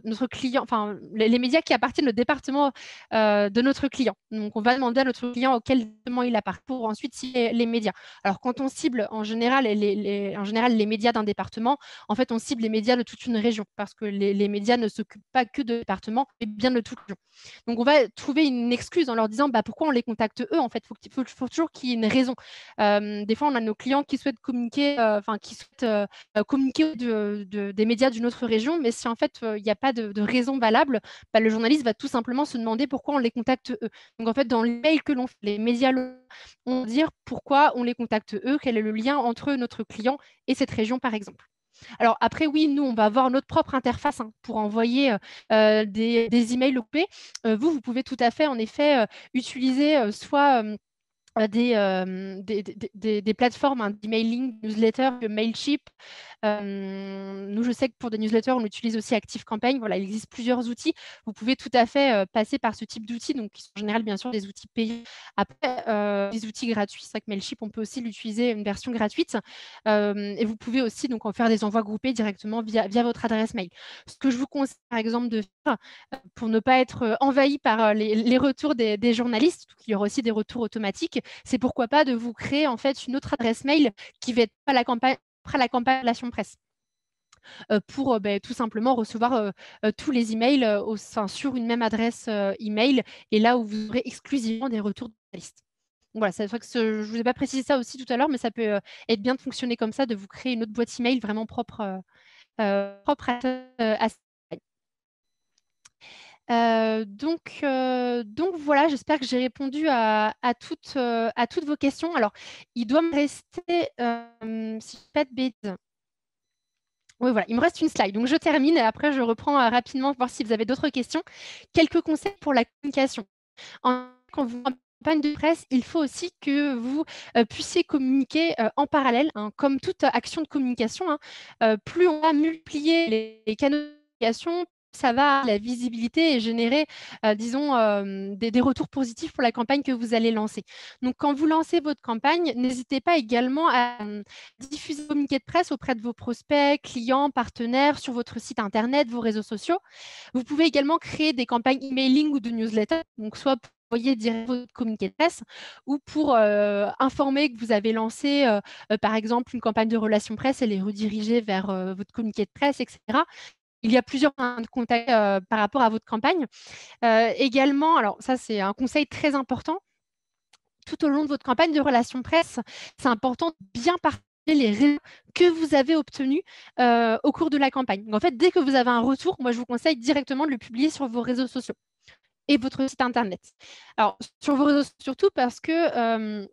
notre client, enfin, les médias qui appartiennent au département de notre client. Donc, on va demander à notre client auquel département il appartient pour ensuite cibler les médias. Alors, quand on cible en général les médias d'un département, en fait, on cible les médias de toute une région parce que les médias ne s'occupent pas que de départements, mais bien de toute région. Donc, on va trouver une excuse en leur disant pourquoi on les contacte eux. En fait, il faut toujours qu'il y ait une raison. Des fois, on a nos clients qui souhaitent communiquer, communiquer des médias d'une autre région, mais si en fait, il n'y a pas de raison valable, le journaliste va tout simplement se demander pourquoi on les contacte eux. Donc, en fait, dans l'email que l'on fait, les médias vont dire pourquoi on les contacte eux, quel est le lien entre notre client et cette région, par exemple. Alors après, oui, nous, on va avoir notre propre interface pour envoyer des emails occupés. Vous pouvez tout à fait, en effet, utiliser soit des plateformes d'emailing, newsletter, Mailchimp. Nous, je sais que pour des newsletters, on utilise aussi ActiveCampaign. Voilà, il existe plusieurs outils. Vous pouvez tout à fait passer par ce type d'outils, donc qui sont en général, bien sûr, des outils payants. Après, des outils gratuits. C'est vrai que Mailchimp, on peut aussi l'utiliser une version gratuite. Et vous pouvez aussi donc en faire des envois groupés directement via votre adresse mail. Ce que je vous conseille, par exemple, de faire pour ne pas être envahi par les retours des journalistes, il y aura aussi des retours automatiques, c'est pourquoi pas de vous créer en fait une autre adresse mail qui va être à la campagne relation presse. Pour tout simplement recevoir tous les emails sur une même adresse email et là où vous aurez exclusivement des retours de journalistes. Voilà, c'est vrai que je ne vous ai pas précisé ça aussi tout à l'heure, mais ça peut être bien de fonctionner comme ça, de vous créer une autre boîte email vraiment propre, propre à donc voilà, j'espère que j'ai répondu à toutes vos questions. Alors, il doit me rester, si je ne dis pas de bêtises, oui, voilà, il me reste une slide. Donc, je termine et après, je reprends rapidement pour voir si vous avez d'autres questions. Quelques conseils pour la communication. Quand vous faites une campagne de presse, il faut aussi que vous puissiez communiquer en parallèle, comme toute action de communication. Plus on va multiplier les canaux de communication, ça va la visibilité et générer, disons, des retours positifs pour la campagne que vous allez lancer. Donc, quand vous lancez votre campagne, n'hésitez pas également à diffuser vos communiqués de presse auprès de vos prospects, clients, partenaires, sur votre site internet, vos réseaux sociaux. Vous pouvez également créer des campagnes emailing ou de newsletter, donc soit pour envoyer directement votre communiqué de presse ou pour informer que vous avez lancé, par exemple, une campagne de relations presse et les rediriger vers votre communiqué de presse, etc. Il y a plusieurs points de contact par rapport à votre campagne. Également, alors ça, c'est un conseil très important, tout au long de votre campagne de relations presse, c'est important de bien partager les résultats que vous avez obtenus au cours de la campagne. Donc, en fait, dès que vous avez un retour, moi, je vous conseille directement de le publier sur vos réseaux sociaux et votre site internet. Alors, sur vos réseaux, surtout parce que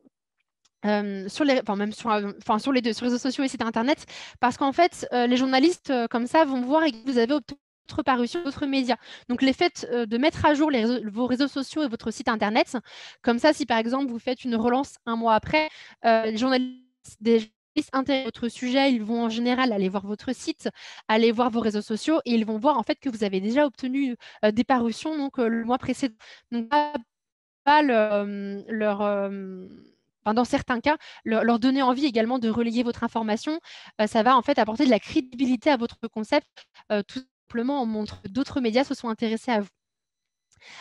sur les, sur les deux, sur les réseaux sociaux et site internet, parce qu'en fait, les journalistes comme ça vont voir et que vous avez obtenu d'autres parutions, d'autres médias. Donc, les faits de mettre à jour vos réseaux sociaux et votre site internet, comme ça, si par exemple vous faites une relance un mois après, les journalistes, des journalistes intéressés à votre sujet, ils vont en général aller voir votre site, aller voir vos réseaux sociaux et ils vont voir en fait que vous avez déjà obtenu des parutions donc le mois précédent. Donc, pas leur dans certains cas, leur donner envie également de relayer votre information. Ça va en fait apporter de la crédibilité à votre concept, tout simplement en montrant que d'autres médias se sont intéressés à vous.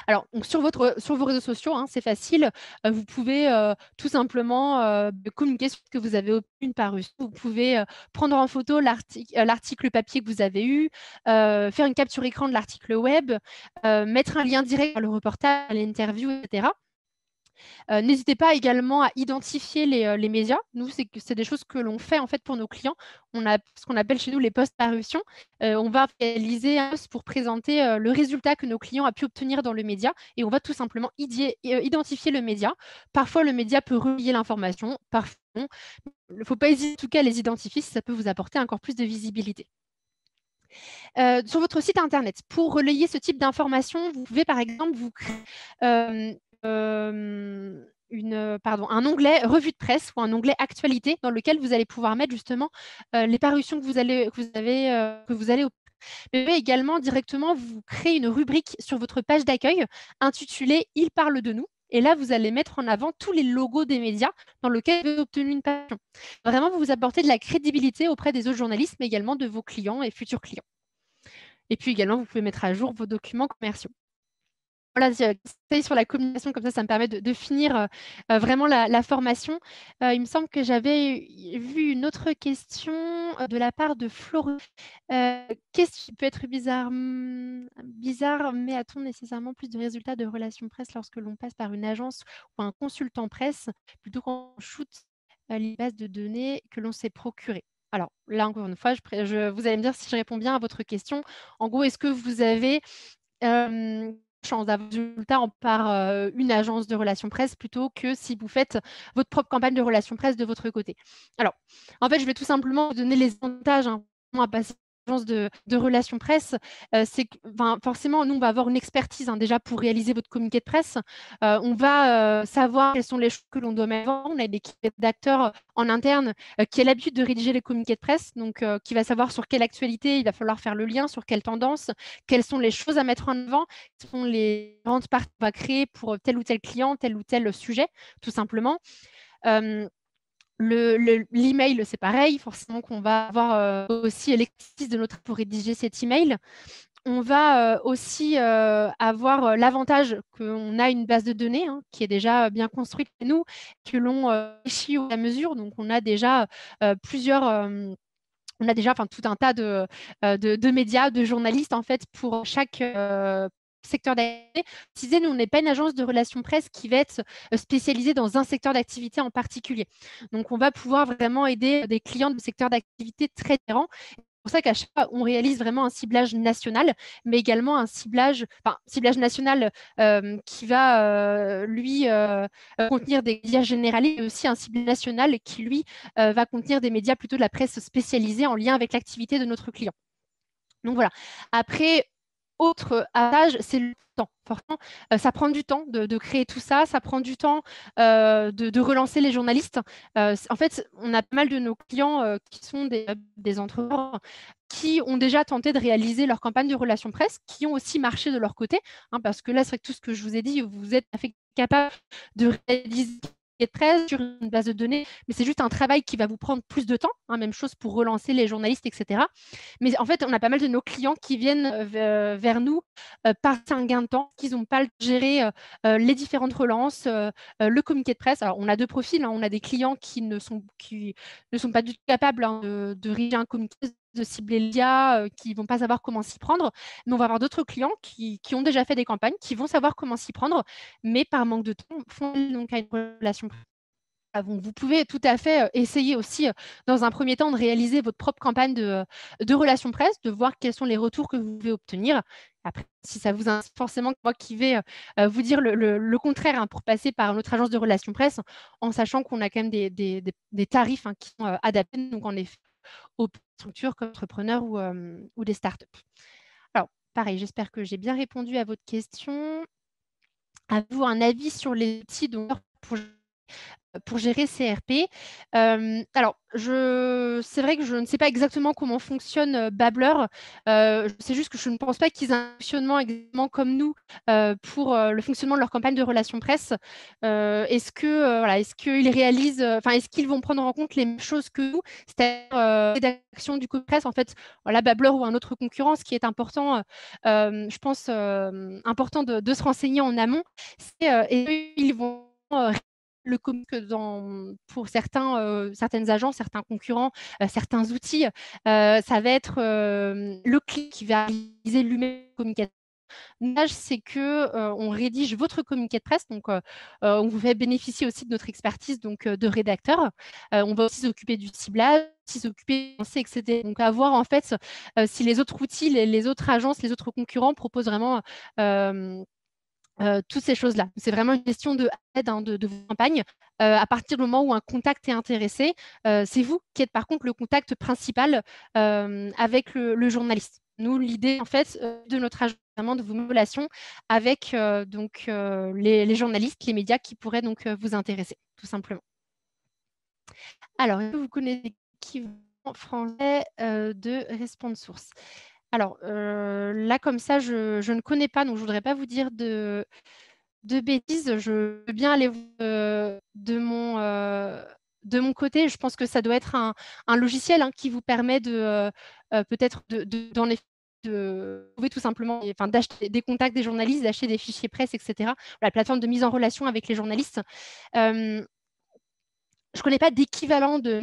Alors, donc sur vos réseaux sociaux, c'est facile. Vous pouvez tout simplement communiquer sur ce que vous avez obtenu une parution. Vous pouvez prendre en photo l'article papier que vous avez eu, faire une capture écran de l'article web, mettre un lien direct vers le reportage, l'interview, etc. N'hésitez pas également à identifier les médias. Nous, c'est des choses que l'on fait en fait pour nos clients. On a ce qu'on appelle chez nous les post-parutions. On va réaliser un post pour présenter le résultat que nos clients ont pu obtenir dans le média et on va tout simplement identifier le média. Parfois, le média peut relier l'information, parfois non. Il ne faut pas hésiter en tout cas à les identifier si ça peut vous apporter encore plus de visibilité. Sur votre site internet, pour relayer ce type d'informations, vous pouvez par exemple vous créer un onglet revue de presse ou un onglet actualité dans lequel vous allez pouvoir mettre justement les parutions que vous allez obtenir. Mais également directement vous créer une rubrique sur votre page d'accueil intitulée « Il parle de nous ». Et là, vous allez mettre en avant tous les logos des médias dans lesquels vous avez obtenu une parution. Vraiment, vous apportez de la crédibilité auprès des autres journalistes, mais également de vos clients et futurs clients. Et puis également, vous pouvez mettre à jour vos documents commerciaux. Voilà, conseil sur la communication, comme ça me permet de finir vraiment la formation. Il me semble que j'avais vu une autre question de la part de Florent. Qu'est-ce qui peut être bizarre, bizarre, mais a-t-on nécessairement plus de résultats de relations presse lorsque l'on passe par une agence ou un consultant presse plutôt qu'on shoot les bases de données que l'on s'est procurées? Alors là, encore une fois, vous allez me dire si je réponds bien à votre question. En gros, est-ce que vous avez chance d'avoir des résultats par une agence de relations presse plutôt que si vous faites votre propre campagne de relations presse de votre côté? Alors, en fait, je vais tout simplement vous donner les avantages à passer agence de relations presse, c'est que forcément, nous, on va avoir une expertise déjà pour réaliser votre communiqué de presse. On va savoir quelles sont les choses que l'on doit mettre en avant. On a une équipe d'acteurs en interne qui a l'habitude de rédiger les communiqués de presse, donc qui va savoir sur quelle actualité il va falloir faire le lien, sur quelle tendance, quelles sont les choses à mettre en avant, quelles sont les différentes parties qu'on va créer pour tel ou tel client, tel ou tel sujet, tout simplement. L'email, c'est pareil, forcément qu'on va avoir aussi l'exercice de notre pour rédiger cet email. On va aussi avoir l'avantage qu'on a une base de données qui est déjà bien construite chez nous, que l'on enrichit à mesure. Donc, on a déjà plusieurs... on a déjà tout un tas de médias, de journalistes en fait pour chaque secteur d'activité. Nous, on n'est pas une agence de relations presse qui va être spécialisée dans un secteur d'activité en particulier. Donc, on va pouvoir vraiment aider des clients de secteurs d'activité très différents. C'est pour ça qu'à chaque fois, on réalise vraiment un ciblage national, mais également un ciblage national qui va, lui, contenir des médias généralistes, et aussi un ciblage national qui, lui, va contenir des médias plutôt de la presse spécialisée en lien avec l'activité de notre client. Donc voilà. Après, autre avantage, c'est le temps. Forcément, ça prend du temps de créer tout ça, ça prend du temps de relancer les journalistes. En fait, on a pas mal de nos clients qui sont des entrepreneurs qui ont déjà tenté de réaliser leur campagne de relations presse, qui ont aussi marché de leur côté, parce que là, c'est vrai que tout ce que je vous ai dit, vous êtes capable de réaliser de presse sur une base de données, mais c'est juste un travail qui va vous prendre plus de temps, même chose pour relancer les journalistes, etc. Mais en fait, on a pas mal de nos clients qui viennent vers nous par un gain de temps, qu'ils n'ont pas le temps de gérer les différentes relances, le communiqué de presse. Alors, on a deux profils. On a des clients qui ne sont pas du tout capables de rédiger un communiqué, de cibler l'IA, qui ne vont pas savoir comment s'y prendre. Mais on va avoir d'autres clients qui ont déjà fait des campagnes, qui vont savoir comment s'y prendre, mais par manque de temps, font donc à une relation. Vous pouvez tout à fait essayer aussi, dans un premier temps, de réaliser votre propre campagne de relations presse, de voir quels sont les retours que vous pouvez obtenir. Après, si ça vous intéresse, forcément, moi qui vais vous dire le contraire pour passer par notre agence de relations presse, en sachant qu'on a quand même des tarifs qui sont adaptés, donc en effet, aux structures comme entrepreneurs ou des startups. Alors, pareil, j'espère que j'ai bien répondu à votre question. Avez-vous un avis sur les outils pour gérer CRP? Alors, c'est vrai que je ne sais pas exactement comment fonctionne Babbler. C'est juste que je ne pense pas qu'ils aient un fonctionnement exactement comme nous pour le fonctionnement de leur campagne de relations presse. Est-ce qu'ils réalisent, est-ce qu'ils vont prendre en compte les mêmes choses que nous, c'est-à-dire rédaction du code presse, en fait, voilà, Babbler ou un autre concurrent, ce qui est important, je pense, important de se renseigner en amont, c'est ils vont le communiqué pour certaines agences, certains concurrents, certains outils, ça va être le client qui va réaliser lui-même le communiqué. L'image, c'est qu'on rédige votre communiqué de presse, donc on vous fait bénéficier aussi de notre expertise de rédacteur. On va aussi s'occuper du ciblage, aussi s'occuper de etc. Donc à voir en fait si les autres outils, les autres agences, les autres concurrents proposent vraiment toutes ces choses-là. C'est vraiment une question d'aide de vos campagnes. À partir du moment où un contact est intéressé, c'est vous qui êtes par contre le contact principal avec le journaliste. Nous, l'idée en fait de notre agence, de vos relations avec les journalistes, les médias qui pourraient donc vous intéresser, tout simplement. Alors, est-ce que vous connaissez l'équivalent français de Responsource? Alors là, comme ça, je ne connais pas, donc je ne voudrais pas vous dire de de bêtises, je veux bien aller de mon côté. Je pense que ça doit être un logiciel qui vous permet peut-être d'en effet de trouver tout simplement, enfin, d'acheter des contacts des journalistes, d'acheter des fichiers presse, etc. La plateforme de mise en relation avec les journalistes. Je ne connais pas d'équivalent de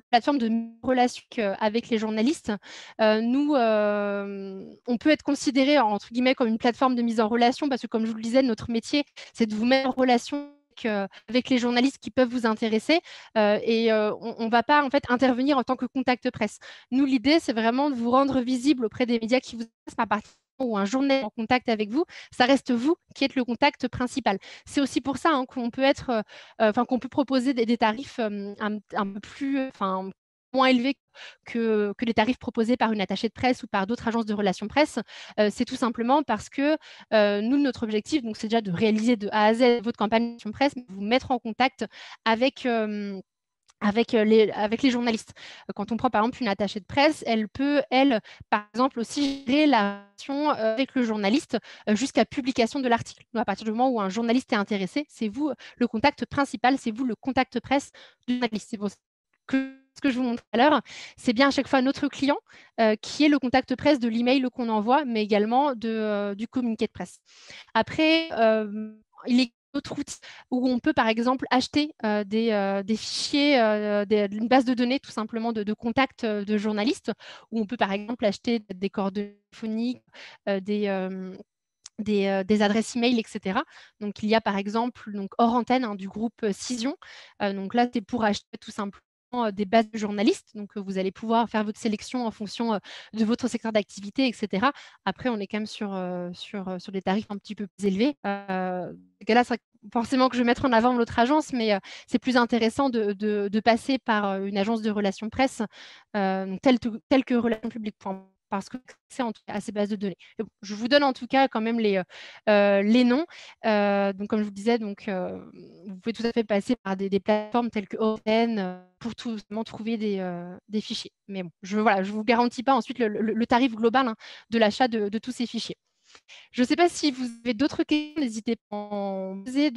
plateforme de relation avec les journalistes. Nous, on peut être considéré entre guillemets comme une plateforme de mise en relation parce que, comme je vous le disais, notre métier, c'est de vous mettre en relation avec les journalistes qui peuvent vous intéresser et on ne va pas en fait intervenir en tant que contact presse. Nous, l'idée, c'est vraiment de vous rendre visible auprès des médias qui vous intéressent à partir ou un journaliste en contact avec vous, ça reste vous qui êtes le contact principal. C'est aussi pour ça qu'on peut être qu'on peut proposer des tarifs un peu plus, moins élevés que les tarifs proposés par une attachée de presse ou par d'autres agences de relations presse. C'est tout simplement parce que nous, notre objectif, c'est déjà de réaliser de A à Z votre campagne de relations presse, mais de vous mettre en contact avec avec les journalistes. Quand on prend par exemple une attachée de presse, elle peut, par exemple, aussi gérer la relation avec le journaliste jusqu'à publication de l'article. À partir du moment où un journaliste est intéressé, c'est vous le contact principal, c'est vous le contact presse du journaliste. C'est pour ça que ce que je vous montre tout à l'heure, c'est bien à chaque fois notre client qui est le contact presse de l'email qu'on envoie, mais également du communiqué de presse. Après, il est d'autres outils où on peut par exemple acheter des fichiers, une base de données tout simplement de contacts de journalistes, où on peut par exemple acheter des coordonnées téléphoniques, des adresses email, etc. Donc il y a par exemple hors antenne du groupe Cision. Donc là, c'est pour acheter tout simplement des bases de journalistes. Donc vous allez pouvoir faire votre sélection en fonction de votre secteur d'activité, etc. Après, on est quand même sur des tarifs un petit peu plus élevés. Là, c'est forcément que je vais mettre en avant l'autre agence, mais c'est plus intéressant de passer par une agence de relations presse telle que Relations Publiques, parce que c'est à ces bases de données. Bon, je vous donne en tout cas quand même les noms. Donc, comme je vous disais, vous pouvez tout à fait passer par des plateformes telles que Open pour tout simplement trouver des fichiers. Mais bon, je ne vous garantis pas ensuite le tarif global de l'achat de tous ces fichiers. Je ne sais pas si vous avez d'autres questions, n'hésitez pas à en poser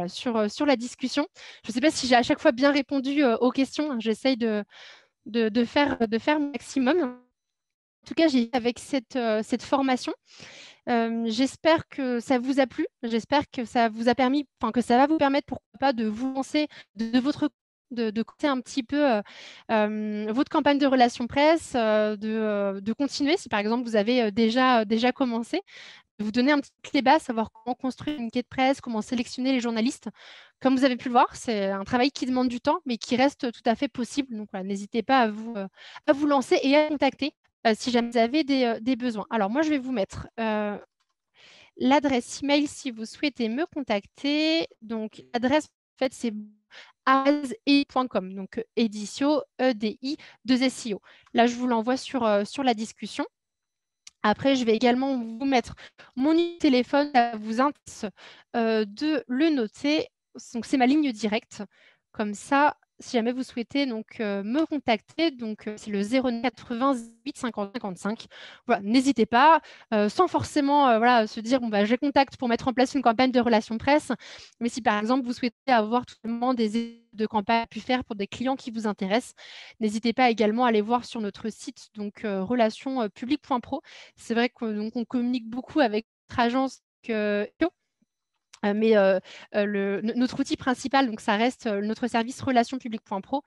sur la discussion. Je ne sais pas si j'ai à chaque fois bien répondu aux questions. J'essaye de faire le maximum. En tout cas, j'ai avec cette formation. J'espère que ça vous a plu. J'espère que ça vous a permis, que ça va vous permettre, pourquoi pas, de vous lancer de côté un petit peu votre campagne de relations presse, de continuer si par exemple vous avez déjà commencé, de vous donner un petit clé bas, savoir comment construire une quête de presse, comment sélectionner les journalistes. Comme vous avez pu le voir, c'est un travail qui demande du temps, mais qui reste tout à fait possible. Donc voilà, n'hésitez pas à vous lancer et à contacter si jamais vous avez des besoins. Alors moi, je vais vous mettre l'adresse email si vous souhaitez me contacter. Donc l'adresse, en fait, c'est @edi.com, donc édition EDI 2 SIO. Là, je vous l'envoie sur la discussion. Après, je vais également vous mettre mon numéro de téléphone, ça vous intéresse de le noter. Donc, c'est ma ligne directe. Comme ça, si jamais vous souhaitez me contacter, c'est le 09 88 50 55. Voilà, n'hésitez pas, sans forcément se dire j'ai contact pour mettre en place une campagne de relations presse. Mais si par exemple vous souhaitez avoir tout simplement des idées de campagne à pu faire pour des clients qui vous intéressent, n'hésitez pas également à aller voir sur notre site relations-publiques.pro. C'est vrai qu'on communique beaucoup avec notre agence mais notre outil principal, ça reste notre service relations-publiques.pro.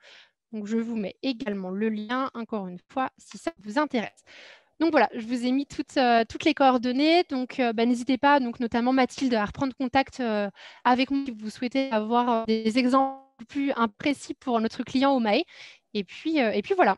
Donc, je vous mets également le lien, encore une fois, si ça vous intéresse. Donc voilà, je vous ai mis toutes les coordonnées. Donc, n'hésitez pas, notamment Mathilde, à reprendre contact avec moi si vous souhaitez avoir des exemples plus précis pour notre client Omae. Et puis voilà.